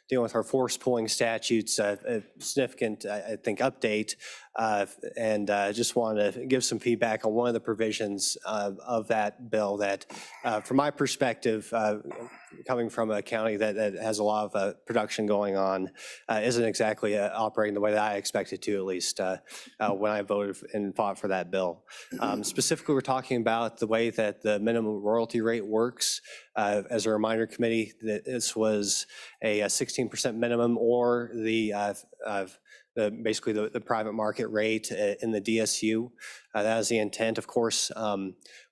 dealing with our force pooling statutes, a significant, I think, update. And just want to give some feedback on one of the provisions of that bill that, from my perspective, coming from a county that has a lot of production going on, isn't exactly operating the way that I expected to, at least when I voted and fought for that bill. Specifically, we're talking about the way that the minimum royalty rate works. As a reminder, committee, that this was a 16% minimum or basically the private market rate in the DSU. That is the intent. Of course,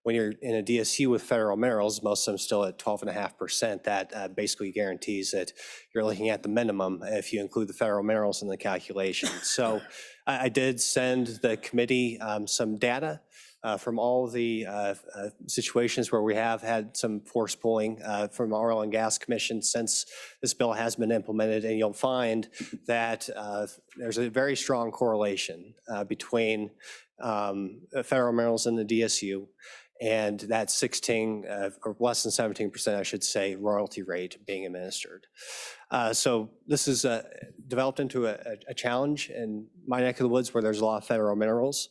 when you're in a DSU with federal minerals, most of them still at 12.5%, that basically guarantees that you're looking at the minimum if you include the federal minerals in the calculation. So I did send the committee some data from all the situations where we have had some force pulling from the Oil and Gas Commission since this bill has been implemented, and you'll find that there's a very strong correlation between federal minerals in the DSU and that 16 or less than 17%, I should say, royalty rate being administered. So this is developed into a challenge in my neck of the woods where there's a lot of federal minerals.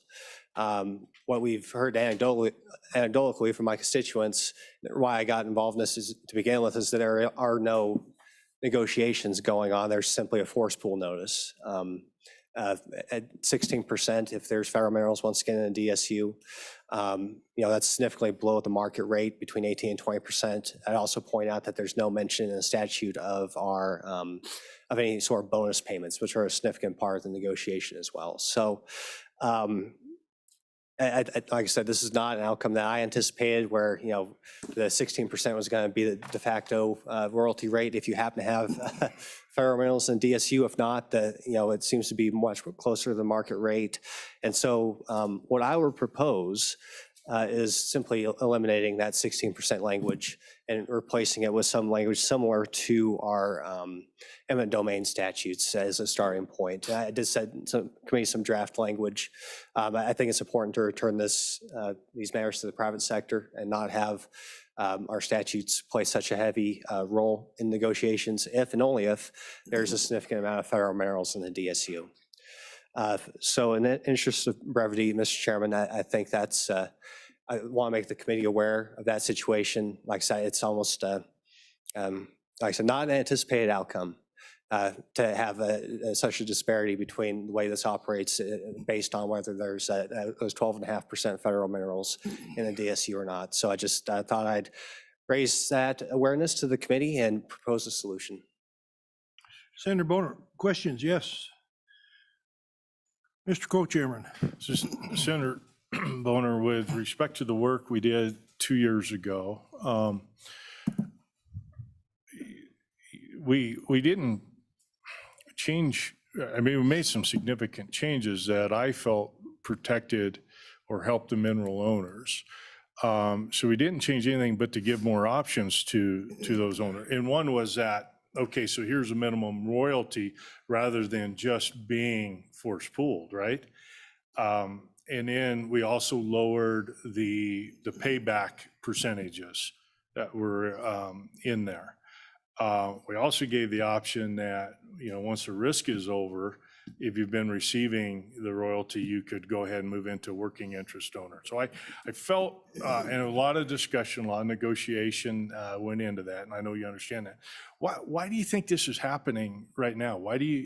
What we've heard anecdotally from my constituents, why I got involved in this is, to begin with, is that there are no negotiations going on. There's simply a force pool notice. At 16%, if there's federal minerals once again in the DSU, that's significantly below the market rate between 18 and 20%. I'd also point out that there's no mention in the statute of of any sort of bonus payments, which are a significant part of the negotiation as well. So, like I said, this is not an outcome that I anticipated where, the 16% was going to be the de facto royalty rate if you happen to have federal minerals in DSU. If not, it seems to be much closer to the market rate. And so what I would propose is simply eliminating that 16% language and replacing it with some language similar to our eminent domain statutes as a starting point. I did send some draft language. I think it's important to return these matters to the private sector and not have our statutes play such a heavy role in negotiations if and only if there's a significant amount of federal minerals in the DSU. So in the interest of brevity, Mr. Chairman, I think that's, I want to make the committee aware of that situation. Like I said, it's almost, like I said, not an anticipated outcome to have such a disparity between the way this operates based on whether there's those 12.5% federal minerals in the DSU or not. So I just thought I'd raise that awareness to the committee and propose a solution. Senator Boner, questions? Yes. Mr. Co-Chairman. Senator Boner, with respect to the work we did 2 years ago, we didn't change. I mean, we made some significant changes that I felt protected or helped the mineral owners. So we didn't change anything but to give more options to those owners. And one was that, okay, so here's a minimum royalty rather than just being force pooled, right? And then we also lowered the payback percentages that were in there. We also gave the option that, once the risk is over, if you've been receiving the royalty, you could go ahead and move into working interest owner. So I felt, and a lot of discussion, a lot of negotiation went into that, and I know you understand that. Why do you think this is happening right now? Why do you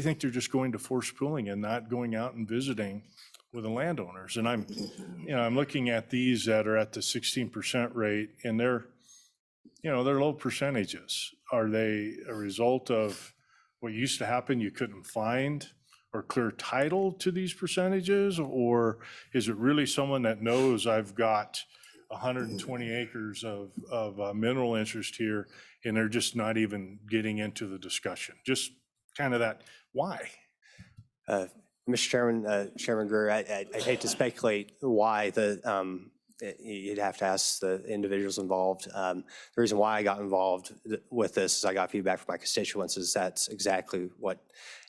think they're just going to force pooling and not going out and visiting with the landowners? And I'm looking at these that are at the 16% rate, and they're low percentages. Are they a result of what used to happen? You couldn't find or clear title to these percentages? Or is it really someone that knows I've got 120 acres of mineral interest here, and they're just not even getting into the discussion? Just kind of that, why? Mr. Chairman, Chairman Greer, I hate to speculate why you'd have to ask the individuals involved. The reason why I got involved with this is I got feedback from my constituents is that's exactly what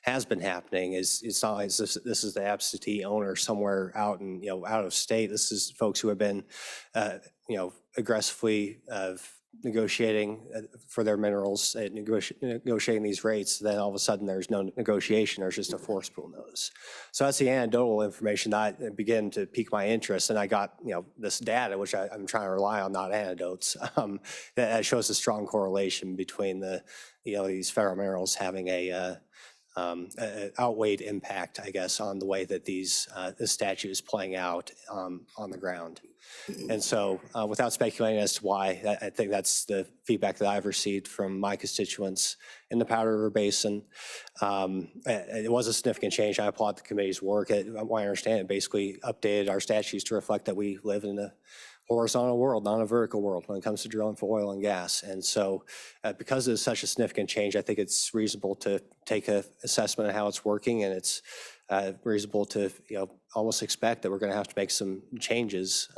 has been happening. It's not like this is the absentee owner somewhere out in, out of state. This is folks who have been, aggressively negotiating for their minerals, negotiating these rates. Then all of a sudden there's no negotiation. There's just a forest pool notice. So that's the anecdotal information that began to pique my interest. And I got, this data, which I'm trying to rely on, not anecdotes, that shows a strong correlation between these federal minerals having a outweighed impact, I guess, on the way that this statute is playing out on the ground. And so without speculating as to why, I think that's the feedback that I've received from my constituents in the Powder River Basin. It was a significant change. I applaud the committee's work. I understand it basically updated our statutes to reflect that we live in a horizontal world, not a vertical world when it comes to drilling for oil and gas. And so because it's such a significant change, I think it's reasonable to take an assessment of how it's working, and it's reasonable to almost expect that we're going to have to make some changes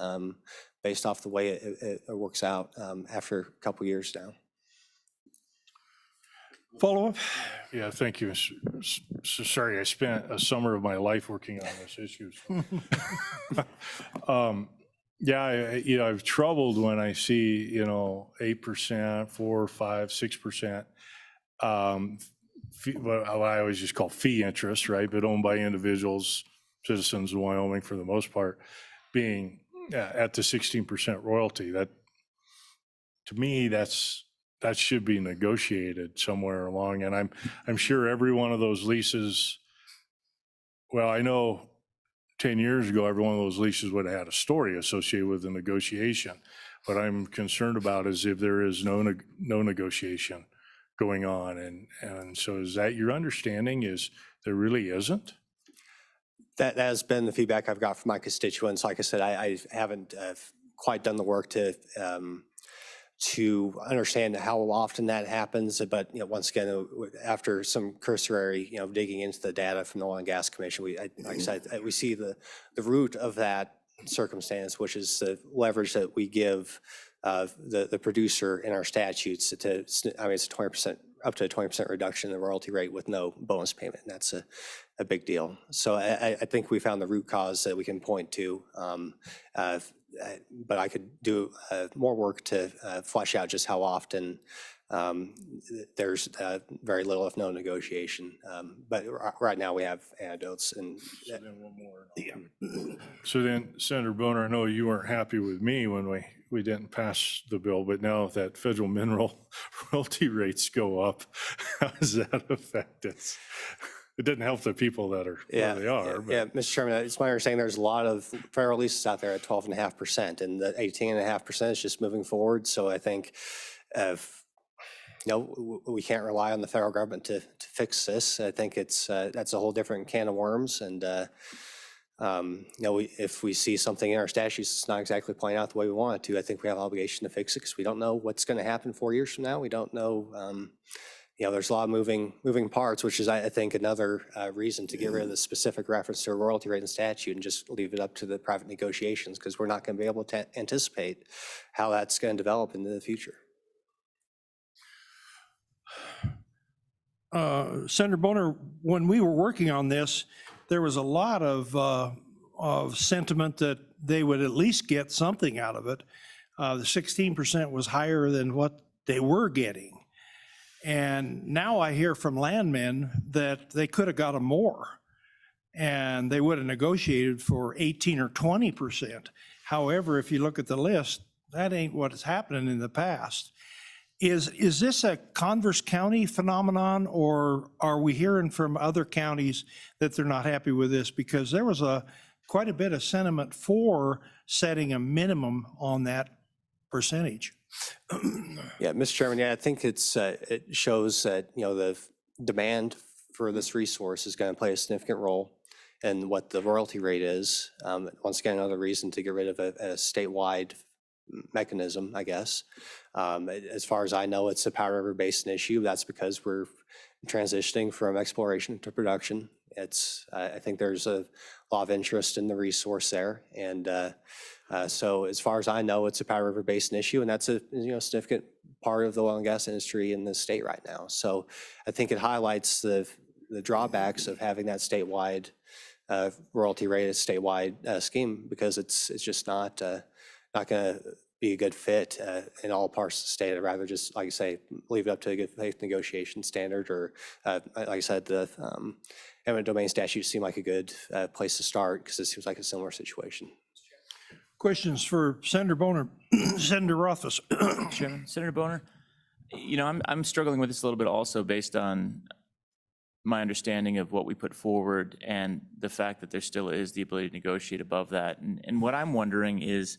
based off the way it works out after a couple years now. Follow-up? Yeah, thank you. So sorry, I spent a summer of my life working on this issue. Yeah, I've troubled when I see, 8%, 4, 5, 6%. What I always just call fee interest, right? But owned by individuals, citizens of Wyoming for the most part, being at the 16% royalty. That, to me, that should be negotiated somewhere along. And I'm sure every one of those leases, well, I know 10 years ago, every one of those leases would have had a story associated with the negotiation. What I'm concerned about is if there is no negotiation going on. And so is that your understanding, is there really isn't? That has been the feedback I've got from my constituents. Like I said, I haven't quite done the work to understand how often that happens. But once again, after some cursory digging into the data from the Oil and Gas Commission, like I said, we see the root of that circumstance, which is the leverage that we give the producer in our statutes it's a 20%, up to a 20% reduction in the royalty rate with no bonus payment. And that's a big deal. So I think we found the root cause that we can point to. But I could do more work to flesh out just how often there's very little, if no, negotiation. But right now we have anecdotes. And so then one more. Yeah. So then, Senator Boner, I know you weren't happy with me when we didn't pass the bill, but now that federal mineral royalty rates go up, how does that affect us? It didn't help the people that are where they are. But. Yeah, Mr. Chairman, it's my understanding there's a lot of federal leases out there at 12.5%, and the 18.5% is just moving forward. So I think, we can't rely on the federal government to fix this. I think that's a whole different can of worms. And if we see something in our statutes that's not exactly playing out the way we want it to, I think we have an obligation to fix it because we don't know what's going to happen 4 years from now. We don't know. There's a lot of moving parts, which is, I think, another reason to get rid of the specific reference to a royalty rate in statute and just leave it up to the private negotiations, because we're not going to be able to anticipate how that's going to develop into the future. Senator Boner, when we were working on this, there was a lot of sentiment that they would at least get something out of it. The 16% was higher than what they were getting. And now I hear from landmen that they could have got more, and they would have negotiated for 18 or 20%. However, if you look at the list, that ain't what is happening in the past. Is this a Converse County phenomenon, or are we hearing from other counties that they're not happy with this? Because there was quite a bit of sentiment for setting a minimum on that percentage. Yeah, Mr. Chairman, I think it shows that the demand for this resource is going to play a significant role in what the royalty rate is. Once again, another reason to get rid of a statewide mechanism, I guess. As far as I know, it's a Powder River Basin issue. That's because we're transitioning from exploration to production. I think there's a lot of interest in the resource there. And so as far as I know, it's a Powder River Basin issue, and that's a significant part of the oil and gas industry in the state right now. So I think it highlights the drawbacks of having that statewide royalty rate, a statewide scheme, because it's just not going to be a good fit in all parts of the state. I'd rather just, like I say, leave it up to a good faith negotiation standard, or like I said, the eminent domain statutes seem like a good place to start, because it seems like a similar situation. Questions for Senator Boner, Senator Rothfuss. Chairman, Senator Boner, I'm struggling with this a little bit also based on my understanding of what we put forward and the fact that there still is the ability to negotiate above that. And what I'm wondering is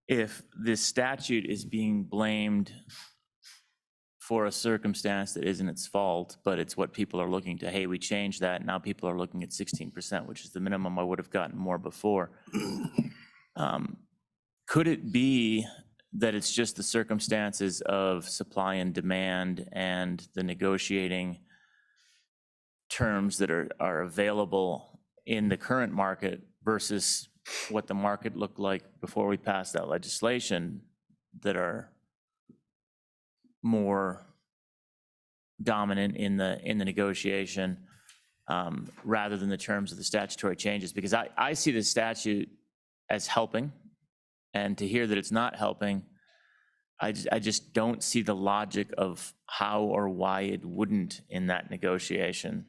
if this statute is being blamed for a circumstance that isn't its fault, but it's what people are looking to, hey, we changed that, now people are looking at 16%, which is the minimum. I would have gotten more before. Could it be that it's just the circumstances of supply and demand and the negotiating terms that are available in the current market versus what the market looked like before we passed that legislation that are more dominant in the negotiation rather than the terms of the statutory changes? Because I see the statute as helping, and to hear that it's not helping, I just don't see the logic of how or why it wouldn't in that negotiation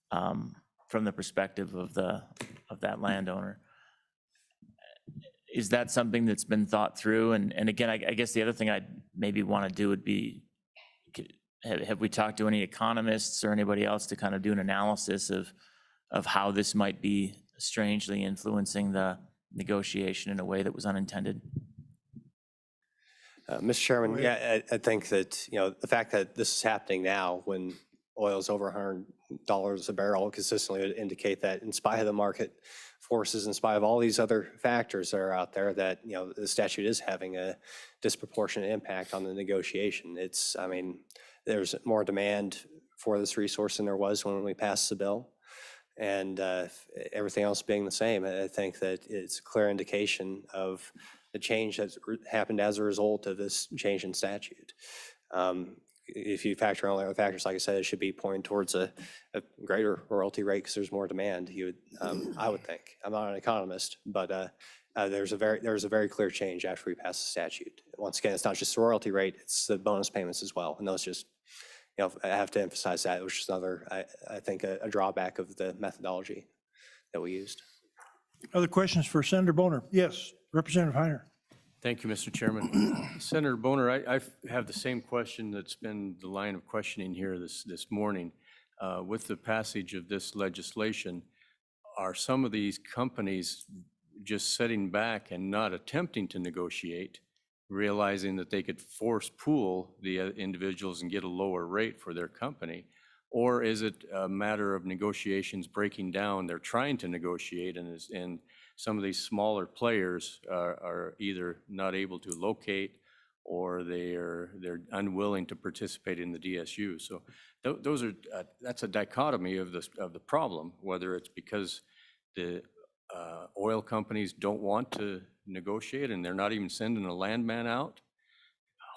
from the perspective of that landowner. Is that something that's been thought through? And again, I guess the other thing I'd maybe want to do would be, have we talked to any economists or anybody else to kind of do an analysis of how this might be strangely influencing the negotiation in a way that was unintended? Mr. Chairman, yeah, I think that, the fact that this is happening now when oil is over $100 a barrel consistently would indicate that in spite of the market forces, in spite of all these other factors that are out there, that, the statute is having a disproportionate impact on the negotiation. There's more demand for this resource than there was when we passed the bill. And everything else being the same, I think that it's a clear indication of the change that's happened as a result of this change in statute. If you factor in all the other factors, like I said, it should be pointing towards a greater royalty rate because there's more demand. I would think. I'm not an economist, but there's a very clear change after we pass the statute. Once again, it's not just the royalty rate; it's the bonus payments as well, and those just. I have to emphasize that, which is another, I think, a drawback of the methodology that we used. Other questions for Senator Boner? Yes, Representative Heiner. Thank you, Mr. Chairman. Senator Boner, I have the same question that's been the line of questioning here this morning. With the passage of this legislation, are some of these companies just sitting back and not attempting to negotiate, realizing that they could force pool the individuals and get a lower rate for their company? Or is it a matter of negotiations breaking down? They're trying to negotiate, and some of these smaller players are either not able to locate or they're unwilling to participate in the DSU. So that's a dichotomy of the problem, whether it's because the oil companies don't want to negotiate and they're not even sending a landman out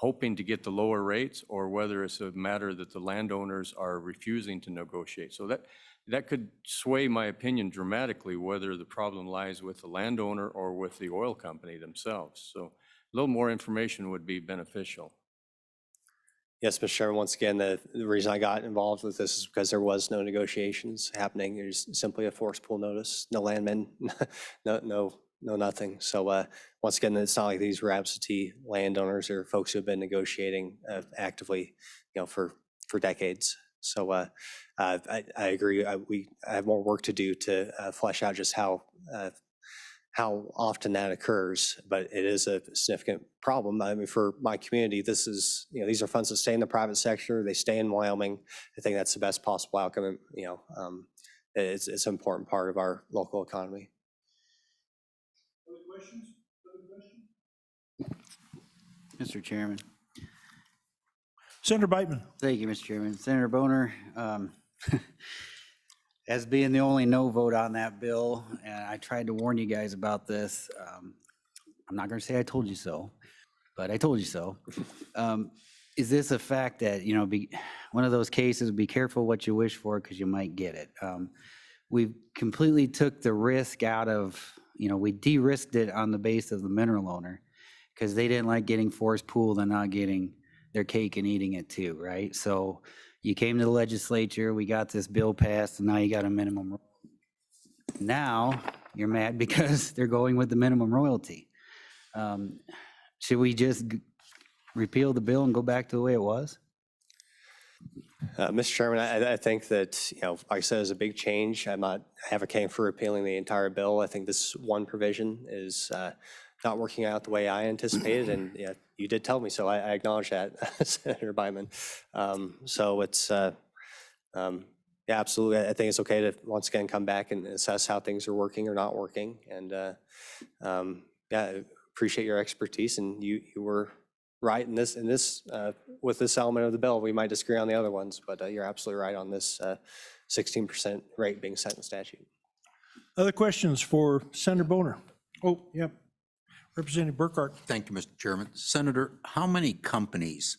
hoping to get the lower rates, or whether it's a matter that the landowners are refusing to negotiate. So that could sway my opinion dramatically, whether the problem lies with the landowner or with the oil company themselves. So a little more information would be beneficial. Yes, Mr. Chairman, once again, the reason I got involved with this is because there was no negotiations happening. There's simply a forced pool notice, no landmen, no nothing. So once again, it's not like these were absentee landowners or folks who have been negotiating actively, for decades. So I agree. I have more work to do to flesh out just how how often that occurs, but it is a significant problem. I mean, for my community, this is, these are funds that stay in the private sector, they stay in Wyoming. I think that's the best possible outcome. And, it's an important part of our local economy. Other questions? Mr. Chairman. Senator Beitman. Thank you, Mr. Chairman. Senator Boner, as being the only no vote on that bill, and I tried to warn you guys about this. I'm not going to say I told you so, but I told you so. Is this a fact that, one of those cases, be careful what you wish for because you might get it. We completely took the risk out of, we de-risked it on the base of the mineral owner because they didn't like getting forced pooled and not getting their cake and eating it too, right? So you came to the legislature, we got this bill passed, and now you got a minimum. Now you're mad because they're going with the minimum royalty. Should we just repeal the bill and go back to the way it was? Mr. Chairman, I think that, like I said, is a big change. I'm not advocating for repealing the entire bill. I think this one provision is not working out the way I anticipated, and you did tell me so. I acknowledge that, Senator Beitman. So it's, absolutely. I think it's okay to once again come back and assess how things are working or not working. And I appreciate your expertise, and you were right in this with this element of the bill. We might disagree on the other ones, but you're absolutely right on this 16% rate being set in statute. Other questions for Senator Boner? Oh, yep. Representative Burkhart. Thank you, Mr. Chairman. Senator, how many companies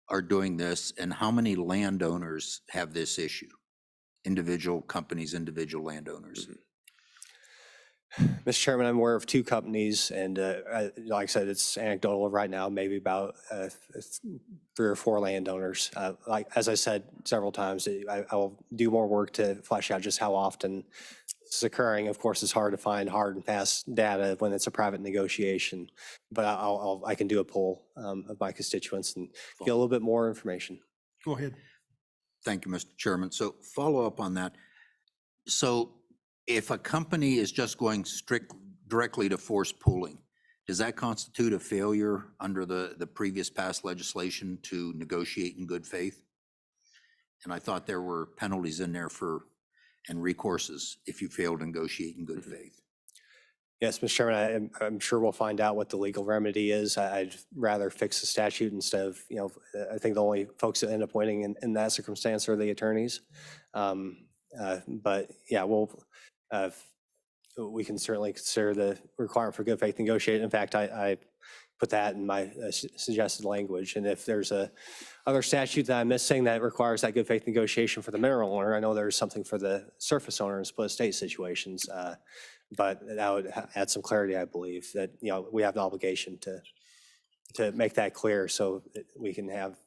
are doing this and how many landowners have this issue? Individual companies, individual landowners. Mr. Chairman, I'm aware of 2 companies, and like I said, it's anecdotal right now, maybe about 3 or 4 landowners. Like as I said several times, I will do more work to flesh out just how often this is occurring. Of course, it's hard to find hard and fast data when it's a private negotiation, but I can do a poll of my constituents and get a little bit more information. Go ahead. Thank you, Mr. Chairman. So follow up on that. So if a company is just going directly to forced pooling, does that constitute a failure under the previous passed legislation to negotiate in good faith? And I thought there were penalties in there and recourses if you fail to negotiate in good faith. Yes, Mr. Chairman, I'm sure we'll find out what the legal remedy is. I'd rather fix the statute instead of, I think the only folks that end up winning in that circumstance are the attorneys. But yeah, we can certainly consider the requirement for good faith negotiation. In fact, I put that in my suggested language. And if there's other statute that I'm missing that requires that good faith negotiation for the mineral owner, I know there's something for the surface owner in split estate situations, but that would add some clarity, I believe, that, we have an obligation to make that clear so that we can have,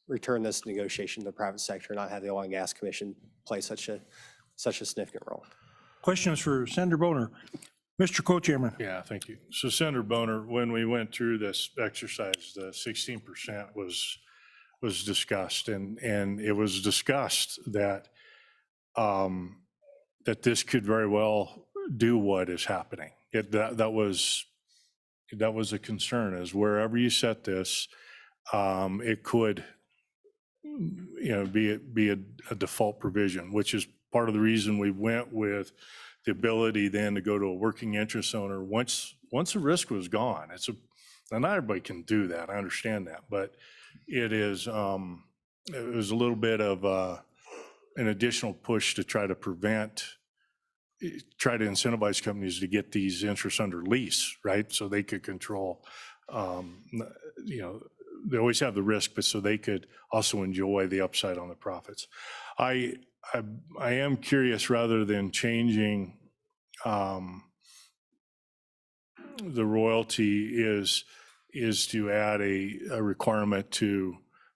return this negotiation to the private sector, not have the Oil and Gas Commission play such a significant role. Questions for Senator Boner? Mr. Co-Chairman. Yeah, thank you. So Senator Boner, when we went through this exercise, the 16% was discussed, and it was discussed that that this could very well do what is happening. That was a concern, is wherever you set this, it could be a default provision, which is part of the reason we went with the ability then to go to a working interest owner once the risk was gone. Now not everybody can do that, I understand that, but it was a little bit of an additional push to try to incentivize companies to get these interests under lease, right? So they could control, they always have the risk, but so they could also enjoy the upside on the profits. I am curious, rather than changing the royalty, is to add a requirement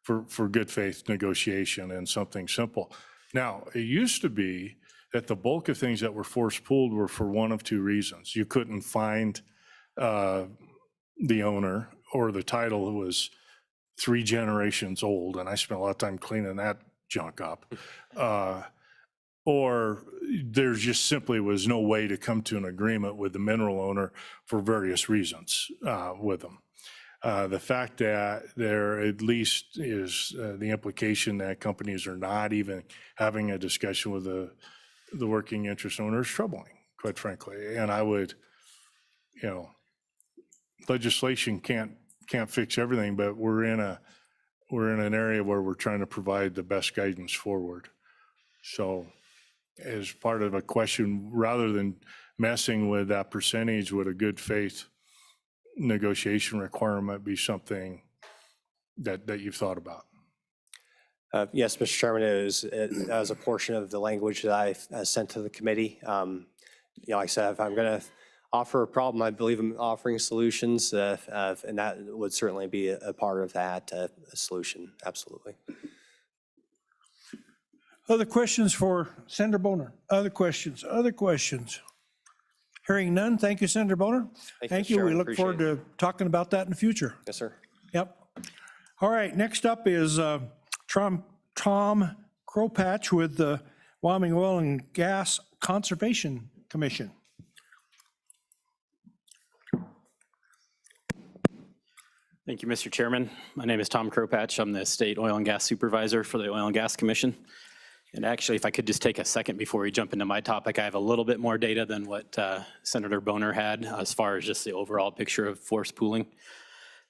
for good faith negotiation and something simple. Now, it used to be that the bulk of things that were forced pooled were for one of 2 reasons. You couldn't find the owner, or the title was 3 generations old, and I spent a lot of time cleaning that junk up. or there just simply was no way to come to an agreement with the mineral owner for various reasons with them. The fact that there at least is the implication that companies are not even having a discussion with the working interest owner is troubling, quite frankly. And I would, you know, legislation can't fix everything, but we're in an area where we're trying to provide the best guidance forward. So as part of a question, rather than messing with that percentage, would a good faith negotiation requirement be something that you've thought about? Yes, Mr. Chairman, that was a portion of the language that I sent to the committee. You know, like I said, if I'm going to offer a problem, I believe in offering solutions, and that would certainly be a part of that solution, absolutely. Other questions for Senator Boner? Other questions? Other questions? Hearing none, thank you, Senator Boner. Thank you. We look forward to talking about that in the future. Yes, sir. Yep. All right, next up is Tom Kropatch with the Wyoming Oil and Gas Conservation Commission. Thank you, Mr. Chairman. My name is Tom Kropatch. I'm the State Oil and Gas Supervisor for the Oil and Gas Commission. And actually, if I could just take a second before we jump into my topic, I have a little bit more data than what Senator Boner had as far as just the overall picture of force pooling.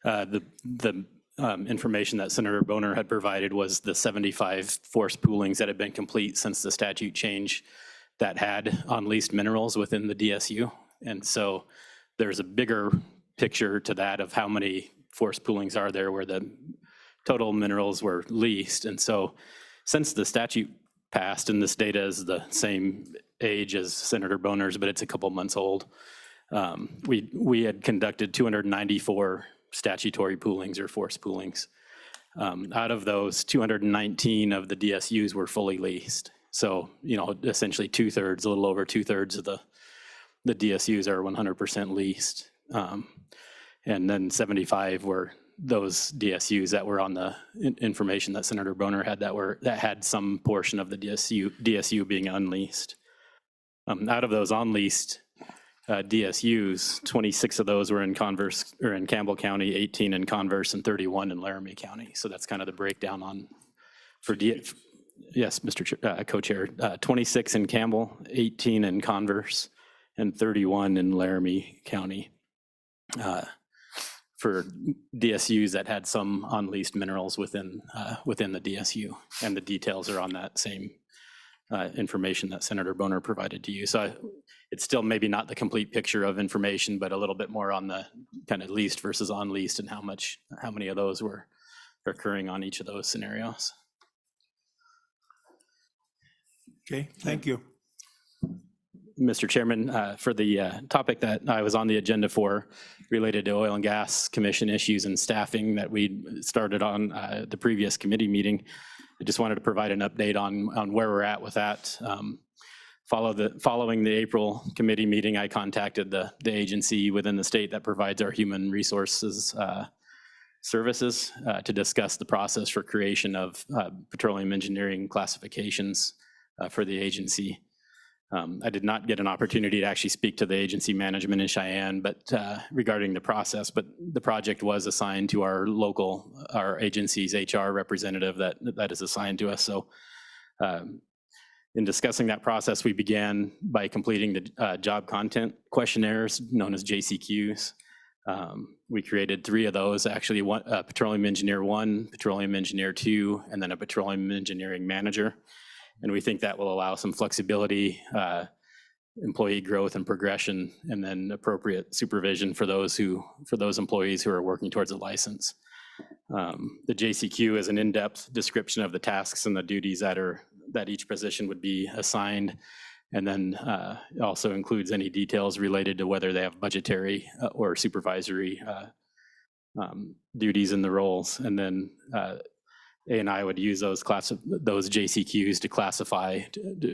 The information that Senator Boner had provided was the 75 force poolings that have been complete since the statute change that had unleased minerals within the DSU. And so there's a bigger picture to that of how many force poolings are there where the total minerals were leased. And so since the statute passed, and this data is the same age as Senator Boner's, but it's a couple months old, we had conducted 294 statutory poolings or force poolings. Out of those, 219 of the DSUs were fully leased. So, you know, essentially 2/3, a little over 2/3 of the DSUs are 100% leased. And then 75 were those DSUs that were on the information that Senator Boner had that had some portion of the DSU being unleased. Out of those unleased DSUs, 26 of those were in Converse or in Campbell County, 18 in Converse, and 31 in Laramie County. So that's kind of the breakdown on yes, Mr. Co-Chair, 26 in Campbell, 18 in Converse, and 31 in Laramie County. For DSUs that had some unleased minerals within the DSU, and the details are on that same information that Senator Boner provided to you. So it's still maybe not the complete picture of information, but a little bit more on the kind of leased versus unleased and how many of those were occurring on each of those scenarios. Okay, thank you. Mr. Chairman, for the topic that I was on the agenda for related to Oil and Gas Commission issues and staffing that we started on the previous committee meeting, I just wanted to provide an update on where we're at with that. Following the April committee meeting, I contacted the agency within the state that provides our human resources services to discuss the process for creation of petroleum engineering classifications for the agency. I did not get an opportunity to actually speak to the agency management in Cheyenne, but regarding the process, but the project was assigned to our agency's HR representative that is assigned to us. So in discussing that process, we began by completing the job content questionnaires known as JCQs. We created 3 of those, actually, Petroleum Engineer 1, Petroleum Engineer 2, and then a Petroleum Engineering Manager. And we think that will allow some flexibility, employee growth and progression, and then appropriate supervision for those employees who are working towards a license. The JCQ is an in-depth description of the tasks and the duties that each position would be assigned, and then it also includes any details related to whether they have budgetary or supervisory duties in the roles. And then A&I would use those JCQs to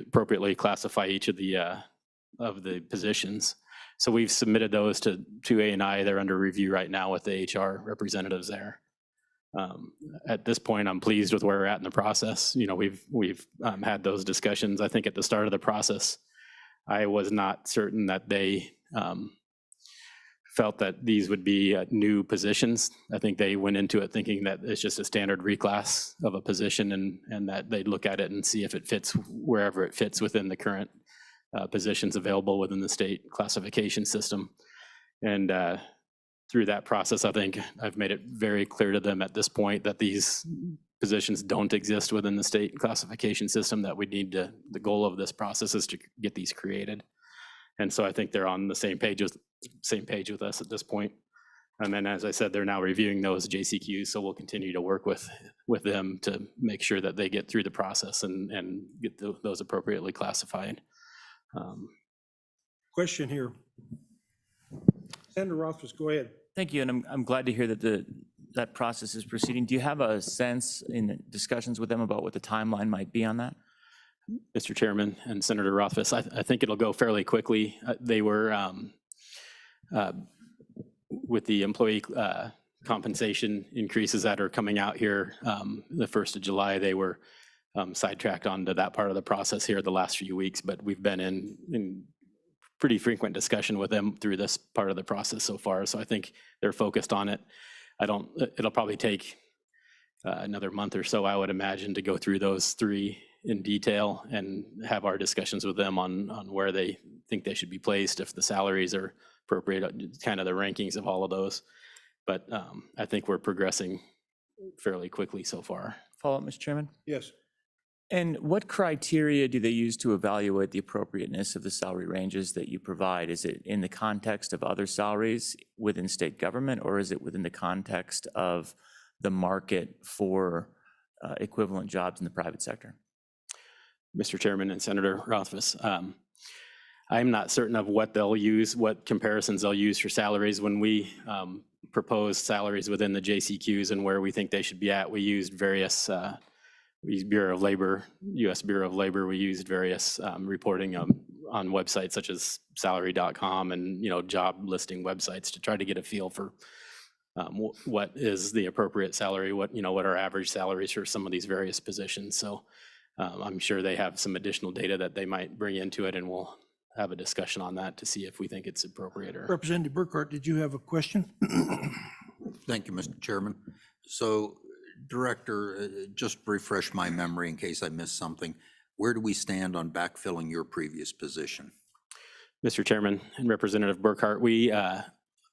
appropriately classify each of the positions. So we've submitted those to A&I. They're under review right now with the HR representatives there. At this point, I'm pleased with where we're at in the process. You know, we've had those discussions. I think at the start of the process, I was not certain that they felt that these would be new positions. I think they went into it thinking that it's just a standard reclass of a position, and that they'd look at it and see if it fits wherever it fits within the current positions available within the state classification system. And through that process, I think I've made it very clear to them at this point that these positions don't exist within the state classification system, that we need to, the goal of this process is to get these created. And so I think they're on the same page with us at this point. And then, as I said, they're now reviewing those JCQs, so we'll continue to work with them to make sure that they get through the process and get those appropriately classified. Question here. Senator Rothfuss, go ahead. Thank you, and I'm glad to hear that that process is proceeding. Do you have a sense in discussions with them about what the timeline might be on that? Mr. Chairman and Senator Rothfuss, I think it'll go fairly quickly. They were, with the employee compensation increases that are coming out here the 1st of July, they were sidetracked onto that part of the process here the last few weeks, but we've been in pretty frequent discussion with them through this part of the process so far. So I think they're focused on it. It'll probably take another month or so, I would imagine, to go through those three in detail and have our discussions with them on where they think they should be placed, if the salaries are appropriate, kind of the rankings of all of those. But I think we're progressing fairly quickly so far. Follow up, Mr. Chairman? Yes. And what criteria do they use to evaluate the appropriateness of the salary ranges that you provide? Is it in the context of other salaries within state government, or is it within the context of the market for equivalent jobs in the private sector? Mr. Chairman and Senator Rothfuss, I'm not certain of what they'll use, what comparisons they'll use for salaries. When we propose salaries within the JCQs and where we think they should be at, we used various we used Bureau of Labor, U.S. Bureau of Labor. We used various reporting on websites such as salary.com and job listing websites to try to get a feel for what is the appropriate salary, what are average salaries for some of these various positions. So I'm sure they have some additional data that they might bring into it, and we'll have a discussion on that to see if we think it's appropriate. Or Representative Burkhart, did you have a question? Thank you, Mr. Chairman. So, Director, just refresh my memory in case I missed something. Where do we stand on backfilling your previous position? Mr. Chairman and Representative Burkhart, we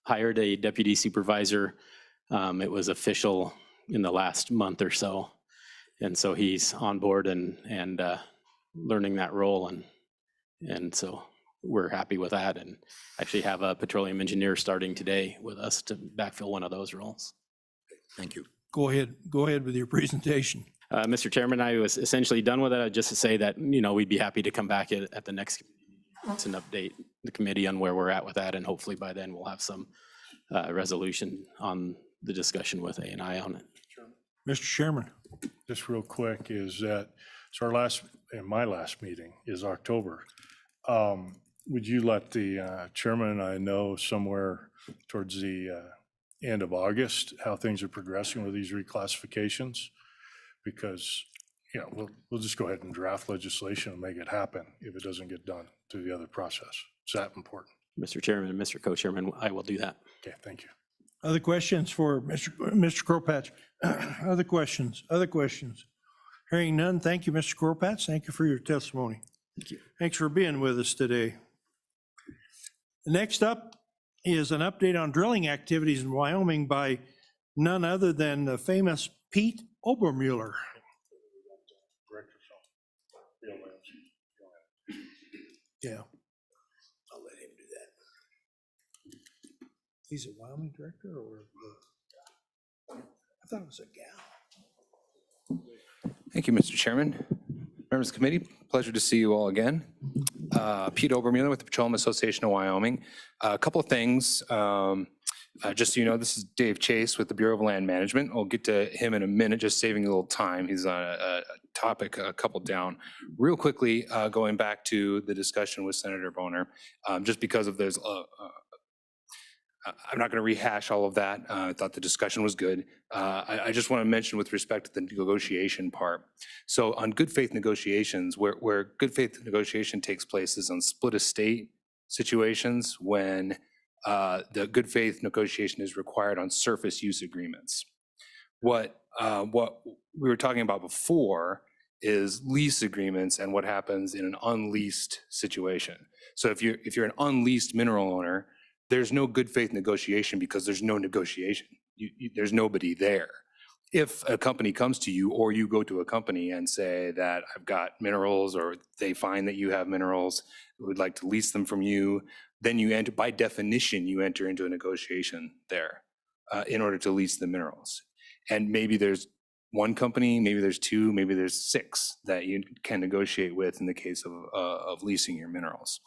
hired a deputy supervisor. It was official in the last month or so. And so he's on board and learning that role. And so we're happy with that, and actually have a petroleum engineer starting today with us to backfill one of those roles. Thank you. Go ahead with your presentation. Mr. Chairman, I was essentially done with it. Just to say that, we'd be happy to come back at the next and update the committee on where we're at with that. And hopefully by then we'll have some resolution on the discussion with A&I on it. Mr. Chairman. Just real quick is that, so my last meeting is October. Would you let the chairman and I know somewhere towards the end of August how things are progressing with these reclassifications? Because we'll just go ahead and draft legislation and make it happen if it doesn't get done through the other process. It's that important. Mr. Chairman and Mr. Co-Chairman, I will do that. Okay, thank you. Other questions for Mr. Kropatch? Other questions? Hearing none, thank you, Mr. Kropatch. Thank you for your testimony. Thank you. Thanks for being with us today. Next up is an update on drilling activities in Wyoming by none other than the famous Pete Obermuller. Yeah. I'll let him do that. He's a Wyoming director, or I thought it was a gal. Thank you, Mr. Chairman. Members of the committee, pleasure to see you all again. Pete Obermuller with the Petroleum Association of Wyoming. A couple of things. Just so you know, this is Dave Chase with the Bureau of Land Management. I'll get to him in a minute, just saving a little time. He's on a topic a couple down. Real quickly, going back to the discussion with Senator Boner, just because of there's I'm not going to rehash all of that. I thought the discussion was good. I just want to mention with respect to the negotiation part. So on good faith negotiations, where good faith negotiation takes place is on split estate situations when the good faith negotiation is required on surface use agreements. What we were talking about before is lease agreements and what happens in an unleased situation. So if you're an unleased mineral owner, there's no good faith negotiation because there's no negotiation. There's nobody there. If a company comes to you or you go to a company and say that I've got minerals, or they find that you have minerals, would like to lease them from you, then you enter, by definition, you enter into a negotiation there in order to lease the minerals. And maybe there's one company, maybe there's two, maybe there's six that you can negotiate with in the case of leasing your minerals.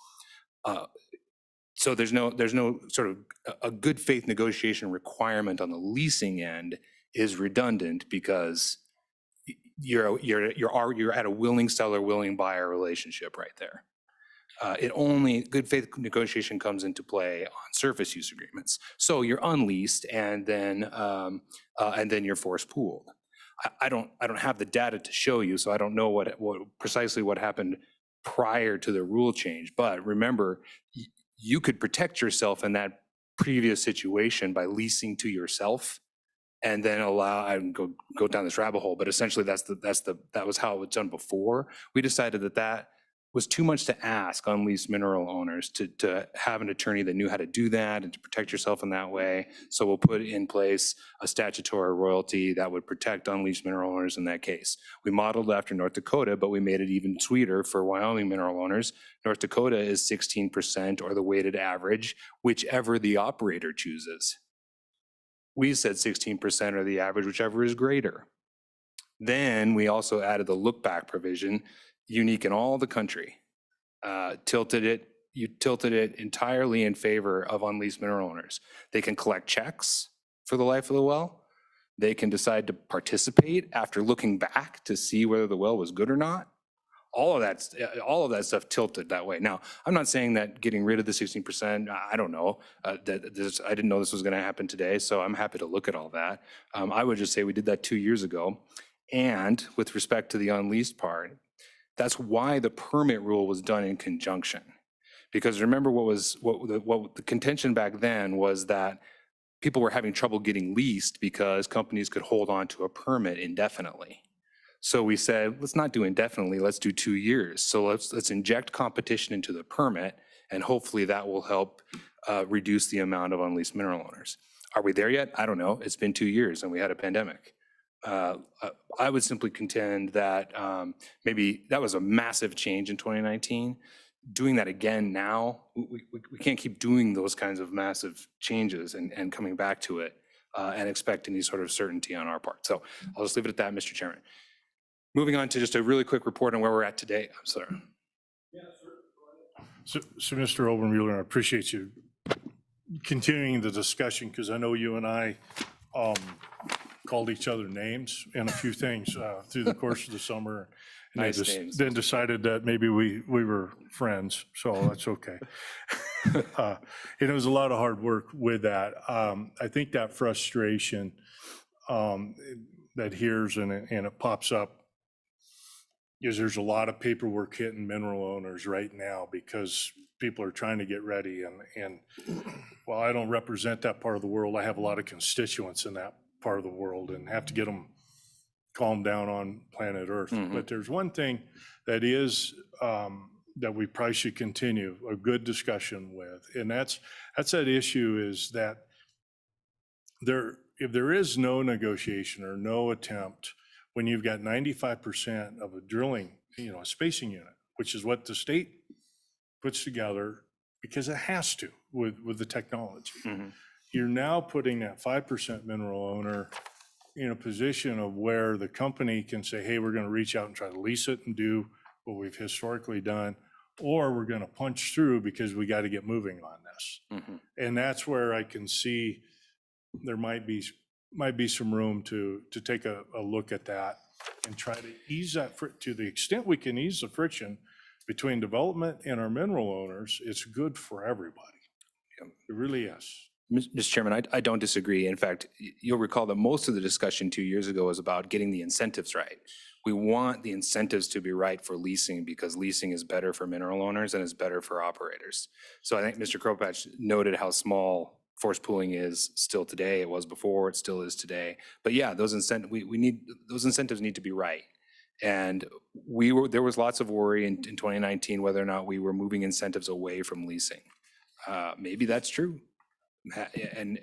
So there's no sort of a good faith negotiation requirement on the leasing end is redundant because you're at a willing seller, willing buyer relationship right there. Good faith negotiation comes into play on surface use agreements. So you're unleased and then you're force pooled. I don't have the data to show you, so I don't know precisely what happened prior to the rule change. But remember, you could protect yourself in that previous situation by leasing to yourself, and then I go down this rabbit hole. But essentially, that was how it was done before. We decided that was too much to ask unleased mineral owners to have an attorney that knew how to do that and to protect yourself in that way. So we'll put in place a statutory royalty that would protect unleased mineral owners in that case. We modeled after North Dakota, but we made it even sweeter for Wyoming mineral owners. North Dakota is 16% or the weighted average, whichever the operator chooses. We said 16% or the average, whichever is greater. Then we also added the look back provision, unique in all the country, tilted it entirely in favor of unleased mineral owners. They can collect checks for the life of the well. They can decide to participate after looking back to see whether the well was good or not. All of that stuff tilted that way. Now, I'm not saying that getting rid of the 16%, I don't know. I didn't know this was going to happen today, so I'm happy to look at all that. I would just say we did that 2 years ago. And with respect to the unleased part, that's why the permit rule was done in conjunction. Because remember what the contention back then was that people were having trouble getting leased because companies could hold on to a permit indefinitely. So we said, let's not do indefinitely, let's do 2 years. So let's inject competition into the permit, and hopefully that will help reduce the amount of unleased mineral owners. Are we there yet? I don't know. It's been 2 years and we had a pandemic. I would simply contend that maybe that was a massive change in 2019. Doing that again now, we can't keep doing those kinds of massive changes and coming back to it and expect any sort of certainty on our part. So I'll just leave it at that, Mr. Chairman. Moving on to just a really quick report on where we're at today. I'm sorry. So Mr. Obermueller, I appreciate you continuing the discussion because I know you and I called each other names and a few things through the course of the summer. And then decided that maybe we were friends, so that's okay. And it was a lot of hard work with that. I think that frustration that hears and it pops up is there's a lot of paperwork hitting mineral owners right now because people are trying to get ready. And while I don't represent that part of the world, I have a lot of constituents in that part of the world and have to get them calmed down on planet Earth. Mm-hmm. But there's one thing that is that we probably should continue a good discussion with, and that's that issue is that if there is no negotiation or no attempt, when you've got 95% of a drilling, a spacing unit, which is what the state puts together because it has to with the technology. Mm-hmm. You're now putting that 5% mineral owner in a position of where the company can say, hey, we're going to reach out and try to lease it and do what we've historically done, or we're going to punch through because we got to get moving on this. Mm-hmm. And that's where I can see there might be some room to take a look at that and try to ease that to the extent we can ease the friction between development and our mineral owners. It's good for everybody. It really is. Mr. Chairman, I don't disagree. In fact, you'll recall that most of the discussion 2 years ago was about getting the incentives right. We want the incentives to be right for leasing because leasing is better for mineral owners and is better for operators. So I think Mr. Kropatch noted how small force pooling is still today. It was before, it still is today. But yeah, those incentives need to be right. And there was lots of worry in 2019 whether or not we were moving incentives away from leasing. Maybe that's true. And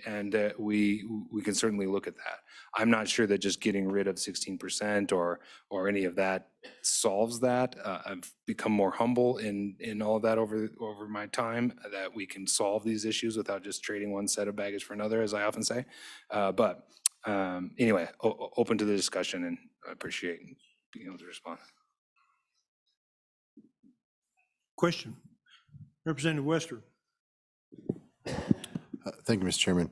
we can certainly look at that. I'm not sure that just getting rid of 16% or any of that solves that. I've become more humble in all of that over my time, that we can solve these issues without just trading one set of baggage for another, as I often say. But anyway, open to the discussion, and I appreciate being able to respond. Question. Representative Wester. Thank you, Mr. Chairman.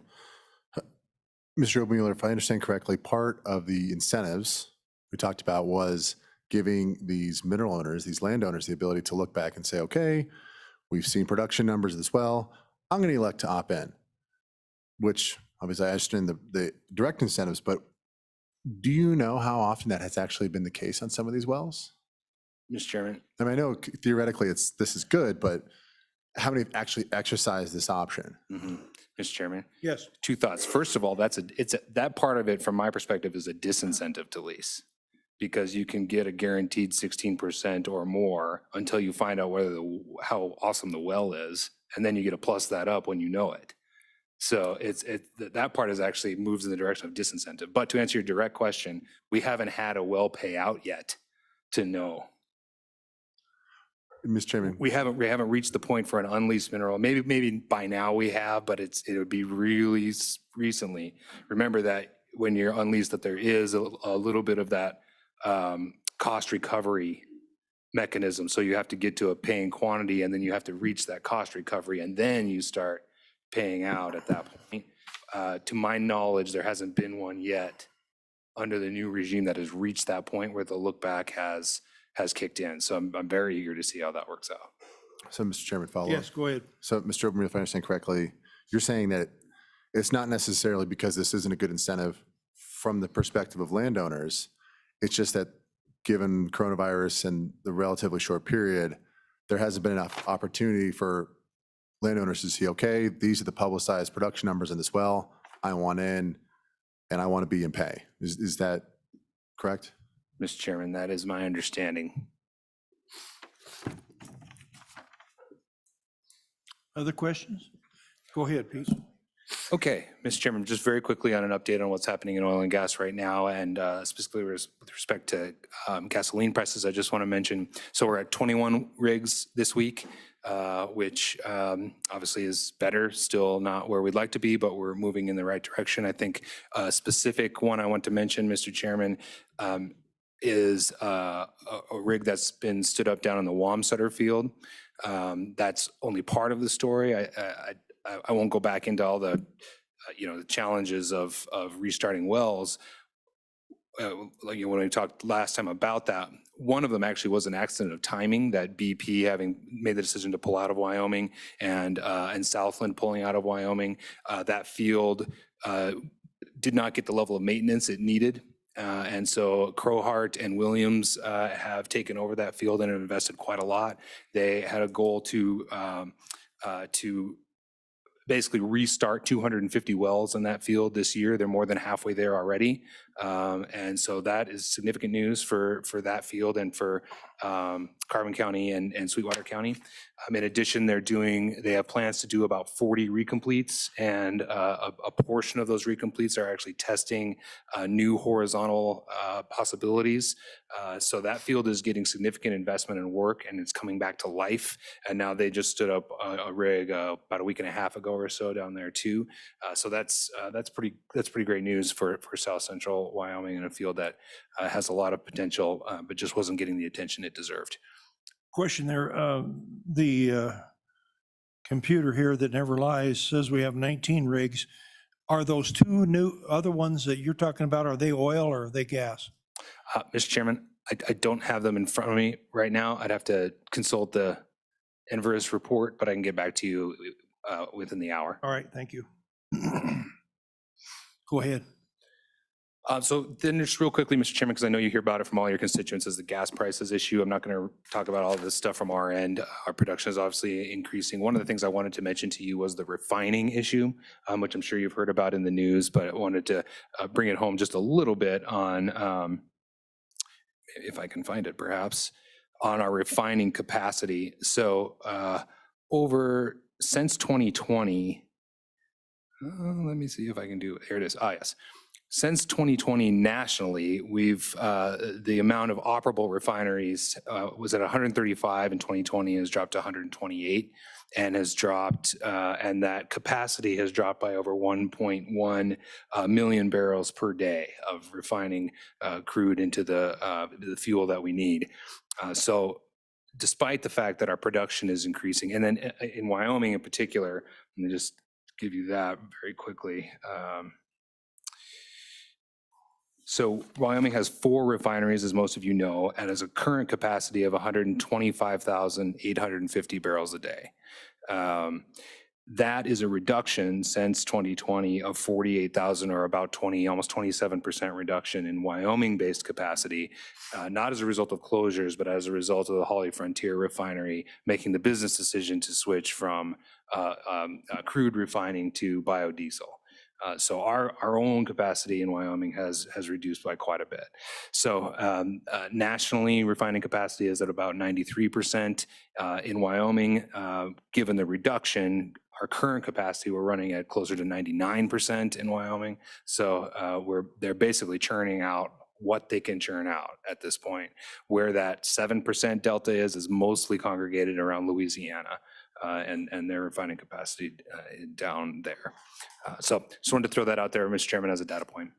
Mr. Obermueller, if I understand correctly, part of the incentives we talked about was giving these mineral owners, these landowners, the ability to look back and say, okay, we've seen production numbers as well. I'm going to elect to opt in, which obviously I understand the direct incentives, but do you know how often that has actually been the case on some of these wells? Mr. Chairman. I mean, I know theoretically this is good, but how many have actually exercised this option? Mr. Chairman. Yes. Two thoughts. First of all, that part of it, from my perspective, is a disincentive to lease, because you can get a guaranteed 16% or more until you find out how awesome the well is, and then you get to plus that up when you know it. So that part is actually moves in the direction of disincentive. But to answer your direct question, we haven't had a well pay out yet to know. Mr. Chairman. We haven't reached the point for an unleased mineral. Maybe by now we have, but it would be really recently. Remember that when you're unleased, that there is a little bit of that cost recovery mechanism. So you have to get to a paying quantity, and then you have to reach that cost recovery, and then you start paying out at that point. To my knowledge, there hasn't been one yet under the new regime that has reached that point where the look back has kicked in. So I'm very eager to see how that works out. So, Mr. Chairman, follow up. Yes, go ahead. So, Mr. Obermueller, if I understand correctly, you're saying that it's not necessarily because this isn't a good incentive from the perspective of landowners. It's just that given coronavirus and the relatively short period, there hasn't been enough opportunity for landowners to see, okay, these are the publicized production numbers in this well. I want in, and I want to be in pay. Is that correct? Mr. Chairman, that is my understanding. Other questions? Go ahead, Pete. Okay, Mr. Chairman, just very quickly on an update on what's happening in oil and gas right now, and specifically with respect to gasoline prices, I just want to mention, so we're at 21 rigs this week, which obviously is better, still not where we'd like to be, but we're moving in the right direction. I think a specific one I want to mention, Mr. Chairman, is a rig that's been stood up down in the Wamsutter field. That's only part of the story. I won't go back into all the the challenges of restarting wells. Like when we talked last time about that, one of them actually was an accident of timing, that BP having made the decision to pull out of Wyoming and Southland pulling out of Wyoming. That field did not get the level of maintenance it needed. And so Crowhart and Williams have taken over that field and have invested quite a lot. They had a goal to basically restart 250 wells in that field this year. They're more than halfway there already. And so that is significant news for that field and for Carbon County and Sweetwater County. In addition, they have plans to do about 40 recompletes, and a portion of those recompletes are actually testing new horizontal possibilities. So that field is getting significant investment and work, and it's coming back to life. And now they just stood up a rig about a week and a half ago or so down there too. So that's pretty great news for South Central Wyoming, in a field that has a lot of potential, but just wasn't getting the attention it deserved. Question there. The computer here that never lies says we have 19 rigs. Are those two new other ones that you're talking about, are they oil or are they gas? Mr. Chairman, I don't have them in front of me right now. I'd have to consult the Enverus report, but I can get back to you within the hour. All right, thank you. Go ahead. So then just real quickly, Mr. Chairman, because I know you hear about it from all your constituents, is the gas prices issue. I'm not going to talk about all of this stuff from our end. Our production is obviously increasing. One of the things I wanted to mention to you was the refining issue, which I'm sure you've heard about in the news, but I wanted to bring it home just a little bit on, if I can find it perhaps, on our refining capacity. So since 2020, let me see if I can do it. Here it is. Yes. Since 2020 nationally, the amount of operable refineries was at 135 in 2020, has dropped to 128 and has dropped, and that capacity has dropped by over 1.1 million barrels per day of refining crude into the fuel that we need. So despite the fact that our production is increasing, and then in Wyoming in particular, let me just give you that very quickly. So Wyoming has 4 refineries, as most of you know, and has a current capacity of 125,850 barrels a day. That is a reduction since 2020 of 48,000, or about almost 27% reduction in Wyoming-based capacity, not as a result of closures, but as a result of the Holly Frontier refinery making the business decision to switch from crude refining to biodiesel. So our own capacity in Wyoming has reduced by quite a bit. So nationally, refining capacity is at about 93%. In Wyoming, given the reduction, our current capacity, we're running at closer to 99% in Wyoming. So they're basically churning out what they can churn out at this point. Where that 7% delta is mostly congregated around Louisiana. And their refining capacity down there. So just wanted to throw that out there, Mr. Chairman, as a data point.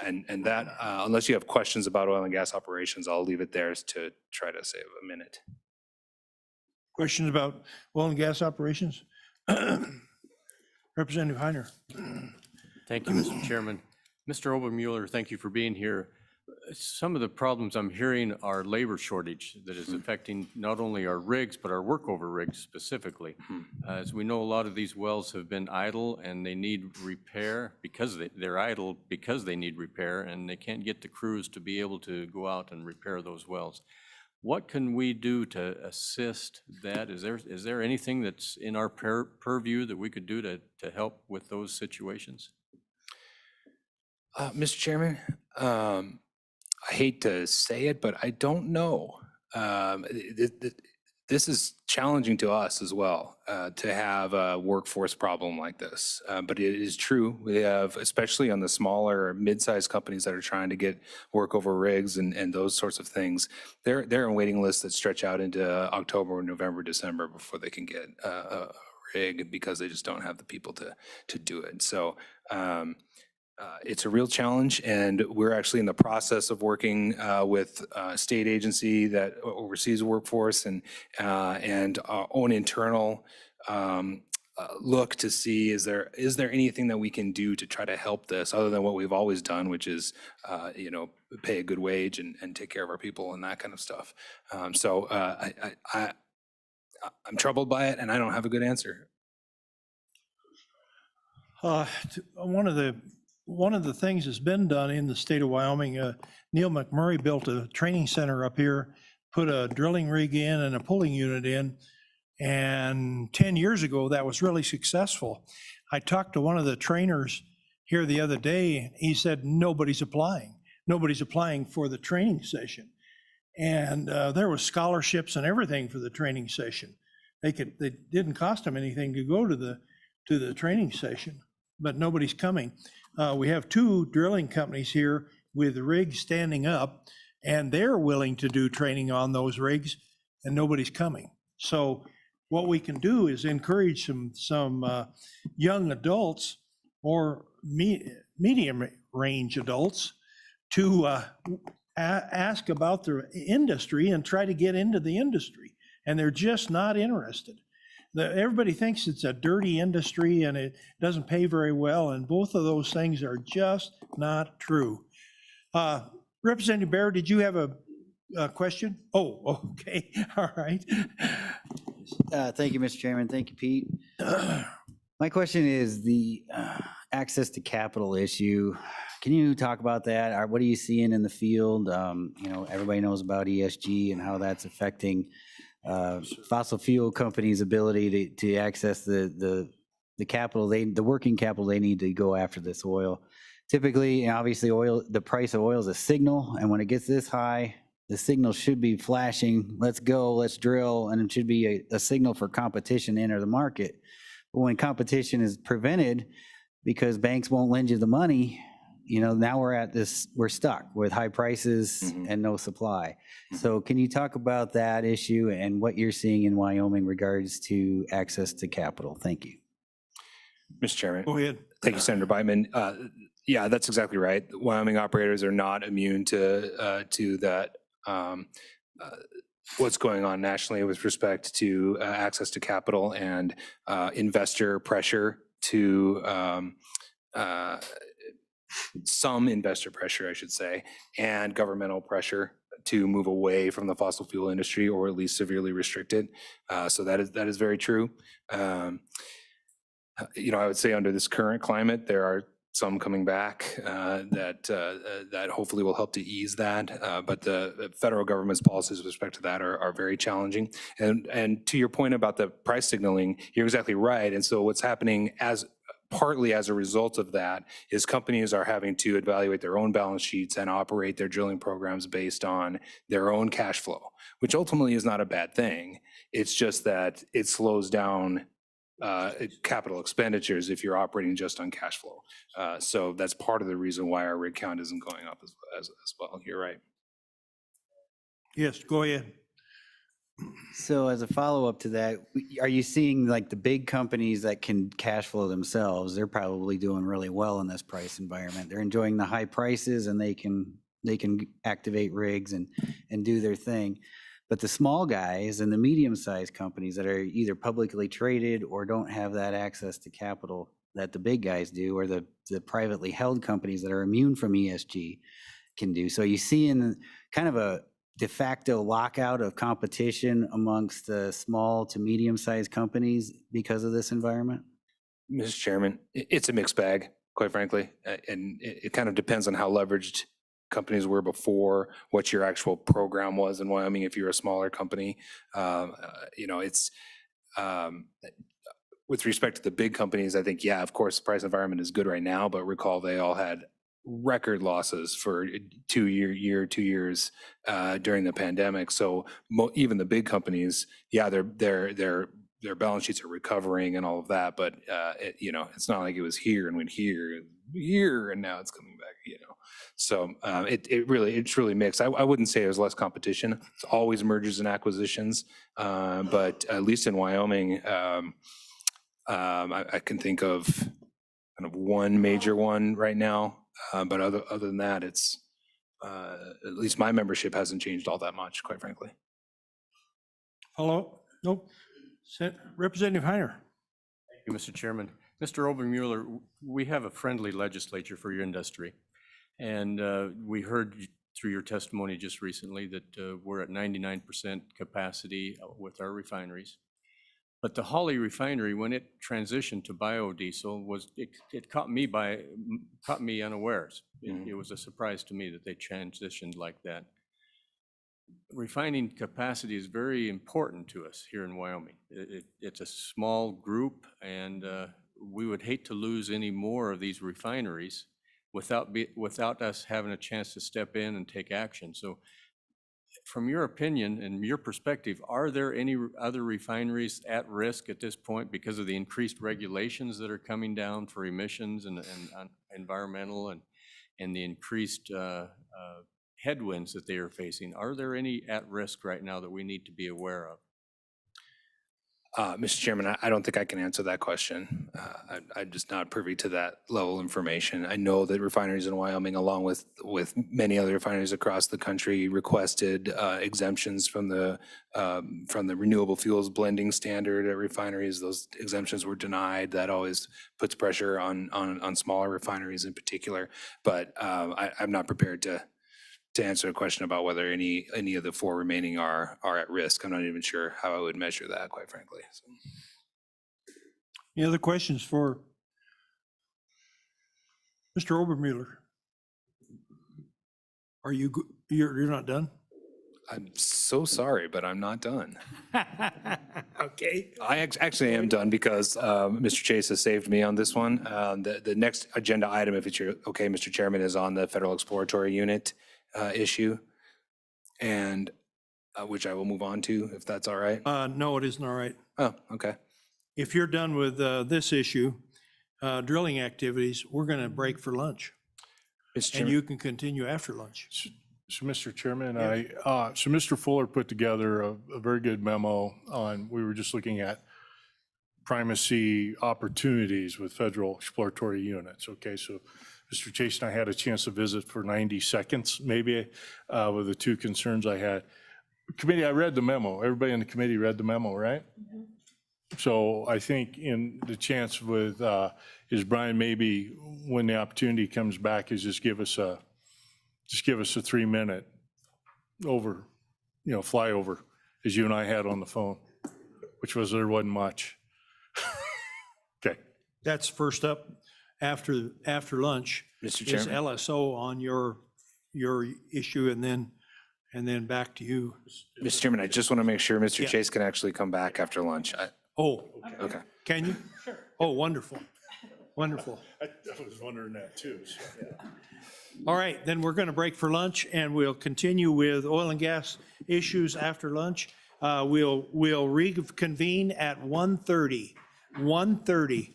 And that, unless you have questions about oil and gas operations, I'll leave it there to try to save a minute. Questions about oil and gas operations? Representative Heiner. Thank you, Mr. Chairman. Mr. Obermueller, thank you for being here. Some of the problems I'm hearing are labor shortage that is affecting not only our rigs, but our workover rigs specifically. As we know, a lot of these wells have been idle and they need repair because they're idle because they need repair, and they can't get the crews to be able to go out and repair those wells. What can we do to assist that? Is there anything that's in our purview that we could do to help with those situations? Mr. Chairman, I hate to say it, but I don't know. This is challenging to us as well, to have a workforce problem like this. But it is true. We have, especially on the smaller mid-sized companies that are trying to get workover rigs and those sorts of things, they're in waiting lists that stretch out into October, November, December before they can get a rig because they just don't have the people to do it. So it's a real challenge, and we're actually in the process of working with a state agency that oversees workforce and our own internal look to see is there anything that we can do to try to help this other than what we've always done, which is pay a good wage and take care of our people and that kind of stuff. So I'm troubled by it, and I don't have a good answer. One of the things that's been done in the state of Wyoming, Neil McMurray built a training center up here, put a drilling rig in and a pulling unit in, and 10 years ago, that was really successful. I talked to one of the trainers here the other day. He said, nobody's applying. Nobody's applying for the training session. And there was scholarships and everything for the training session. They didn't cost them anything to go to the training session, but nobody's coming. We have 2 drilling companies here with rigs standing up, and they're willing to do training on those rigs, and nobody's coming. So what we can do is encourage some young adults or medium range adults to ask about the industry and try to get into the industry, and they're just not interested. Everybody thinks it's a dirty industry and it doesn't pay very well, and both of those things are just not true. Representative Bear, did you have a question? Oh, okay, all right. Thank you, Mr. Chairman. Thank you, Pete. My question is the access to capital issue. Can you talk about that? What are you seeing in the field? Everybody knows about ESG and how that's affecting fossil fuel companies' ability to access the capital, the working capital they need to go after this oil. Typically, and obviously, the price of oil is a signal, and when it gets this high, the signal should be flashing, let's go, let's drill, and it should be a signal for competition to enter the market. But when competition is prevented because banks won't lend you the money, now we're stuck with high prices and no supply. So can you talk about that issue and what you're seeing in Wyoming regards to access to capital? Thank you. Mr. Chairman. Go ahead. Thank you, Senator Biteman. Yeah, that's exactly right. Wyoming operators are not immune to that. What's going on nationally with respect to access to capital and investor pressure to some investor pressure, I should say, and governmental pressure to move away from the fossil fuel industry, or at least severely restrict it. So that is very true. I would say under this current climate, there are some coming back that hopefully will help to ease that. But the federal government's policies with respect to that are very challenging. And to your point about the price signaling, you're exactly right. And so what's happening partly as a result of that is companies are having to evaluate their own balance sheets and operate their drilling programs based on their own cash flow, which ultimately is not a bad thing. It's just that it slows down capital expenditures if you're operating just on cash flow. So that's part of the reason why our rig count isn't going up as well. You're right. Yes, go ahead. So as a follow-up to that, are you seeing like the big companies that can cash flow themselves? They're probably doing really well in this price environment. They're enjoying the high prices and they can activate rigs and do their thing. But the small guys and the medium-sized companies that are either publicly traded or don't have that access to capital that the big guys do, or the privately held companies that are immune from ESG can do. So you see in kind of a de facto lockout of competition amongst the small to medium-sized companies because of this environment? Mr. Chairman, it's a mixed bag, quite frankly, and it kind of depends on how leveraged companies were before, what your actual program was in Wyoming. If you're a smaller company, it's with respect to the big companies, I think, yeah, of course, the price environment is good right now, but recall they all had record losses for 2 years during the pandemic. So even the big companies, yeah, their balance sheets are recovering and all of that, but it's not like it was here and went here and now it's coming back. So it's really mixed. I wouldn't say there's less competition. It's always mergers and acquisitions, but at least in Wyoming, I can think of kind of one major one right now. But other than that, it's at least my membership hasn't changed all that much, quite frankly. Hello? Nope. Representative Heiner. Thank you, Mr. Chairman. Mr. Obermueller, we have a friendly legislature for your industry. And we heard through your testimony just recently that we're at 99% capacity with our refineries. But the Holly refinery, when it transitioned to biodiesel, it caught me unawares. It was a surprise to me that they transitioned like that. Refining capacity is very important to us here in Wyoming. It's a small group, and we would hate to lose any more of these refineries without us having a chance to step in and take action. So from your opinion and your perspective, are there any other refineries at risk at this point because of the increased regulations that are coming down for emissions and environmental and the increased headwinds that they are facing? Are there any at risk right now that we need to be aware of? Mr. Chairman, I don't think I can answer that question. I'm just not privy to that level of information. I know that refineries in Wyoming, along with many other refineries across the country, requested exemptions from the renewable fuels blending standard at refineries. Those exemptions were denied. That always puts pressure on smaller refineries in particular. But I'm not prepared to answer a question about whether any of the 4 remaining are at risk. I'm not even sure how I would measure that, quite frankly. So. Any other questions for Mr. Obermuller? Are you, you're not done? I'm so sorry, but I'm not done. Okay. I actually am done because Mr. Chase has saved me on this one. The next agenda item, if it's okay, Mr. Chairman, is on the federal exploratory unit issue, and which I will move on to, if that's all right. No, it isn't all right. Oh, okay. If you're done with this issue, drilling activities, we're going to break for lunch. Mr. And Chairman. you can continue after lunch. So, Mr. Chairman, so Mr. Fuller put together a very good memo on, we were just looking at primacy opportunities with federal exploratory units. Okay, so Mr. Chase and I had a chance to visit for 90 seconds, maybe, with the two concerns I had. Committee, I read the memo. Everybody in the committee read the memo, right? Mm-hmm. So I think in the chance with, is Brian, maybe when the opportunity comes back, is just give us a 3-minute flyover, as you and I had on the phone, which was, there wasn't much. Okay. That's first up after lunch. Mr. Is Chairman. LSO on your issue, and then back to you. Mr. Chairman, I just want to make sure Mr. Yeah. Chase can actually come back after lunch. Oh, Okay. can you? Sure. Oh, wonderful. Wonderful. I was wondering that too. So, yeah. All right, then we're going to break for lunch, and we'll continue with oil and gas issues after lunch. We'll reconvene at 1:30. 1:30.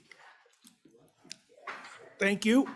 Thank you.